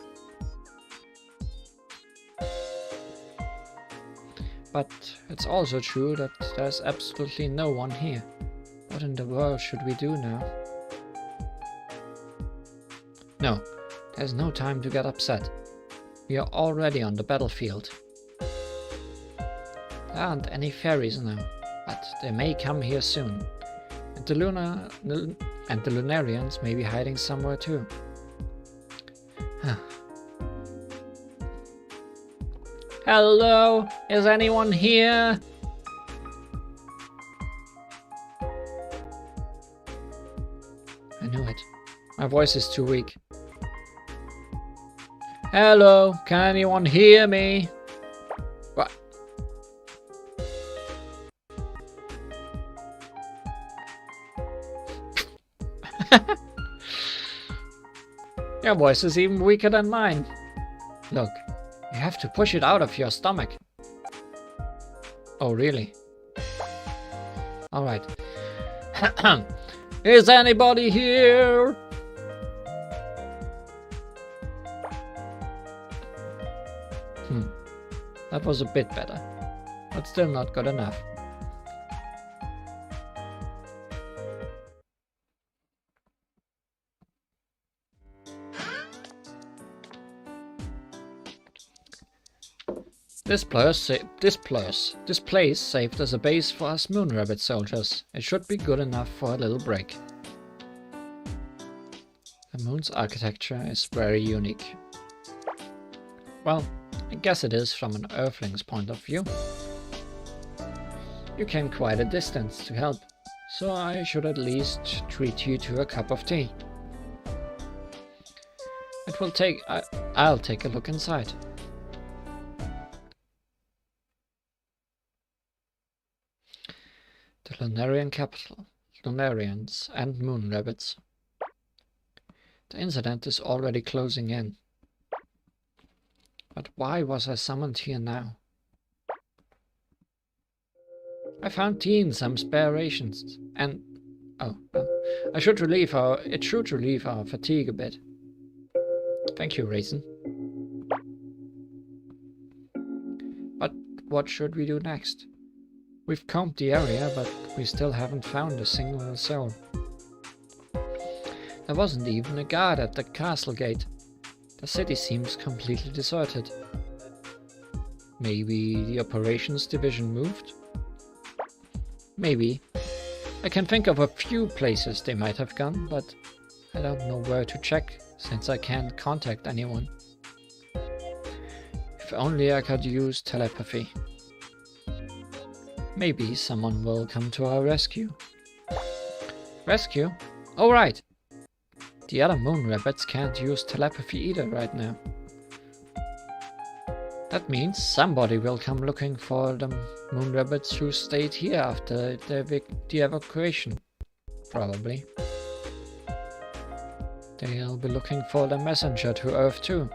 But it's also true that there's absolutely no one here. What in the world should we do now? No, there's no time to get upset. We are already on the battlefield. There aren't any fairies now, but they may come here soon. And the Lunarians may be hiding somewhere too. Hello? Is anyone here? I knew it. My voice is too weak. Hello? Can anyone hear me? What? Your voice is even weaker than mine. Look, you have to push it out of your stomach. Oh, really? Alright. Is anybody here? That was a bit better, but still not good enough. This place saved as a base for us moon rabbit soldiers. It should be good enough for a little break. The moon's architecture is very unique. Well, I guess it is from an Earthling's point of view. You came quite a distance to help, so I should at least treat you to a cup of tea. I'll take a look inside. The Lunarian capital, Lunarians and moon rabbits. The incident is already closing in. But why was I summoned here now? I found tea and some spare rations, and it should relieve our fatigue a bit. Thank you, Raisin. But what should we do next? We've combed the area, but we still haven't found a single soul. There wasn't even a guard at the castle gate. The city seems completely deserted. Maybe the operations division moved? Maybe. I can think of a few places they might have gone, but I don't know where to check, since I can't contact anyone. If only I could use telepathy. Maybe someone will come to our rescue. Rescue? Oh right! The other moon rabbits can't use telepathy either right now. That means somebody will come looking for the moon rabbits who stayed here after the evacuation. Probably. They'll be looking for the messenger to Earth too.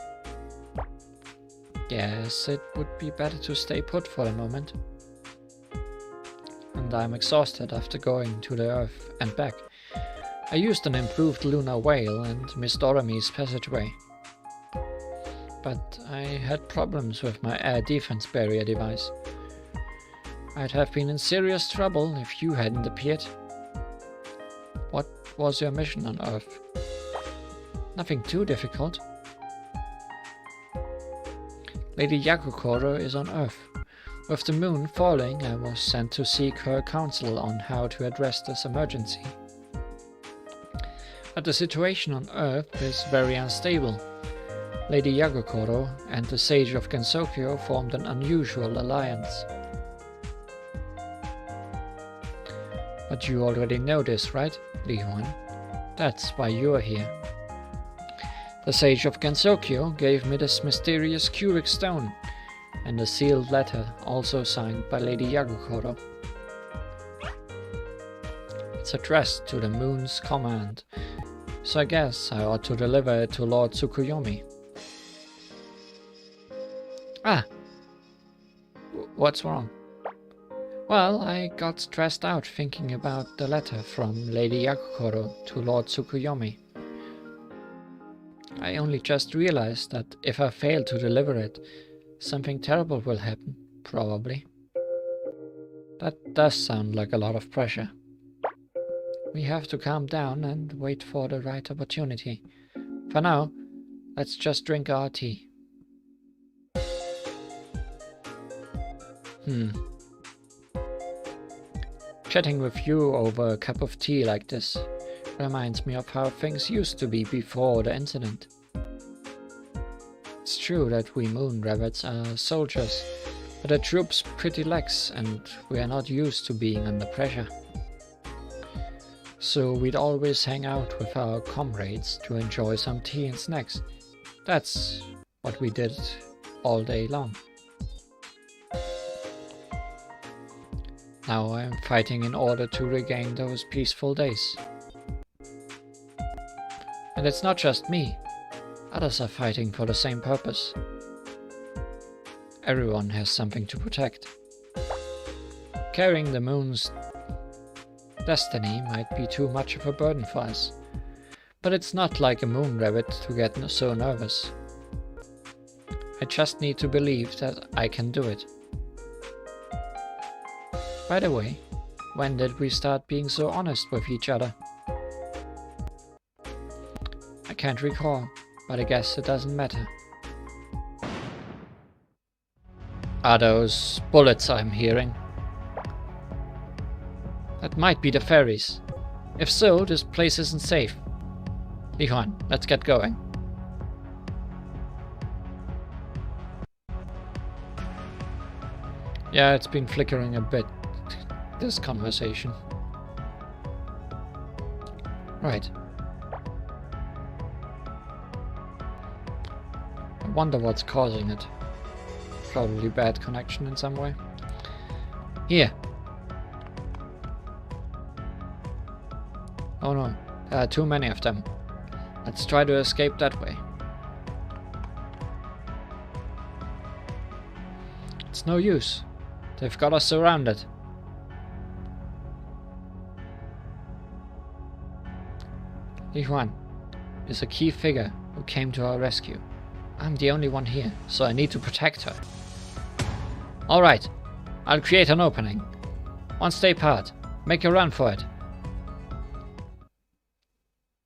Yes, it would be better to stay put for the moment. And I'm exhausted after going to the Earth and back. I used an improved lunar whale and Miss Dorami's passageway. But I had problems with my air defense barrier device. I'd have been in serious trouble if you hadn't appeared. What was your mission on Earth? Nothing too difficult. Lady Yakukoro is on Earth. With the moon falling, I was sent to seek her counsel on how to address this emergency. But the situation on Earth is very unstable. Lady Yagokoro and the Sage of Gensokyo formed an unusual alliance. But you already know this, right, Li Huan? That's why you're here. The Sage of Gensokyo gave me this mysterious cubic stone, and a sealed letter also signed by Lady Yagokoro. It's addressed to the moon's command, so I guess I ought to deliver it to Lord Tsukuyomi. Ah! What's wrong? Well, I got stressed out thinking about the letter from Lady Yagokoro to Lord Tsukuyomi. I only just realized that if I fail to deliver it, something terrible will happen, probably. That does sound like a lot of pressure. We have to calm down and wait for the right opportunity. For now, let's just drink our tea. Chatting with you over a cup of tea like this reminds me of how things used to be before the incident. It's true that we moon rabbits are soldiers, but the troops pretty lax and we are not used to being under pressure. So we'd always hang out with our comrades to enjoy some tea and snacks. That's what we did all day long. Now I am fighting in order to regain those peaceful days. And it's not just me. Others are fighting for the same purpose. Everyone has something to protect. Carrying the moon's destiny might be too much of a burden for us. But it's not like a moon rabbit to get so nervous. I just need to believe that I can do it. By the way, when did we start being so honest with each other? I can't recall, but I guess it doesn't matter. are those bullets I'm hearing? That might be the ferries. If so, this place isn't safe. Li-Huan, let's get going. Yeah, it's been flickering a bit, this conversation. Right. I wonder what's causing it. Probably bad connection in some way. Here. Oh no, there are too many of them. Let's try to escape that way. It's no use. They've got us surrounded. Li-Huan is a key figure who came to our rescue. I'm the only one here, so I need to protect her. Alright, I'll create an opening. One stay apart. Make a run for it.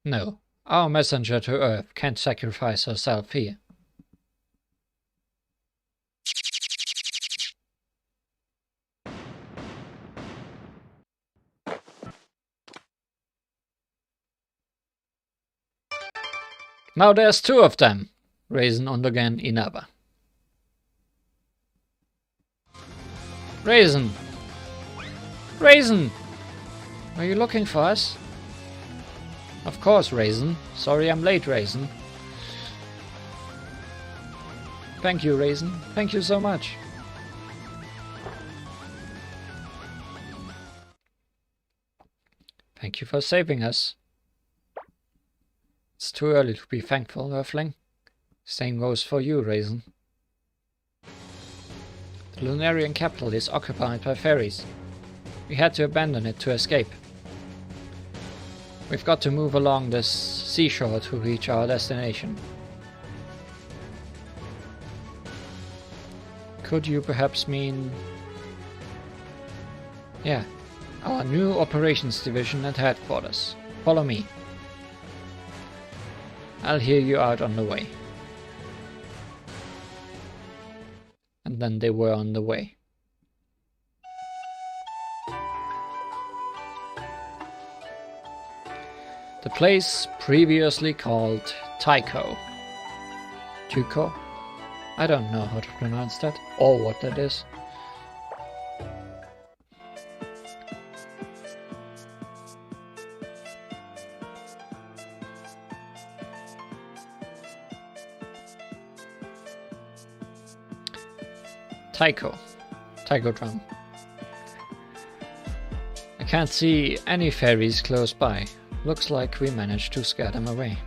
No, our messenger to Earth can't sacrifice herself here. Now there's two of them. Raisin undergehen Inaba. Raisin! Raisin! Are you looking for us? Of course, Raisin. Sorry I'm late, Raisin. Thank you, Raisin. Thank you so much. Thank you for saving us. It's too early to be thankful, Earthling. Same goes for you, Raisin. The Lunarian capital is occupied by ferries. We had to abandon it to escape. We've got to move along this seashore to reach our destination. Could you perhaps mean... Yeah, our new operations division at headquarters. Follow me. I'll hear you out on the way. And then they were on the way. The place previously called Touhou. Touhou? I don't know how to pronounce that, or what that is. Taiko drum. I can't see any ferries close by. Looks like we managed to scare them away.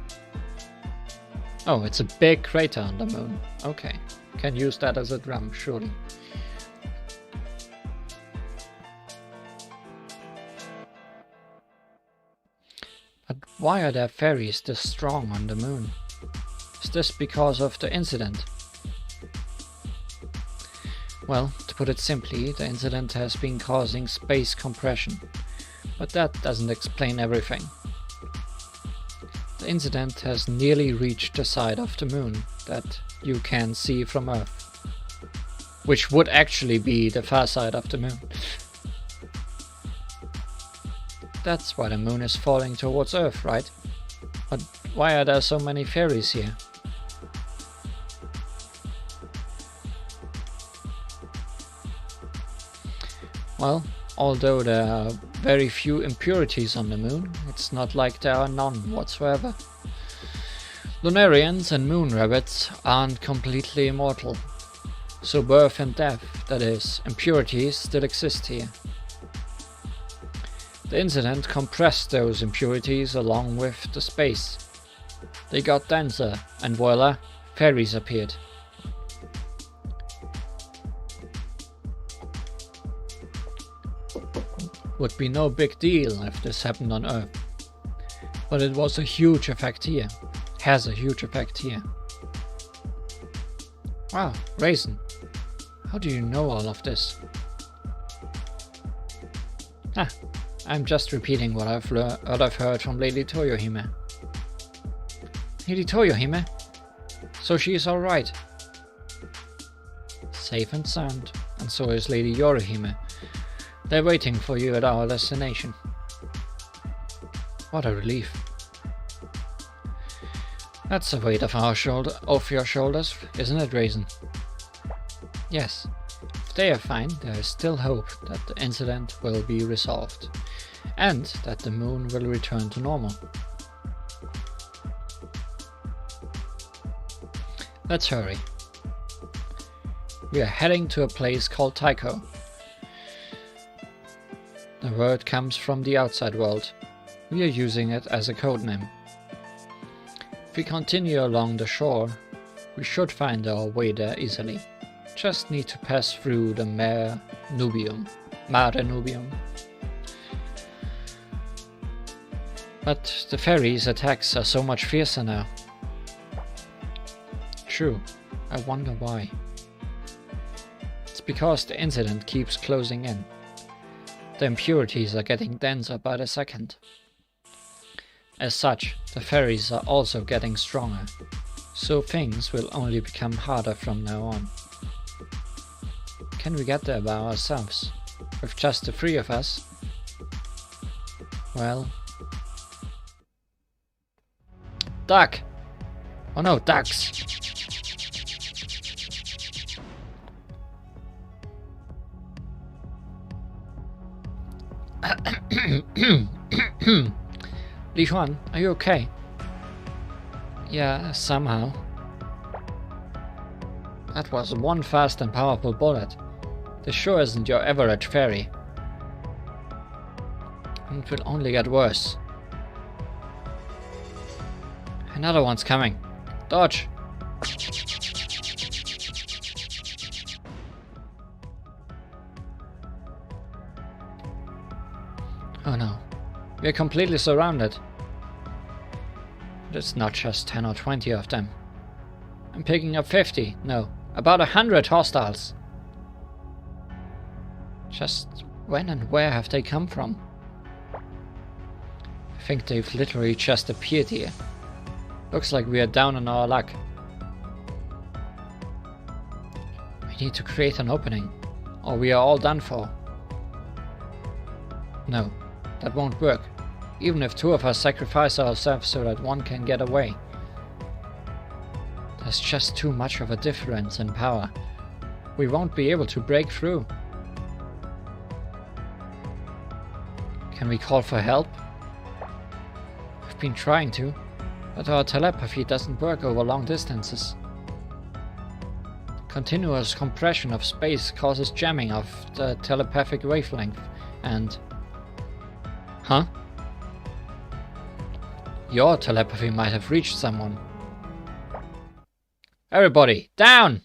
Oh, it's a big crater on the moon. Okay, can use that as a drum, surely. But why are there ferries this strong on the moon? Is this because of the incident? Well, to put it simply, the incident has been causing space compression, but that doesn't explain everything. The incident has nearly reached the side of the moon that you can see from Earth, which would actually be the far side of the moon. That's why the moon is falling towards Earth, right? But why are there so many ferries here? Well, although there are very few impurities on the moon, it's not like there are none whatsoever. Lunarians and moon rabbits aren't completely immortal, so birth and death, that is, impurities, still exist here. The incident compressed those impurities along with the space. They got denser, and voila, ferries appeared. Would be no big deal if this happened on Earth. But it was a huge effect here. Has a huge effect here. Wow, Raisin. How do you know all of this? Ah, I'm just repeating what I've heard from Lady Toyohime. Lady Toyohime? So she is alright. safe and sound, and so is Lady Yorihime. They're waiting for you at our destination. What a relief. That's a weight off your shoulders, isn't it, Raisin? Yes. If they are fine, there is still hope that the incident will be resolved, and that the moon will return to normal. Let's hurry. We are heading to a place called Touhou. The word comes from the outside world. We are using it as a codename. If we continue along the shore, we should find our way there easily. Just need to pass through the Mare Nubium. But the ferry's attacks are so much fiercer now. True, I wonder why. It's because the incident keeps closing in. The impurities are getting denser by the second. As such, the ferries are also getting stronger, so things will only become harder from now on. Can we get there by ourselves? With just the three of us? Well... Duck! Oh no, ducks! Li Huan, are you okay? Yeah, somehow. That was one fast and powerful bullet. This sure isn't your average ferry. And it will only get worse. Another one's coming. Dodge! Oh no. We are completely surrounded. It's not just 10 or 20 of them. I'm picking up 50, no, about 100 hostiles. Just when and where have they come from? I think they've literally just appeared here. Looks like we are down on our luck. We need to create an opening, or we are all done for. No, that won't work. Even if two of us sacrifice ourselves so that one can get away. There's just too much of a difference in power. We won't be able to break through. Can we call for help? We've been trying to, but our telepathy doesn't work over long distances. Continuous compression of space causes jamming of the telepathic wavelength and... Huh? Your telepathy might have reached someone. Everybody, down!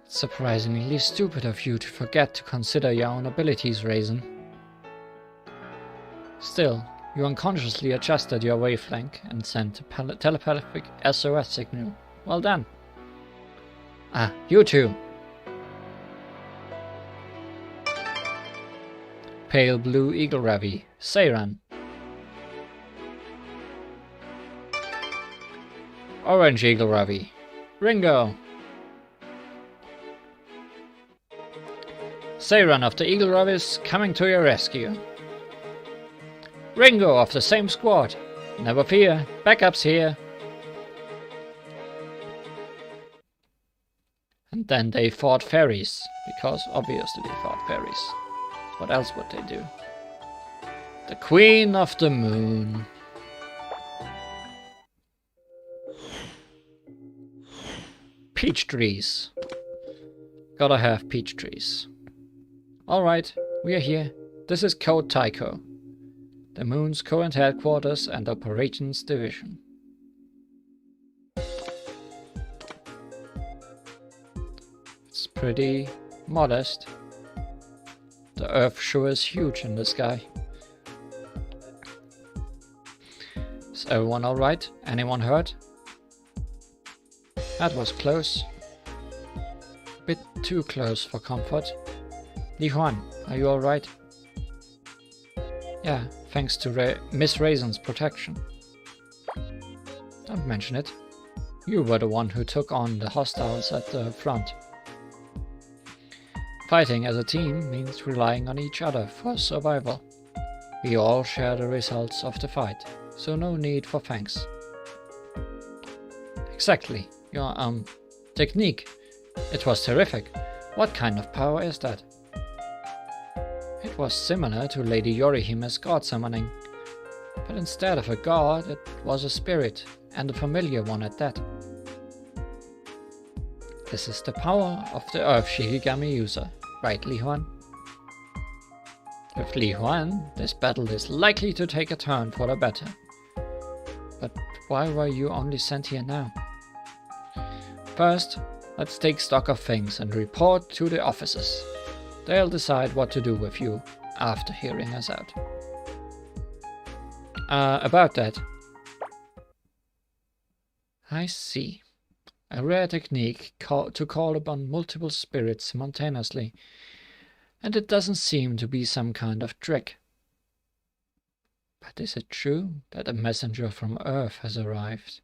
It's surprisingly stupid of you to forget to consider your own abilities, Raisin. Still, you unconsciously adjusted your wavelength and sent a telepathic SOS signal. Well done. Ah, you two. Pale blue eagle ravi, Seiran. Orange eagle ravi, Ringo. Seiran of the eagle ravis coming to your rescue. Ringo of the same squad. Never fear, backup's here. And then they fought fairies, because obviously they fought fairies. What else would they do? The Queen of the Moon. Peach trees. Gotta have peach trees. Alright, we are here. This is Code Touhou, the Moon's current headquarters and operations division. It's pretty modest. The Earth sure is huge in the sky. Is everyone alright? Anyone hurt? That was close. Bit too close for comfort. Li Huan, are you alright? Yeah, thanks to Miss Raisin's protection. Don't mention it. You were the one who took on the hostiles at the front. Fighting as a team means relying on each other for survival. We all share the results of the fight, so no need for thanks. Exactly. Your, technique. It was terrific. What kind of power is that? It was similar to Lady Yorihime's god summoning, but instead of a god, it was a spirit, and a familiar one at that. This is the power of the Earth Shikigami user, right, Li Huan? With Li Huan, this battle is likely to take a turn for the better. But why were you only sent here now? First, let's take stock of things and report to the officers. They'll decide what to do with you after hearing us out. About that. I see. A rare technique to call upon multiple spirits simultaneously, and it doesn't seem to be some kind of trick. But is it true that a messenger from Earth has arrived?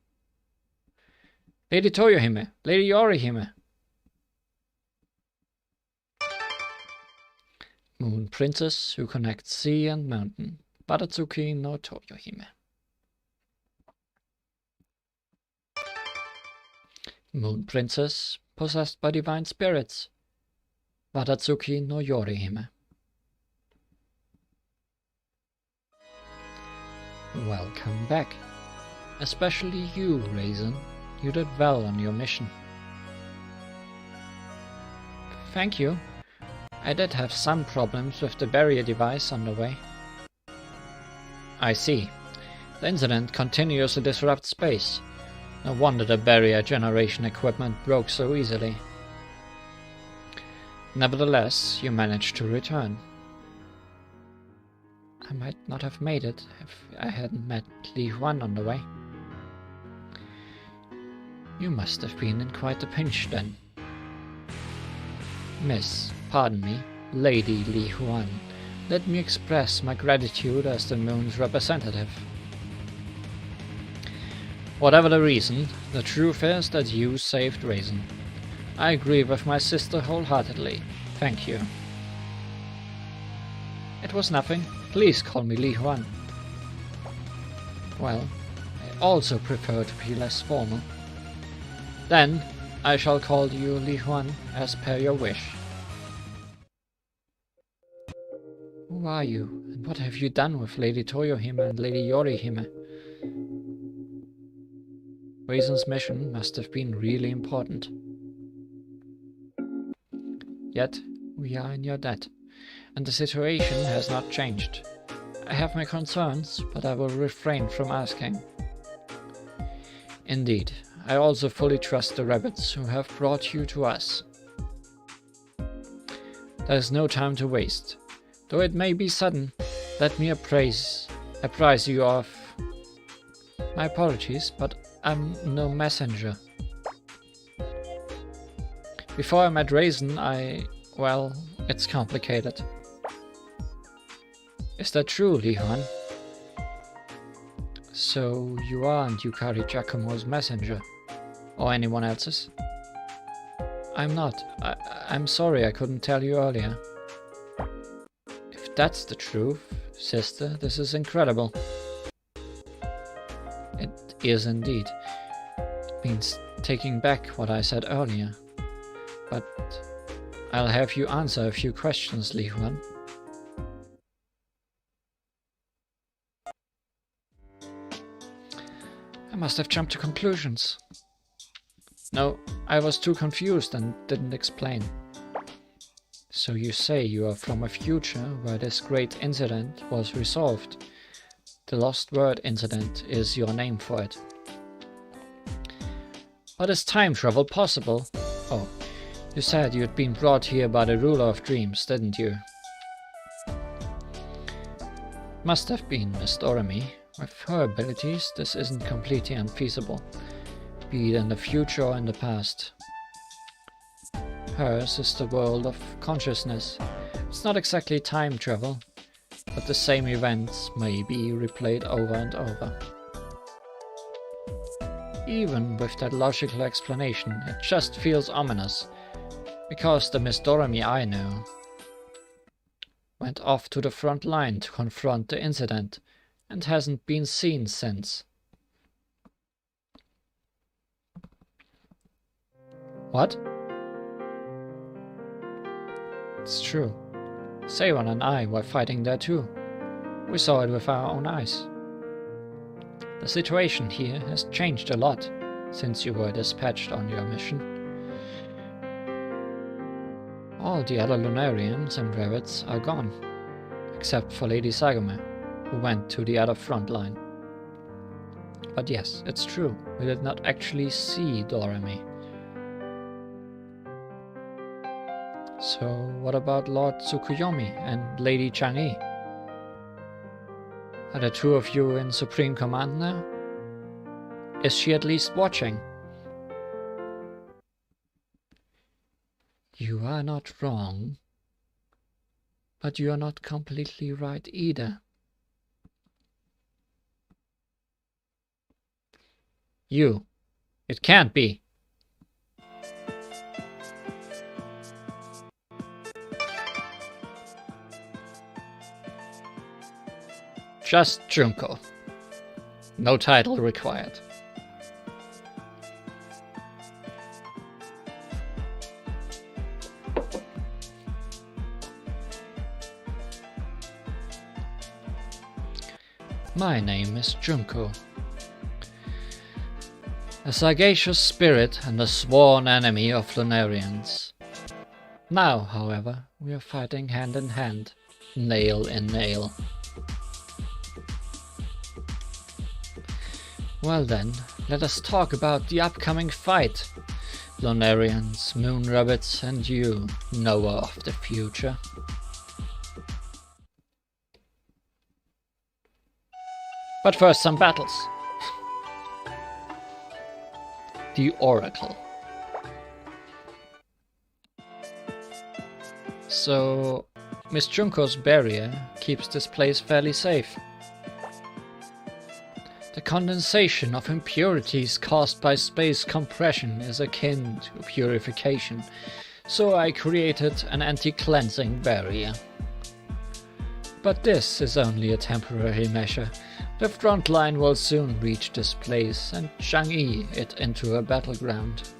Lady Toyohime, Lady Yorihime. Moon Princess who connects sea and mountain, Baratsuki no Toyohime. Moon Princess, possessed by divine spirits, Baratsuki no Yorihime. Welcome back. Especially you, Raisin. You did well on your mission. Thank you. I did have some problems with the barrier device on the way. I see. The incident continues to disrupt space. No wonder the barrier generation equipment broke so easily. Nevertheless, you managed to return. I might not have made it if I hadn't met Li Huan on the way. You must have been in quite a pinch then. Pardon me, Lady Li Huan, let me express my gratitude as the moon's representative. Whatever the reason, the truth is that you saved Raisin. I agree with my sister wholeheartedly. Thank you. It was nothing. Please call me Li Huan. Well, I also prefer to be less formal. Then, I shall call you Li Huan as per your wish. Who are you, and what have you done with Lady Toyohime and Lady Yorihime? Raisin's mission must have been really important. Yet, we are in your debt, and the situation has not changed. I have my concerns, but I will refrain from asking. Indeed, I also fully trust the rabbits who have brought you to us. There is no time to waste. Though it may be sudden, let me apprise you of... My apologies, but I'm no messenger. Before I met Raisin, well, it's complicated. Is that true, Li Huan? So you aren't Yukari Giacomo's messenger? Or anyone else's? I'm not. I'm sorry I couldn't tell you earlier. If that's the truth, sister, this is incredible. It is indeed. It means taking back what I said earlier. But I'll have you answer a few questions, Li Huan. I must have jumped to conclusions. No, I was too confused and didn't explain. So you say you are from a future where this great incident was resolved. The LostWord incident is your name for it. But is time travel possible? Oh, you said you'd been brought here by the ruler of dreams, didn't you? Must have been Miss Doremi. With her abilities, this isn't completely unfeasible, be it in the future or in the past. Hers is the world of consciousness. It's not exactly time travel. but the same events may be replayed over and over. Even with that logical explanation, it just feels ominous, because the Miss Doremi I know went off to the front line to confront the incident and hasn't been seen since. What? It's true. Seiron and I were fighting there too. We saw it with our own eyes. The situation here has changed a lot since you were dispatched on your mission. All the other Lunarians and rabbits are gone, except for Lady Sagome, who went to the other front line. But yes, it's true, we did not actually see Doremi. So what about Lord Tsukuyomi and Lady Chang'e? Are the two of you in Supreme Command now? Is she at least watching? You are not wrong, but you are not completely right either. You. It can't be. Just Junko. No title required. My name is Junko. A sagacious spirit and a sworn enemy of Lunarians. Now, however, we are fighting hand in hand, nail in nail. Well then, let us talk about the upcoming fight. Lunarians, moon rabbits, and you, knower of the future. But first, some battles. The Oracle. So, Miss Junko's barrier keeps this place fairly safe. The condensation of impurities caused by space compression is akin to purification, so I created an anti-cleansing barrier. But this is only a temporary measure. The front line will soon reach this place and Chang'e it into a battleground.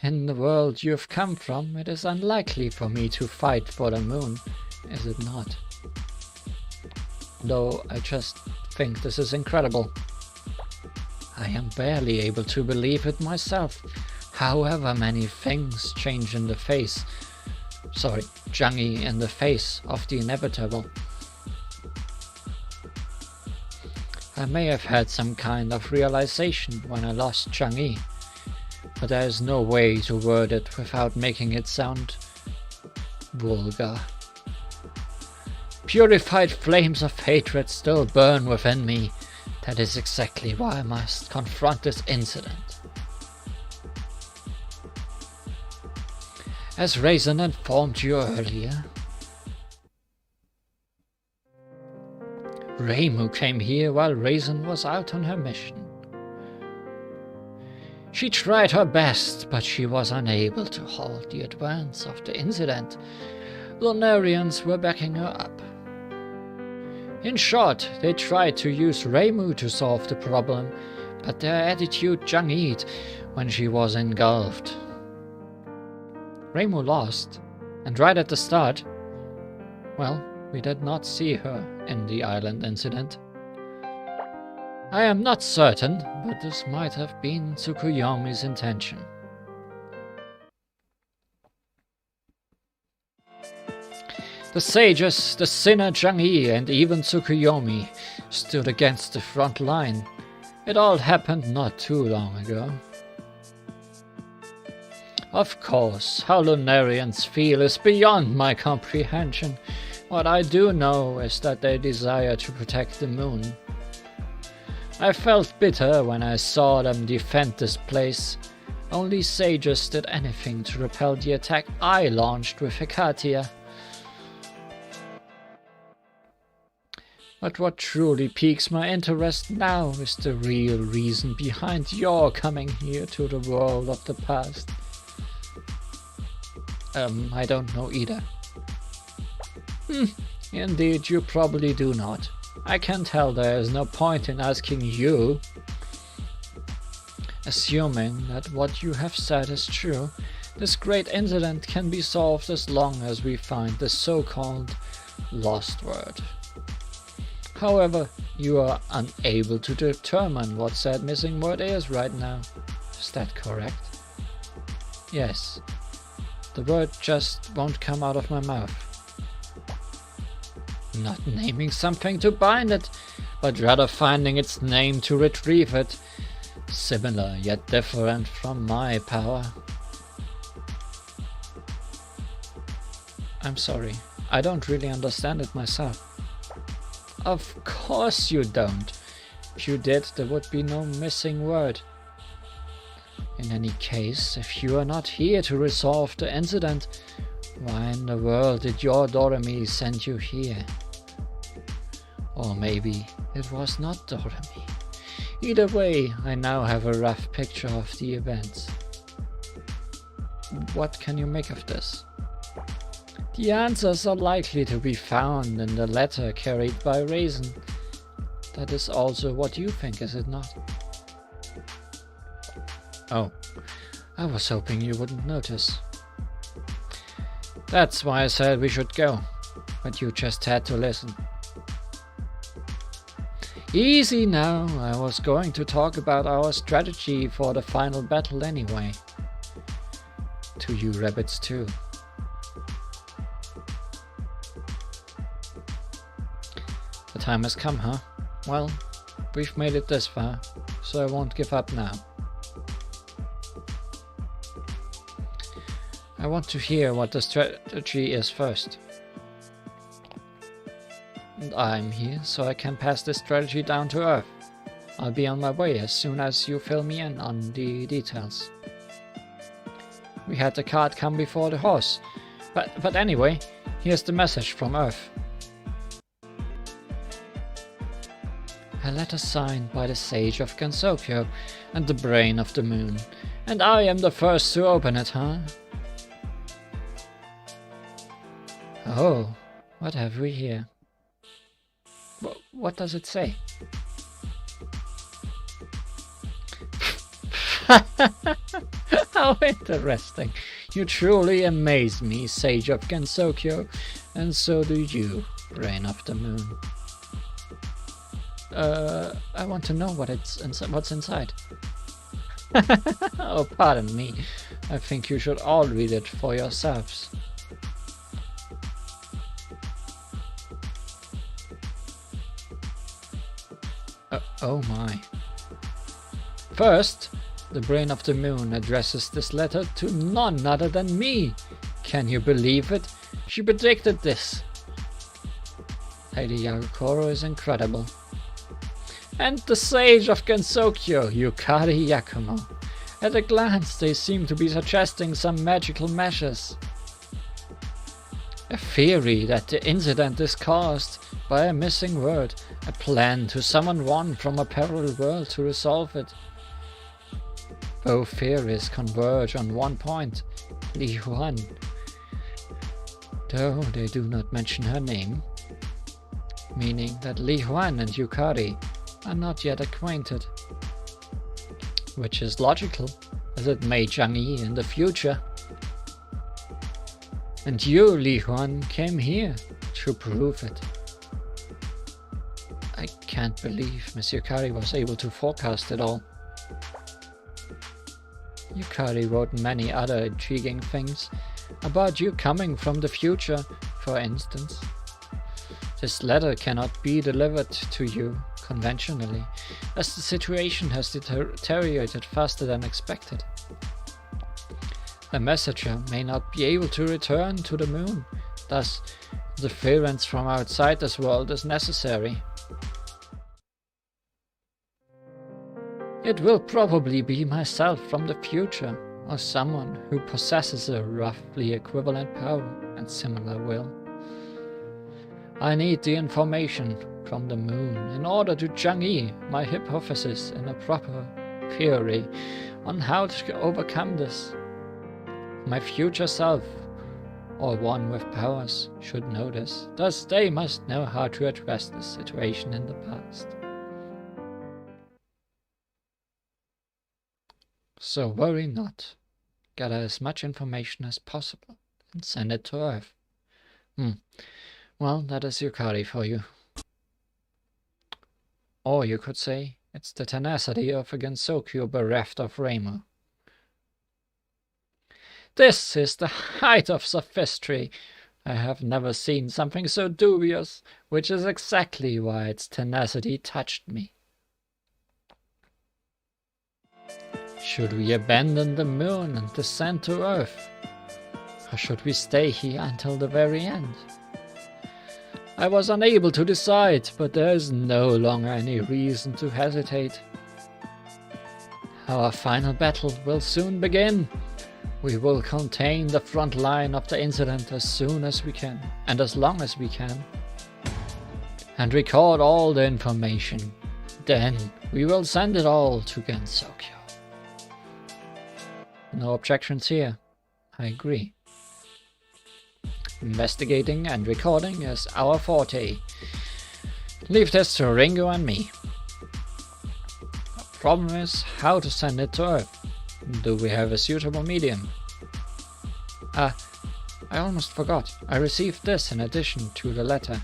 In the world you've come from, it is unlikely for me to fight for the moon, is it not? Though I just think this is incredible. I am barely able to believe it myself. However many things change in the face. Sorry, Chang'e in the face of the inevitable. I may have had some kind of realization when I lost Chang'e, but there is no way to word it without making it sound vulgar. Purified flames of hatred still burn within me. That is exactly why I must confront this incident. As Raisin informed you earlier, Reimu came here while Raisin was out on her mission. She tried her best, but she was unable to halt the advance of the incident. Lunarians were backing her up. In short, they tried to use Reimu to solve the problem, but their attitude Chang'e when she was engulfed. Reimu lost, and right at the start, well, we did not see her in the island incident. I am not certain, but this might have been Tsukuyomi's intention. The sages, the sinner Chang'e, and even Tsukuyomi stood against the front line. It all happened not too long ago. Of course, how Lunarians feel is beyond my comprehension. What I do know is that they desire to protect the moon. I felt bitter when I saw them defend this place, Only sages did anything to repel the attack I launched with Hecatia. But what truly piques my interest now is the real reason behind your coming here to the world of the past. I don't know either. Indeed, you probably do not. I can tell there is no point in asking you. Assuming that what you have said is true, this great incident can be solved as long as we find the so-called lost word. However, you are unable to determine what said missing word is right now. Is that correct? Yes. The word just won't come out of my mouth. Not naming something to bind it, but rather finding its name to retrieve it. Similar yet different from my power. I'm sorry, I don't really understand it myself. Of course you don't. If you did, there would be no missing word. In any case, if you are not here to resolve the incident, why in the world did your Doremi send you here? Or maybe it was not Doremi. Either way, I now have a rough picture of the events. What can you make of this? The answers are likely to be found in the letter carried by Raisin. That is also what you think, is it not? Oh, I was hoping you wouldn't notice. That's why I said we should go, but you just had to listen. Easy now, I was going to talk about our strategy for the final battle anyway. To you rabbits too. The time has come, huh? Well, we've made it this far, so I won't give up now. I want to hear what the strategy is first. And I'm here so I can pass this strategy down to Earth. I'll be on my way as soon as you fill me in on the details. We had the cart come before the horse. But anyway, here's the message from Earth. A letter signed by the Sage of Gansokyo and the Brain of the Moon. And I am the first to open it, huh? Oh, what have we here? What does it say? How interesting. You truly amaze me, Sage of Gansokyo, and so do you, Brain of the Moon. I want to know what's inside. Oh, pardon me. I think you should all read it for yourselves. Oh my. First, the Brain of the Moon addresses this letter to none other than me. Can you believe it? She predicted this. Lady Yagokoro is incredible. And the Sage of Gansokyo, Yukari Yakumo. At a glance, they seem to be suggesting some magical measures. A theory that the incident is caused by a missing word, a plan to summon one from a parallel world to resolve it. Both theories converge on one point, Li Huan. Though they do not mention her name, meaning that Li Huan and Yukari are not yet acquainted. Which is logical, as it may Zhang-Yi in the future. And you, Li Huan, came here to prove it. I can't believe Miss Yukari was able to forecast it all. Yukari wrote many other intriguing things about you coming from the future, for instance. This letter cannot be delivered to you conventionally, as the situation has deteriorated faster than expected. The messenger may not be able to return to the moon, thus interference from outside this world is necessary. It will probably be myself from the future, or someone who possesses a roughly equivalent power and similar will. I need the information from the moon in order to Zhangyi my hypothesis in a proper theory on how to overcome this. My future self, or one with powers, should know this, thus they must know how to address this situation in the past. So worry not. Gather as much information as possible and send it to Earth. Well, that is Yukari for you. Or you could say, it's the tenacity of a Gensokyo bereft of Reimu. This is the height of sophistry. I have never seen something so dubious, which is exactly why its tenacity touched me. Should we abandon the moon and descend to Earth? Or should we stay here until the very end? I was unable to decide, but there is no longer any reason to hesitate. Our final battle will soon begin. We will contain the front line of the incident as soon as we can, and as long as we can, and record all the information. Then we will send it all to Gensokyo. No objections here. I agree. Investigating and recording is our forte. Leave this to Ringo and me. The problem is how to send it to Earth. Do we have a suitable medium? I almost forgot. I received this in addition to the letter.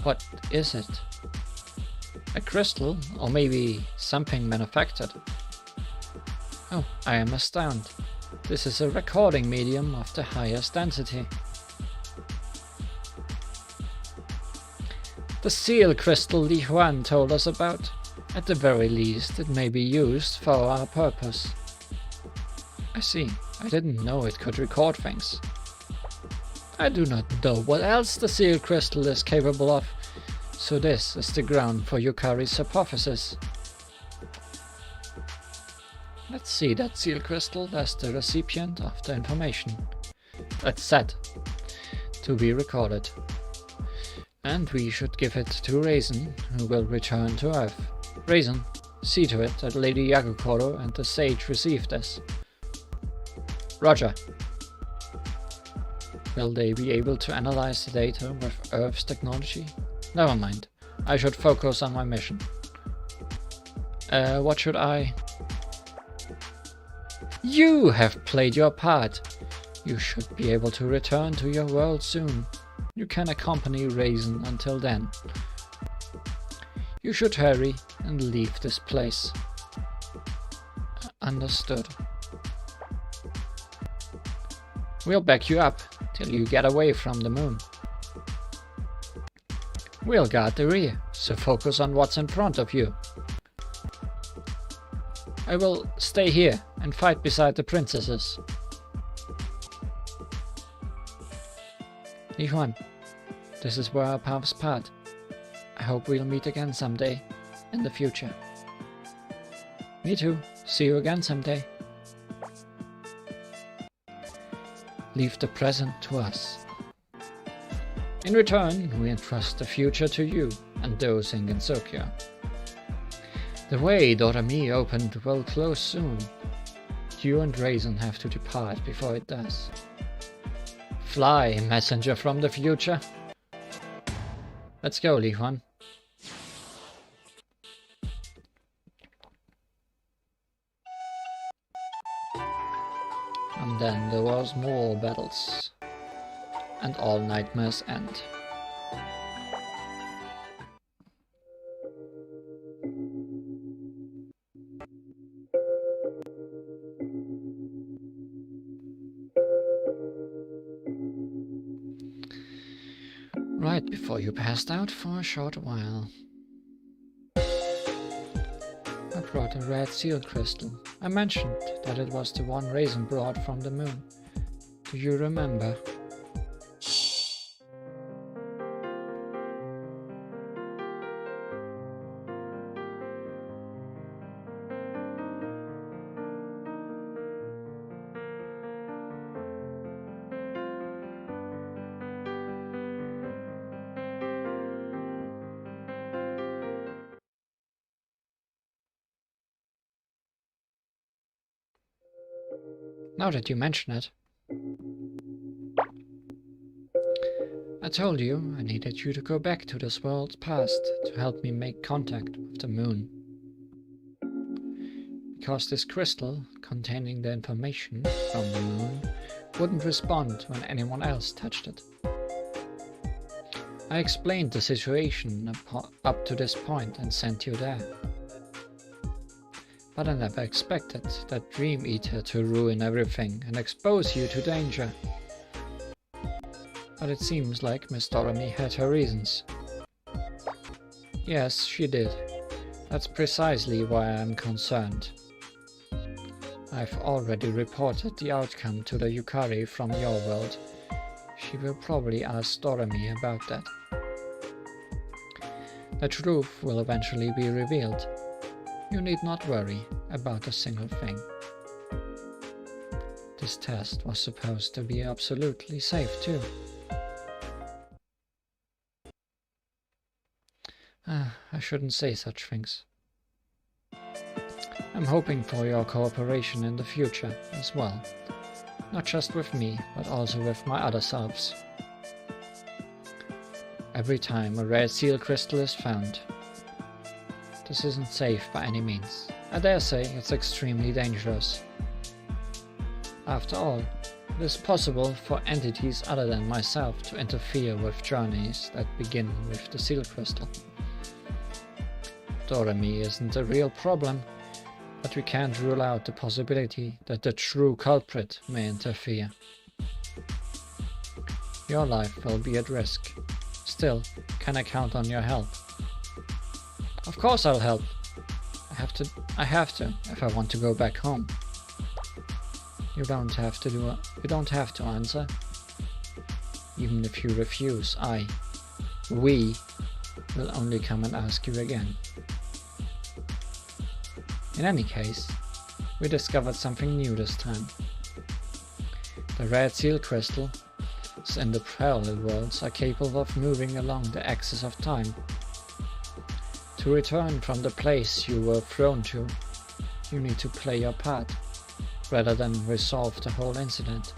What is it? A crystal, or maybe something manufactured? Oh, I am astounded. This is a recording medium of the highest density. The seal crystal Li Huan told us about. At the very least, it may be used for our purpose. I see. I didn't know it could record things. I do not know what else the seal crystal is capable of, so this is the ground for Yukari's hypothesis. Let's see that seal crystal as the recipient of the information. That's set to be recorded. And we should give it to Raisin, who will return to Earth. Raisin, see to it that Lady Yagokoro and the sage receive this. Roger. Will they be able to analyze the data with Earth's technology? Never mind. I should focus on my mission. What should I... You have played your part. You should be able to return to your world soon. You can accompany Raisin until then. You should hurry and leave this place. Understood. We'll back you up till you get away from the moon. We'll guard the rear, so focus on what's in front of you. I will stay here and fight beside the princesses. Li Huan, this is where our paths part. I hope we'll meet again someday, in the future. Me too. See you again someday. Leave the present to us. In return, we entrust the future to you and those in Gensokyo. The way Dorami opened will close soon. You and Raisin have to depart before it does. Fly, messenger from the future. Let's go, Li Huan. And then there was more battles. And all nightmares end. Right before you passed out for a short while. I brought a red seal crystal. I mentioned that it was the one Raisin brought from the moon. Do you remember? Now that you mention it. I told you I needed you to go back to this world's past to help me make contact with the moon. Because this crystal, containing the information from the moon, wouldn't respond when anyone else touched it. I explained the situation up to this point and sent you there. But I never expected that Dream Eater to ruin everything and expose you to danger. But it seems like Miss Doremi had her reasons. Yes, she did. That's precisely why I'm concerned. I've already reported the outcome to the Yukari from your world. She will probably ask Doremi about that. The truth will eventually be revealed. You need not worry about a single thing. This test was supposed to be absolutely safe too. I shouldn't say such things. I'm hoping for your cooperation in the future as well. Not just with me, but also with my other selves. Every time a rare seal crystal is found. This isn't safe by any means. I dare say it's extremely dangerous. After all, it is possible for entities other than myself to interfere with journeys that begin with the seal crystal. Doremi isn't a real problem, but we can't rule out the possibility that the true culprit may interfere. Your life will be at risk. Still, can I count on your help? Of course I'll help. I have to if I want to go back home. You don't have to answer. Even if you refuse, we will only come and ask you again. In any case, we discovered something new this time. The red seal crystals in the parallel worlds are capable of moving along the axis of time. To return from the place you were thrown to, you need to play your part, rather than resolve the whole incident.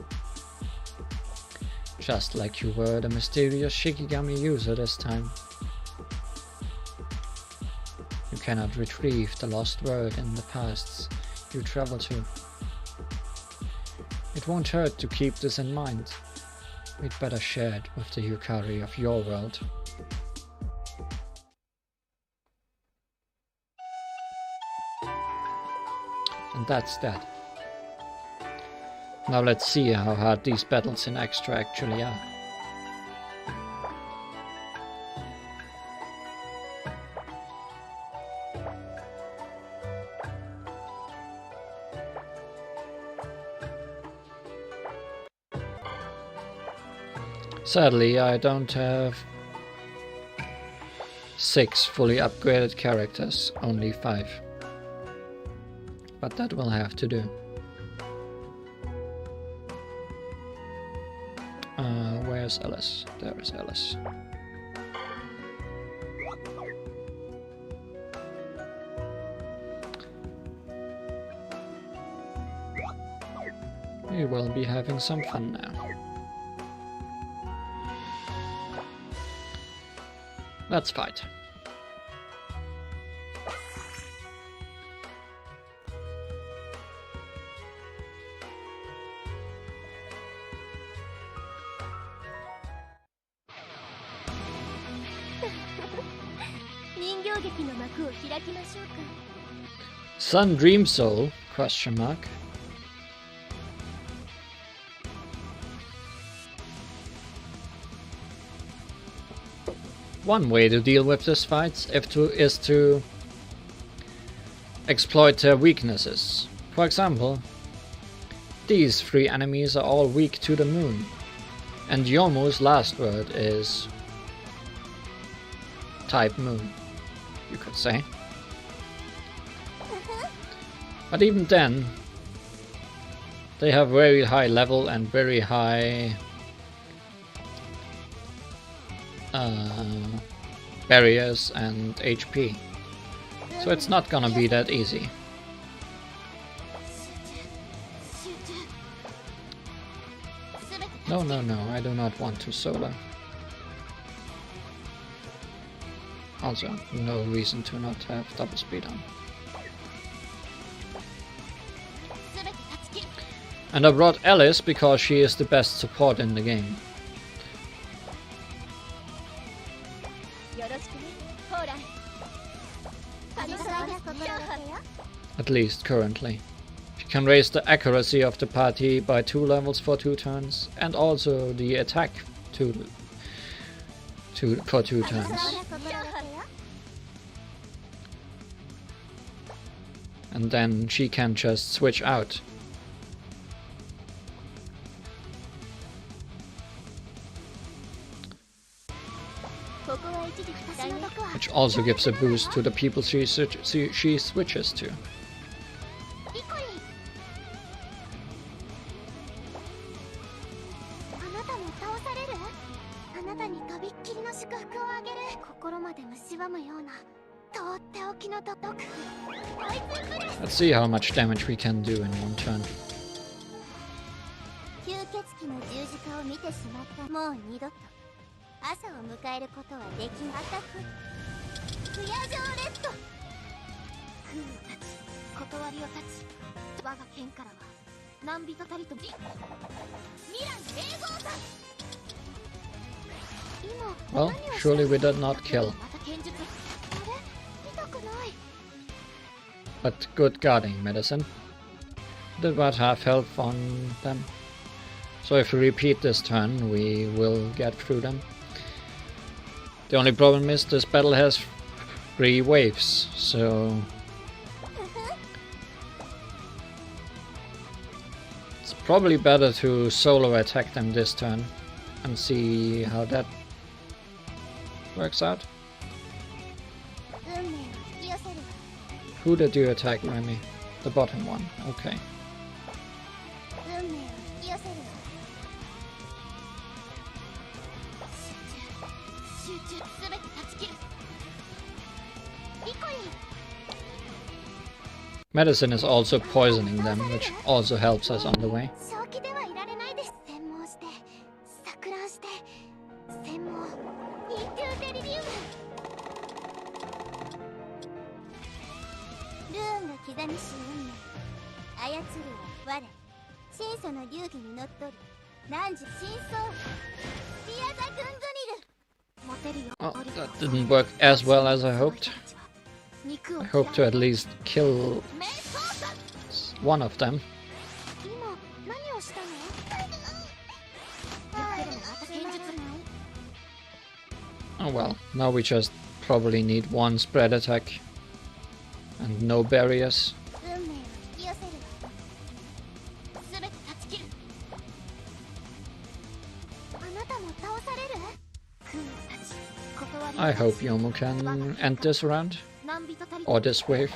Just like you were the mysterious Shikigami user this time. You cannot retrieve the lost word in the pasts you travel to. It won't hurt to keep this in mind. We'd better share it with the Yukari of your world. And that's that. Now let's see how hard these battles in Extra actually are. Sadly, I don't have 6 fully upgraded characters, only 5. But that will have to do. Where's Alice? There is Alice. We will be having some fun now. Let's fight. Sun Dream Soul? Question mark. One way to deal with this fight is to exploit their weaknesses. For example, these 3 enemies are all weak to the moon, and Yomu's last word is type moon, you could say. But even then, they have very high level and very high barriers and HP, so it's not gonna be that easy. No, no, no, I do not want to solo. Also, no reason to not have double speed on. And I brought Alice because she is the best support in the game. At least currently. She can raise the accuracy of the party by 2 levels for 2 turns, and also the attack for 2 turns. And then she can just switch out. Which also gives a boost to the people she switches to. Let's see how much damage we can do in 1 turn. Well, surely we did not kill. But good guarding medicine. Did about half health on them. So if we repeat this turn, we will get through them. The only problem is this battle has 3 waves, so it's probably better to solo attack them this turn and see how that works out. Who did you attack, Remy? The bottom one, okay. Medicine is also poisoning them, which also helps us on the way. Oh, that didn't work as well as I hoped. I hope to at least kill one of them. Oh well, now we just probably need 1 spread attack and no barriers. I hope Yomu can end this round, or this wave.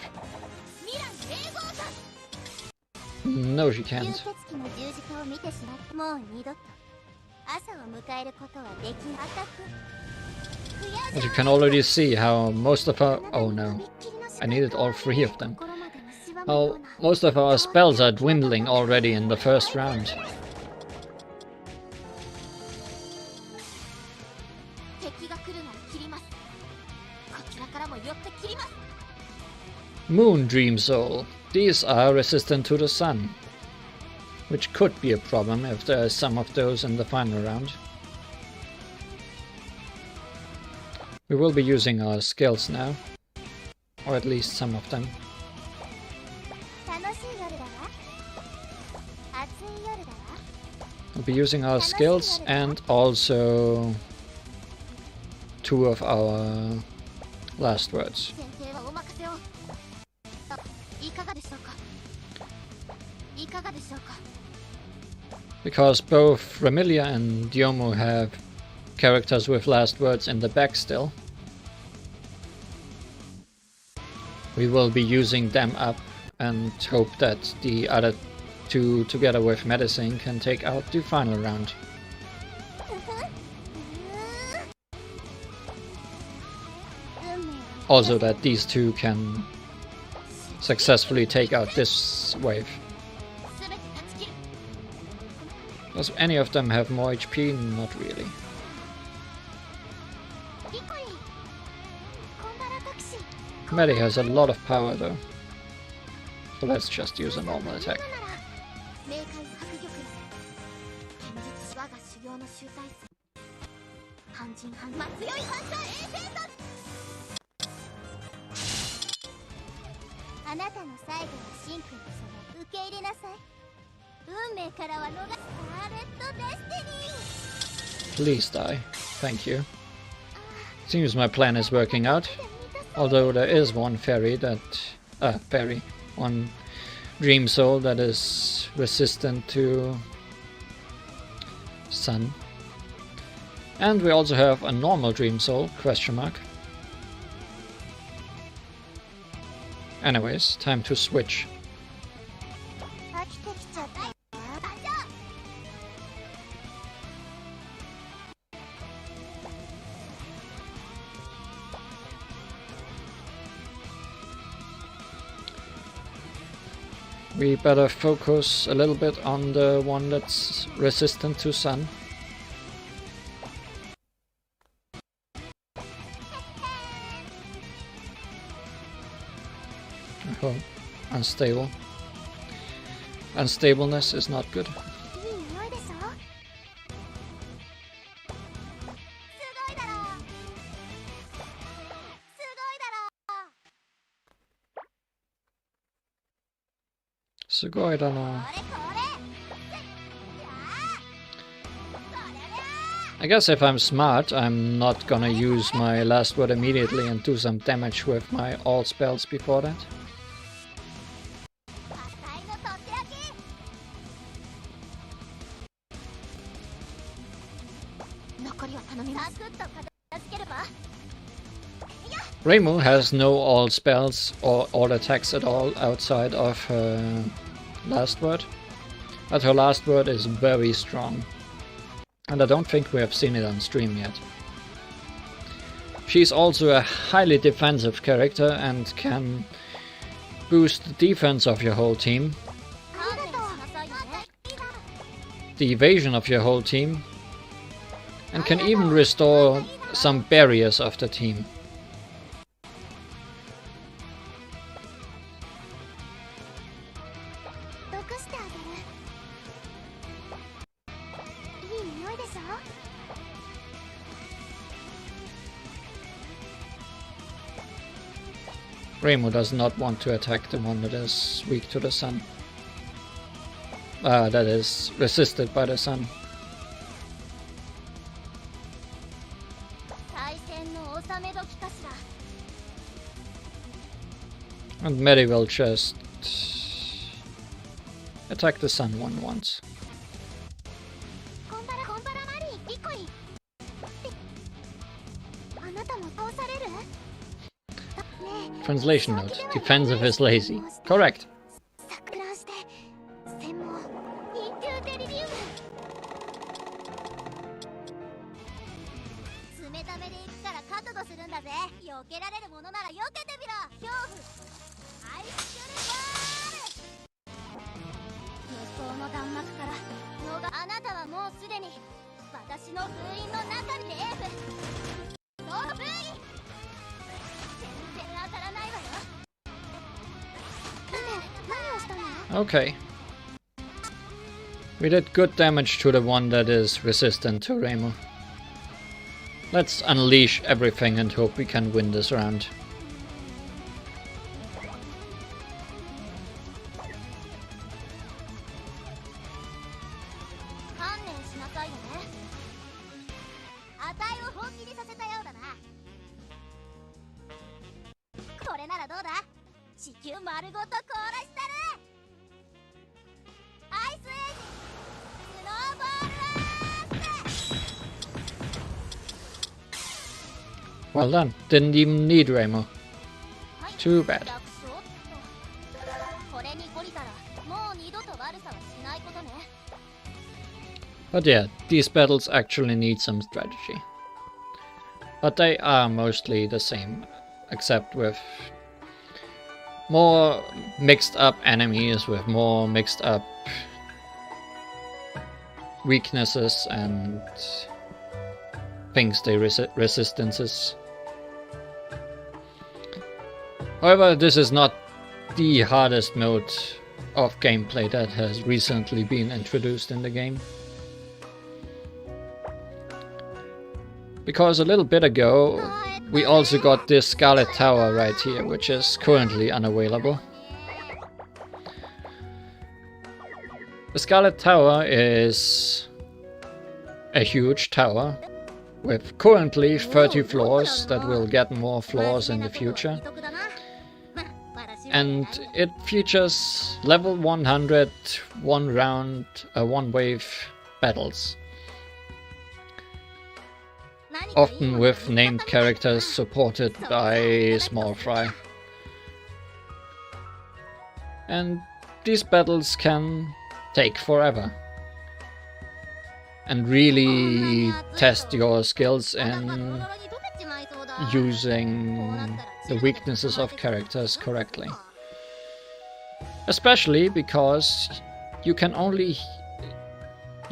No, she can't. But you can already see how most of our... oh no, I needed all 3 of them. How most of our spells are dwindling already in the first round. Moon Dream Soul. These are resistant to the sun, which could be a problem if there are some of those in the final round. We will be using our skills now, or at least some of them. We'll be using our skills and also 2 of our last words. Because both Remilia and Yomu have characters with last words in the back still, we will be using them up and hope that the other 2 together with medicine can take out the final round. Also that these 2 can successfully take out this wave. Does any of them have more HP? Not really. Medi has a lot of power though. So let's just use a normal attack. Please die. Thank you. Seems my plan is working out. Although there is one fairy that... one dream soul that is resistant to sun. And we also have a normal dream soul, question mark. Anyways, time to switch. We better focus a little bit on the one that's resistant to sun. Oh, unstable. Unstableness is not good. Sugoi da no. I guess if I'm smart, I'm not gonna use my last word immediately and do some damage with my all spells before that. Reimu has no all spells or all attacks at all outside of her last word, but her last word is very strong, and I don't think we have seen it on stream yet. She's also a highly defensive character and can boost the defense of your whole team, the evasion of your whole team, and can even restore some barriers of the team. Reimu does not want to attack the one that is weak to the sun. That is resisted by the sun. And Medi will just attack the sun one once. Translation note: defensive is lazy. Correct. Okay. We did good damage to the one that is resistant to Reimu. Let's unleash everything and hope we can win this round. Well done. Didn't even need Reimu. Too bad. But yeah, these battles actually need some strategy. But they are mostly the same, except with more mixed up enemies, with more mixed up weaknesses and things they resistances. However, this is not the hardest mode of gameplay that has recently been introduced in the game. Because a little bit ago we also got this Scarlet Tower right here, which is currently unavailable. The Scarlet Tower is a huge tower with currently 30 floors that will get more floors in the future. And it features level 100 one wave battles. Often with named characters supported by Small Fry. And these battles can take forever. And really test your skills in using the weaknesses of characters correctly. Especially because you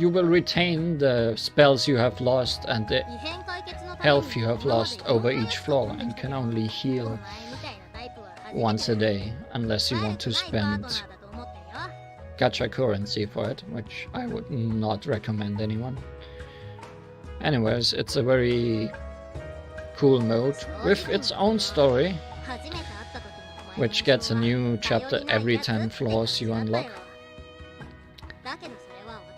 will retain the spells you have lost and the health you have lost over each floor, and can only heal once a day unless you want to spend gacha currency for it, which I would not recommend anyone. Anyways, it's a very cool mode with its own story, which gets a new chapter every 10 floors you unlock.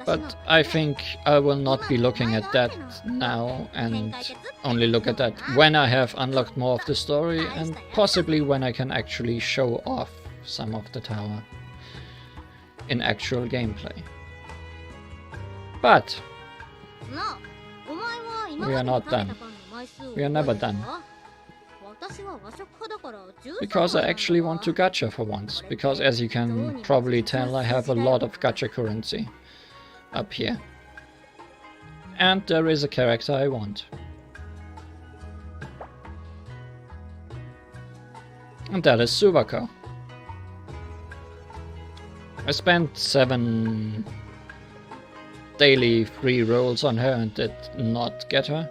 But I think I will not be looking at that now, and only look at that when I have unlocked more of the story, and possibly when I can actually show off some of the tower in actual gameplay. But we are not done. We are never done. Because I actually want to gacha for once, because as you can probably tell, I have a lot of gacha currency up here. And there is a character I want. And that is Subako. I spent 7 daily free rolls on her and did not get her.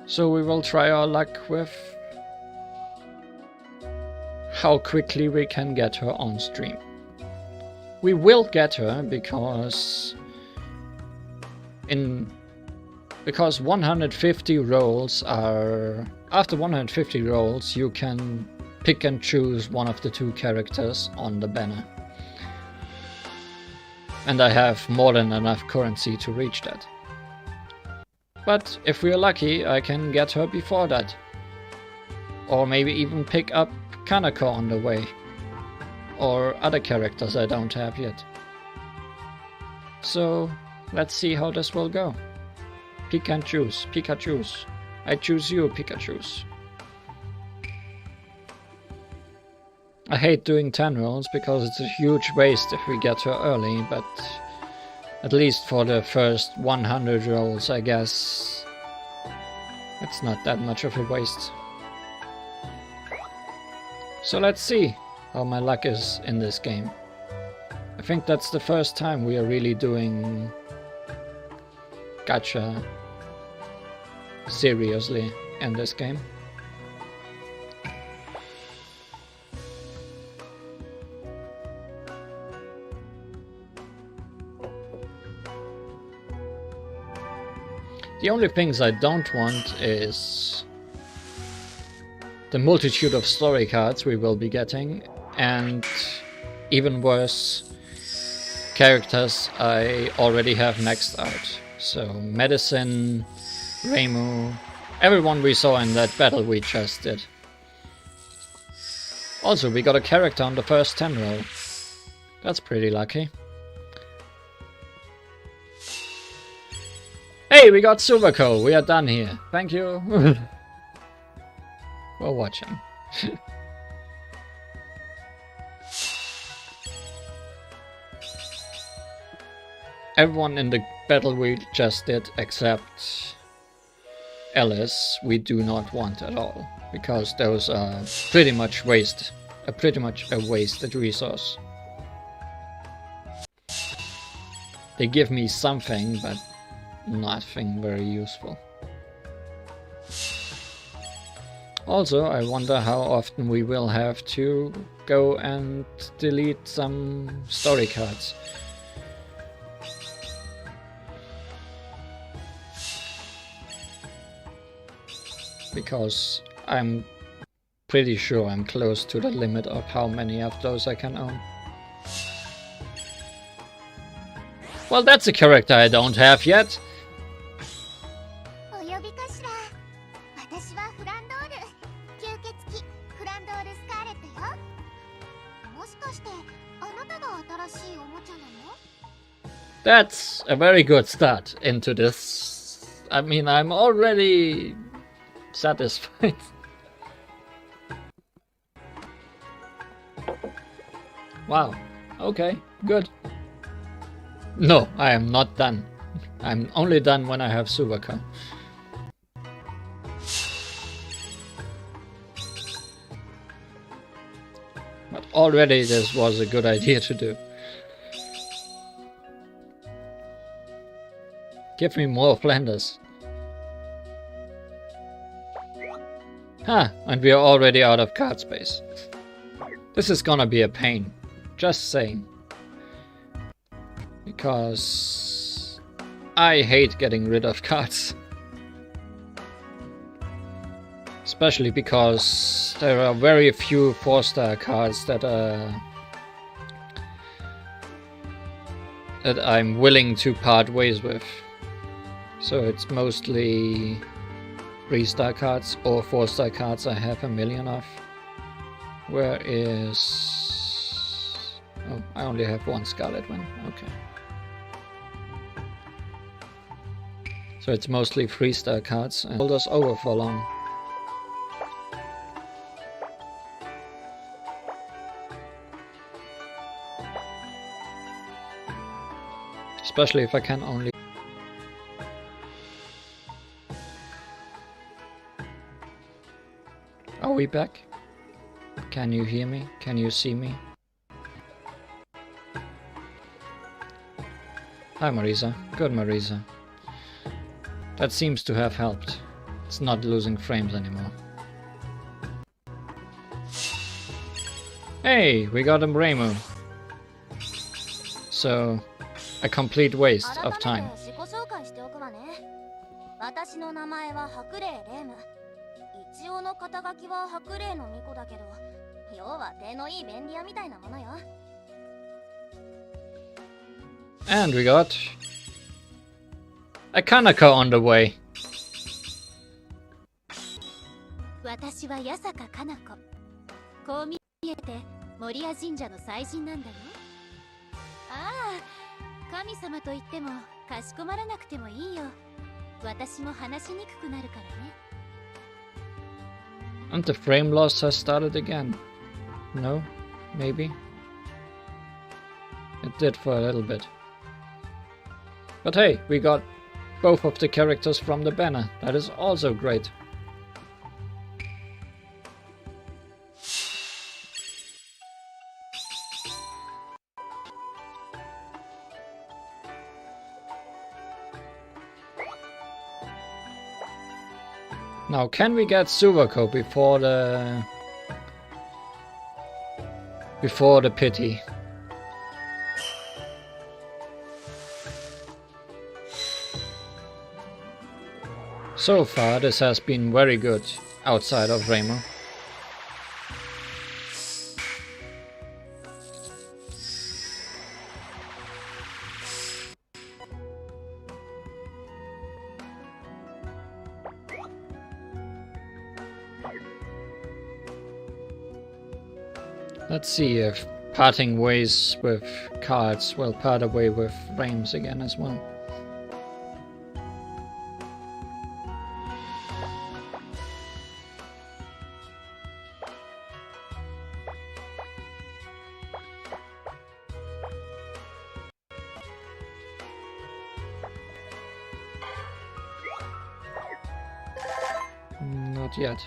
So we will try our luck with how quickly we can get her on stream. We will get her because 150 rolls are... After 150 rolls you can pick and choose one of the 2 characters on the banner. And I have more than enough currency to reach that. But if we are lucky, I can get her before that. Or maybe even pick up Kanako on the way. Or other characters I don't have yet. So let's see how this will go. Pick and choose, Pikachus. I choose you, Pikachus. I hate doing 10 rolls because it's a huge waste if we get her early, but at least for the first 100 rolls, I guess it's not that much of a waste. So let's see how my luck is in this game. I think that's the first time we are really doing gacha seriously in this game. The only things I don't want is the multitude of story cards we will be getting, and even worse, characters I already have maxed out. So Medicine, Reimu, everyone we saw in that battle we just did. Also, we got a character on the first 10 roll. That's pretty lucky. Hey, we got Subako. We are done here. Thank you for watching. Everyone in the battle we just did except Alice we do not want at all, because those are pretty much a wasted resource. They give me something, but nothing very useful. Also, I wonder how often we will have to go and delete some story cards. Because I'm pretty sure I'm close to the limit of how many of those I can own. Well, that's a character I don't have yet. That's a very good start into this. I mean, I'm already satisfied. Wow. Okay, good. No, I am not done. I'm only done when I have Subaka. But already this was a good idea to do. Give me more Flanders. Ha! And we are already out of card space. This is gonna be a pain. Just saying. Because I hate getting rid of cards. Especially because there are very few 4-star cards that I'm willing to part ways with. So it's mostly 3-star cards or 4-star cards I have a million of. Where is... Oh, I only have one Scarlet one. Okay. So it's mostly 3-star cards and hold us over for long. Especially if I can only... Are we back? Can you hear me? Can you see me? Hi Marisa. Good Marisa. That seems to have helped. It's not losing frames anymore. Hey, we got a Remu. So, a complete waste of time. And we got a Kanaka on the way. 私は八坂かな子。こう見えて守谷神社の祭神なんだよ。ああ、神様と言ってもかしこまらなくてもいいよ。私も話しにくくなるからね。And the frame loss has started again. No? Maybe? It did for a little bit. But hey, we got both of the characters from the banner. That is also great. Now, can we get Suvako before the pity? So far, this has been very good outside of Remo. Let's see if parting ways with cards will part away with frames again as well. Not yet.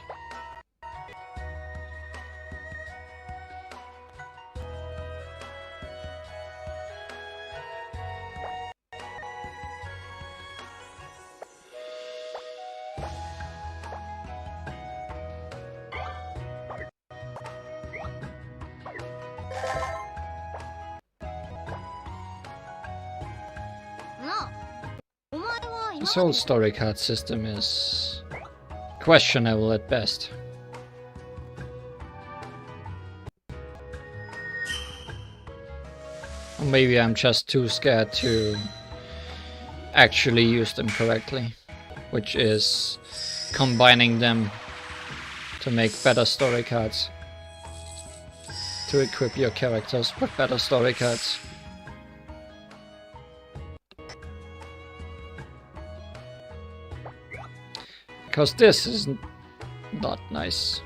This whole story card system is questionable at best. Or maybe I'm just too scared to actually use them correctly, which is combining them to make better story cards, to equip your characters with better story cards. Because this is not nice.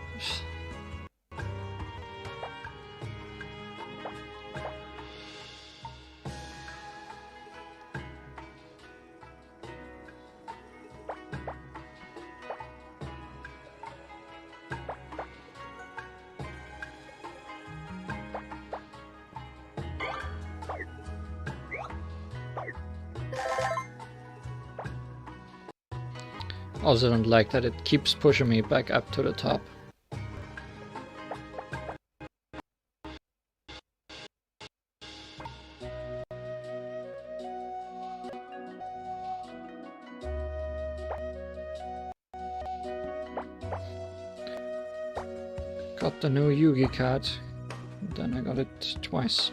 Also don't like that it keeps pushing me back up to the top. Got the new Yugi card, then I got it twice.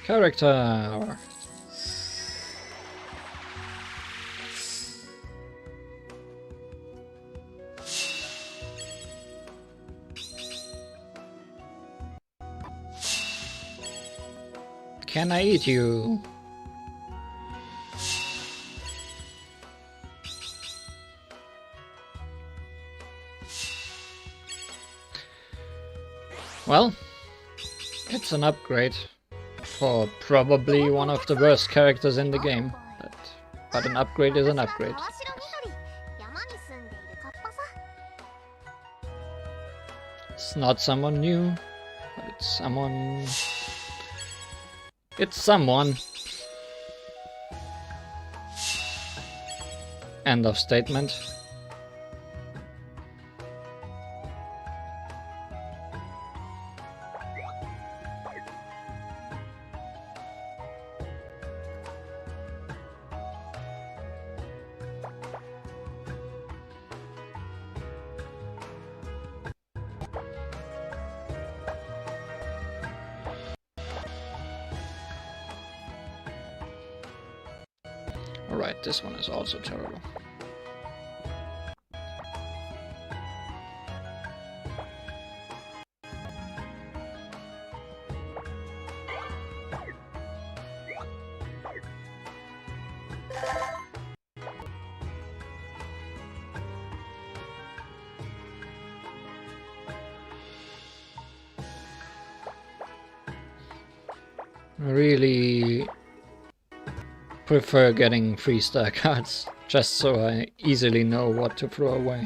Character! Can I eat you? Well, it's an upgrade for probably one of the worst characters in the game, but an upgrade is an upgrade. It's not someone new, but it's someone... It's someone. End of statement. Alright, this one is also terrible. I really prefer getting 3-star cards, just so I easily know what to throw away.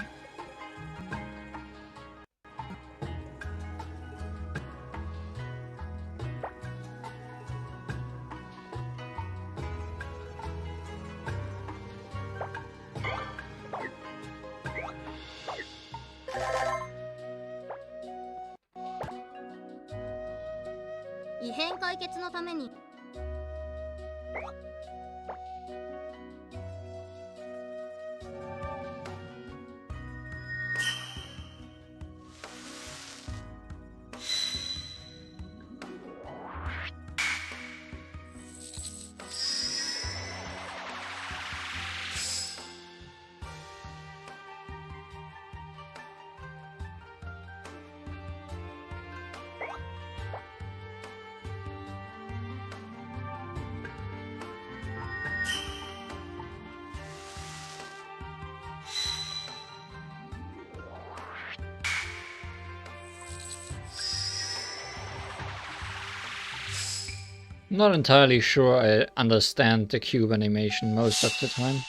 Not entirely sure I understand the cube animation most of the time.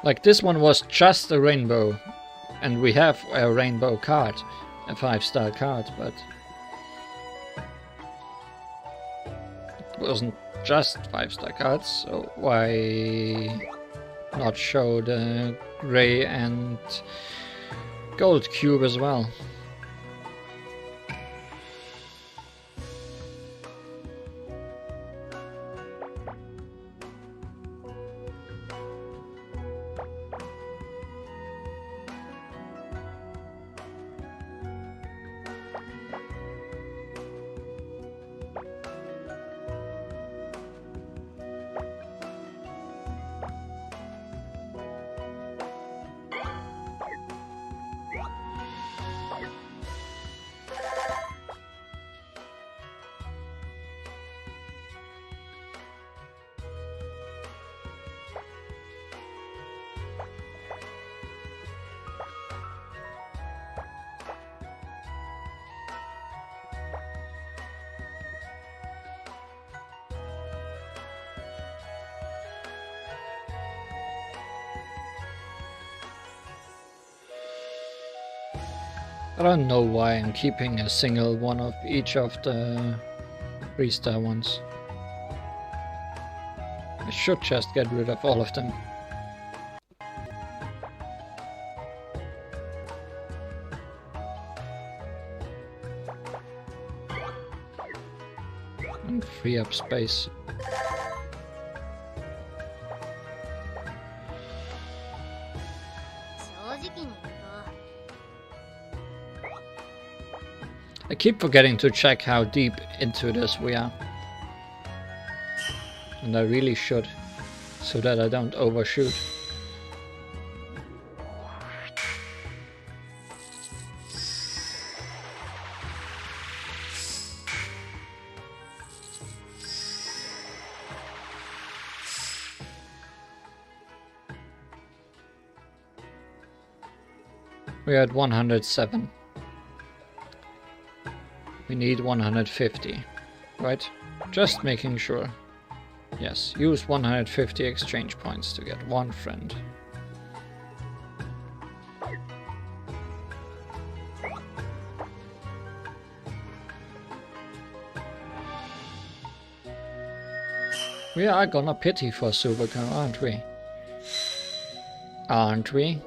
Like this one was just a rainbow, and we have a rainbow card, a 5-star card, but it wasn't just 5-star cards, so why not show the gray and gold cube as well? I don't know why I'm keeping a single one of each of the 3-star ones. I should just get rid of all of them. And free up space. I keep forgetting to check how deep into this we are. And I really should, so that I don't overshoot. We're at 107. We need 150, right? Just making sure. Yes, use 150 exchange points to get one friend. We are gonna pity for Supercar, aren't we? Aren't we?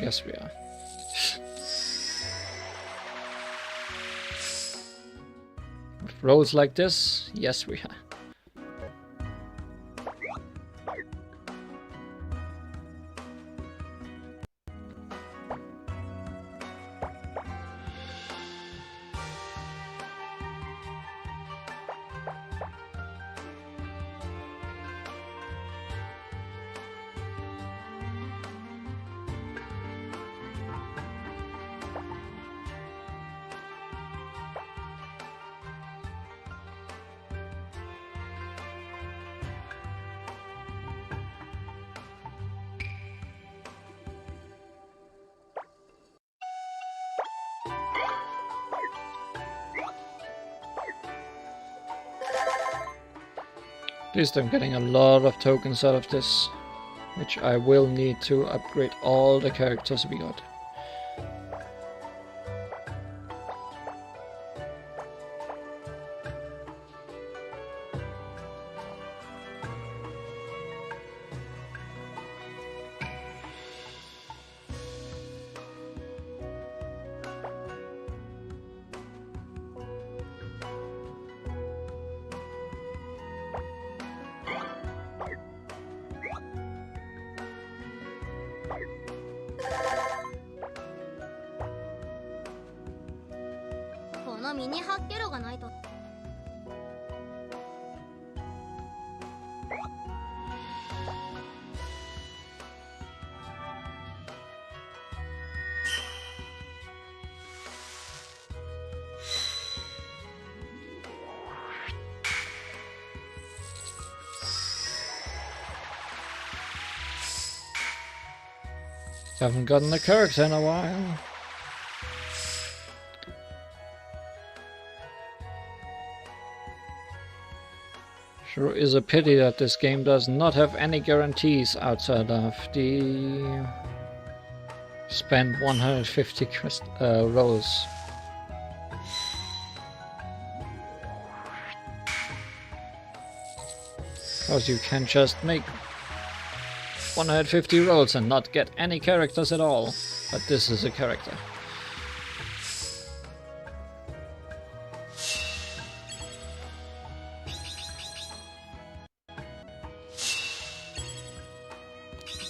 Yes, we are. With rolls like this, yes, we are. At least I'm getting a lot of tokens out of this, which I will need to upgrade all the characters we got. Haven't gotten a character in a while. Sure is a pity that this game does not have any guarantees outside of the spend 150 rolls. Because you can just make 150 rolls and not get any characters at all. But this is a character.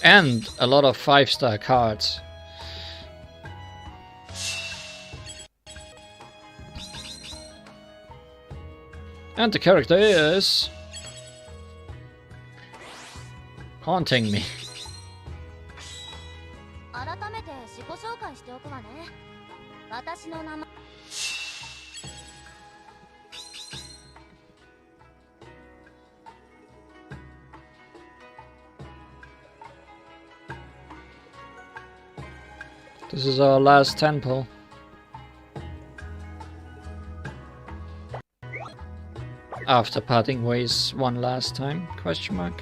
And a lot of 5-star cards. And the character is haunting me. This is our last temple. After parting ways one last time? Question mark.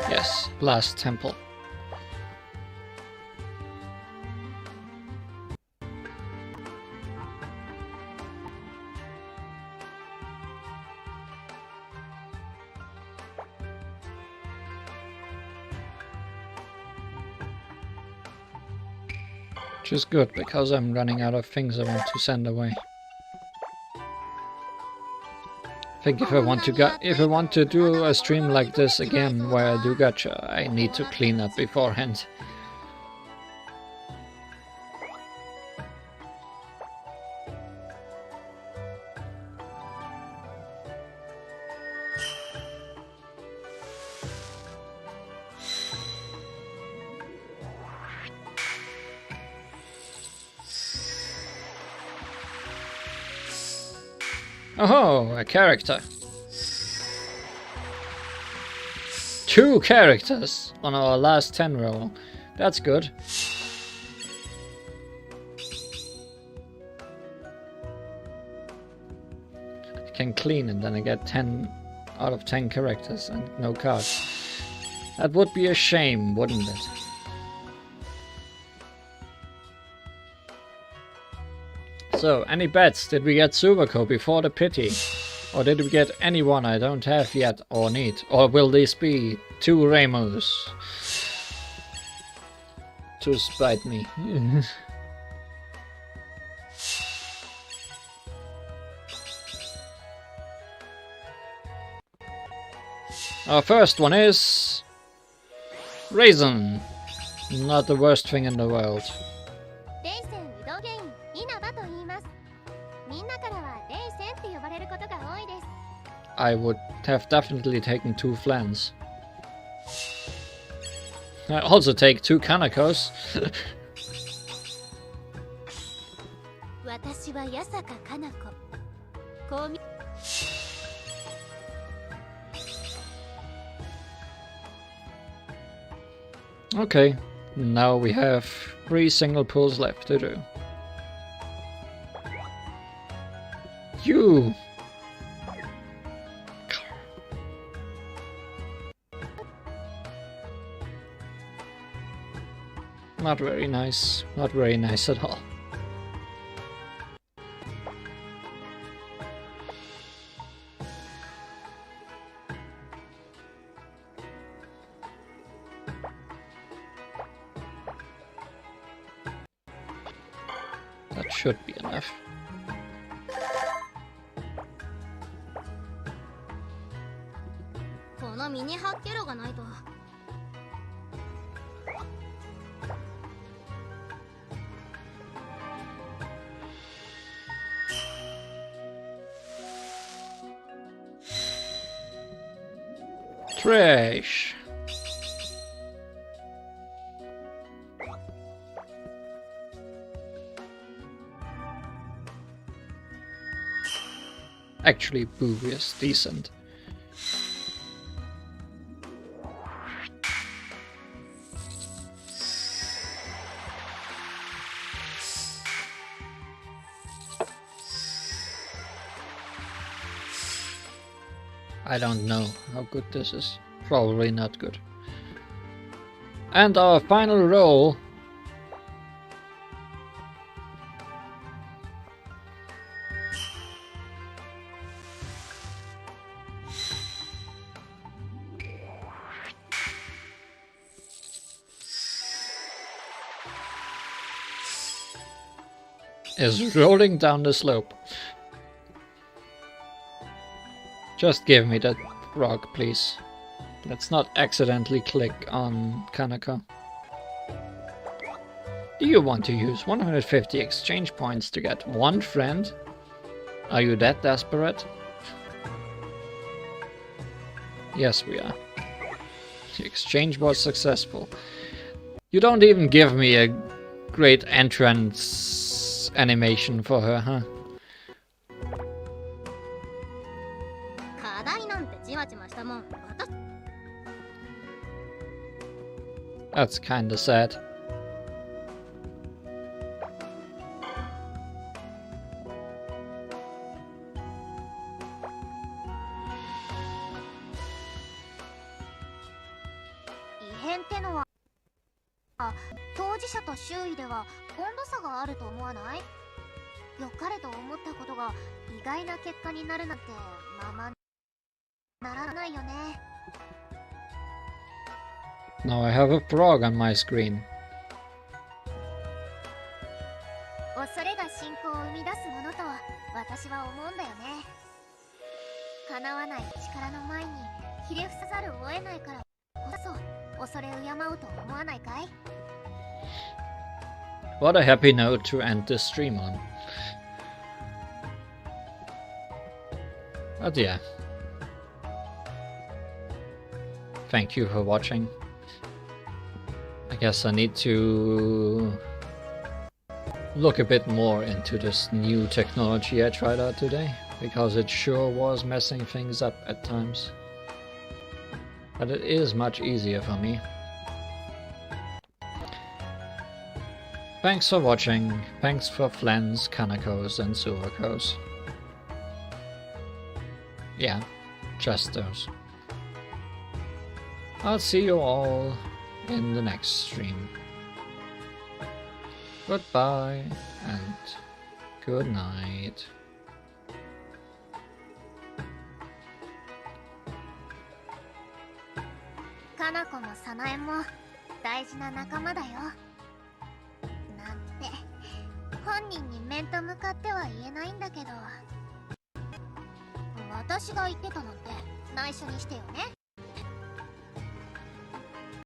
Yes, last temple. Which is good because I'm running out of things I want to send away. I think if I want to do a stream like this again where I do gacha, I need to clean up beforehand. Oh, a character. 2 characters on our last 10 roll. That's good. I can clean and then I get 10 out of 10 characters and no cards. That would be a shame, wouldn't it? So, any bets? Did we get Subako before the pity? Or did we get anyone I don't have yet or need? Or will this be 2 Ramos? To spite me. Our first one is Raisin. Not the worst thing in the world. I would have definitely taken 2 flans. I also take 2 Kanakos. Okay, now we have 3 single pulls left to do. You! Not very nice. Not very nice at all. That should be enough. Trash. Actually, Boo is decent. I don't know how good this is. Probably not good. And our final roll is rolling down the slope. Just give me that rock, please. Let's not accidentally click on Kanako. Do you want to use 150 exchange points to get one friend? Are you that desperate? Yes, we are. The exchange was successful. You don't even give me a great entrance animation for her, huh? That's kinda sad. Now I have a frog on my screen. What a happy note to end this stream on. But yeah. Thank you for watching. I guess I need to look a bit more into this new technology I tried out today, because it sure was messing things up at times. But it is much easier for me. Thanks for watching. Thanks for Flens, Kanakos and Silverkos. Yeah, just those. I'll see you all in the next stream. Goodbye and good night. かな子も早苗も大事な仲間だよ。なんて本人に面と向かっては言えないんだけど、私が言ってたなんて内緒にしてよね。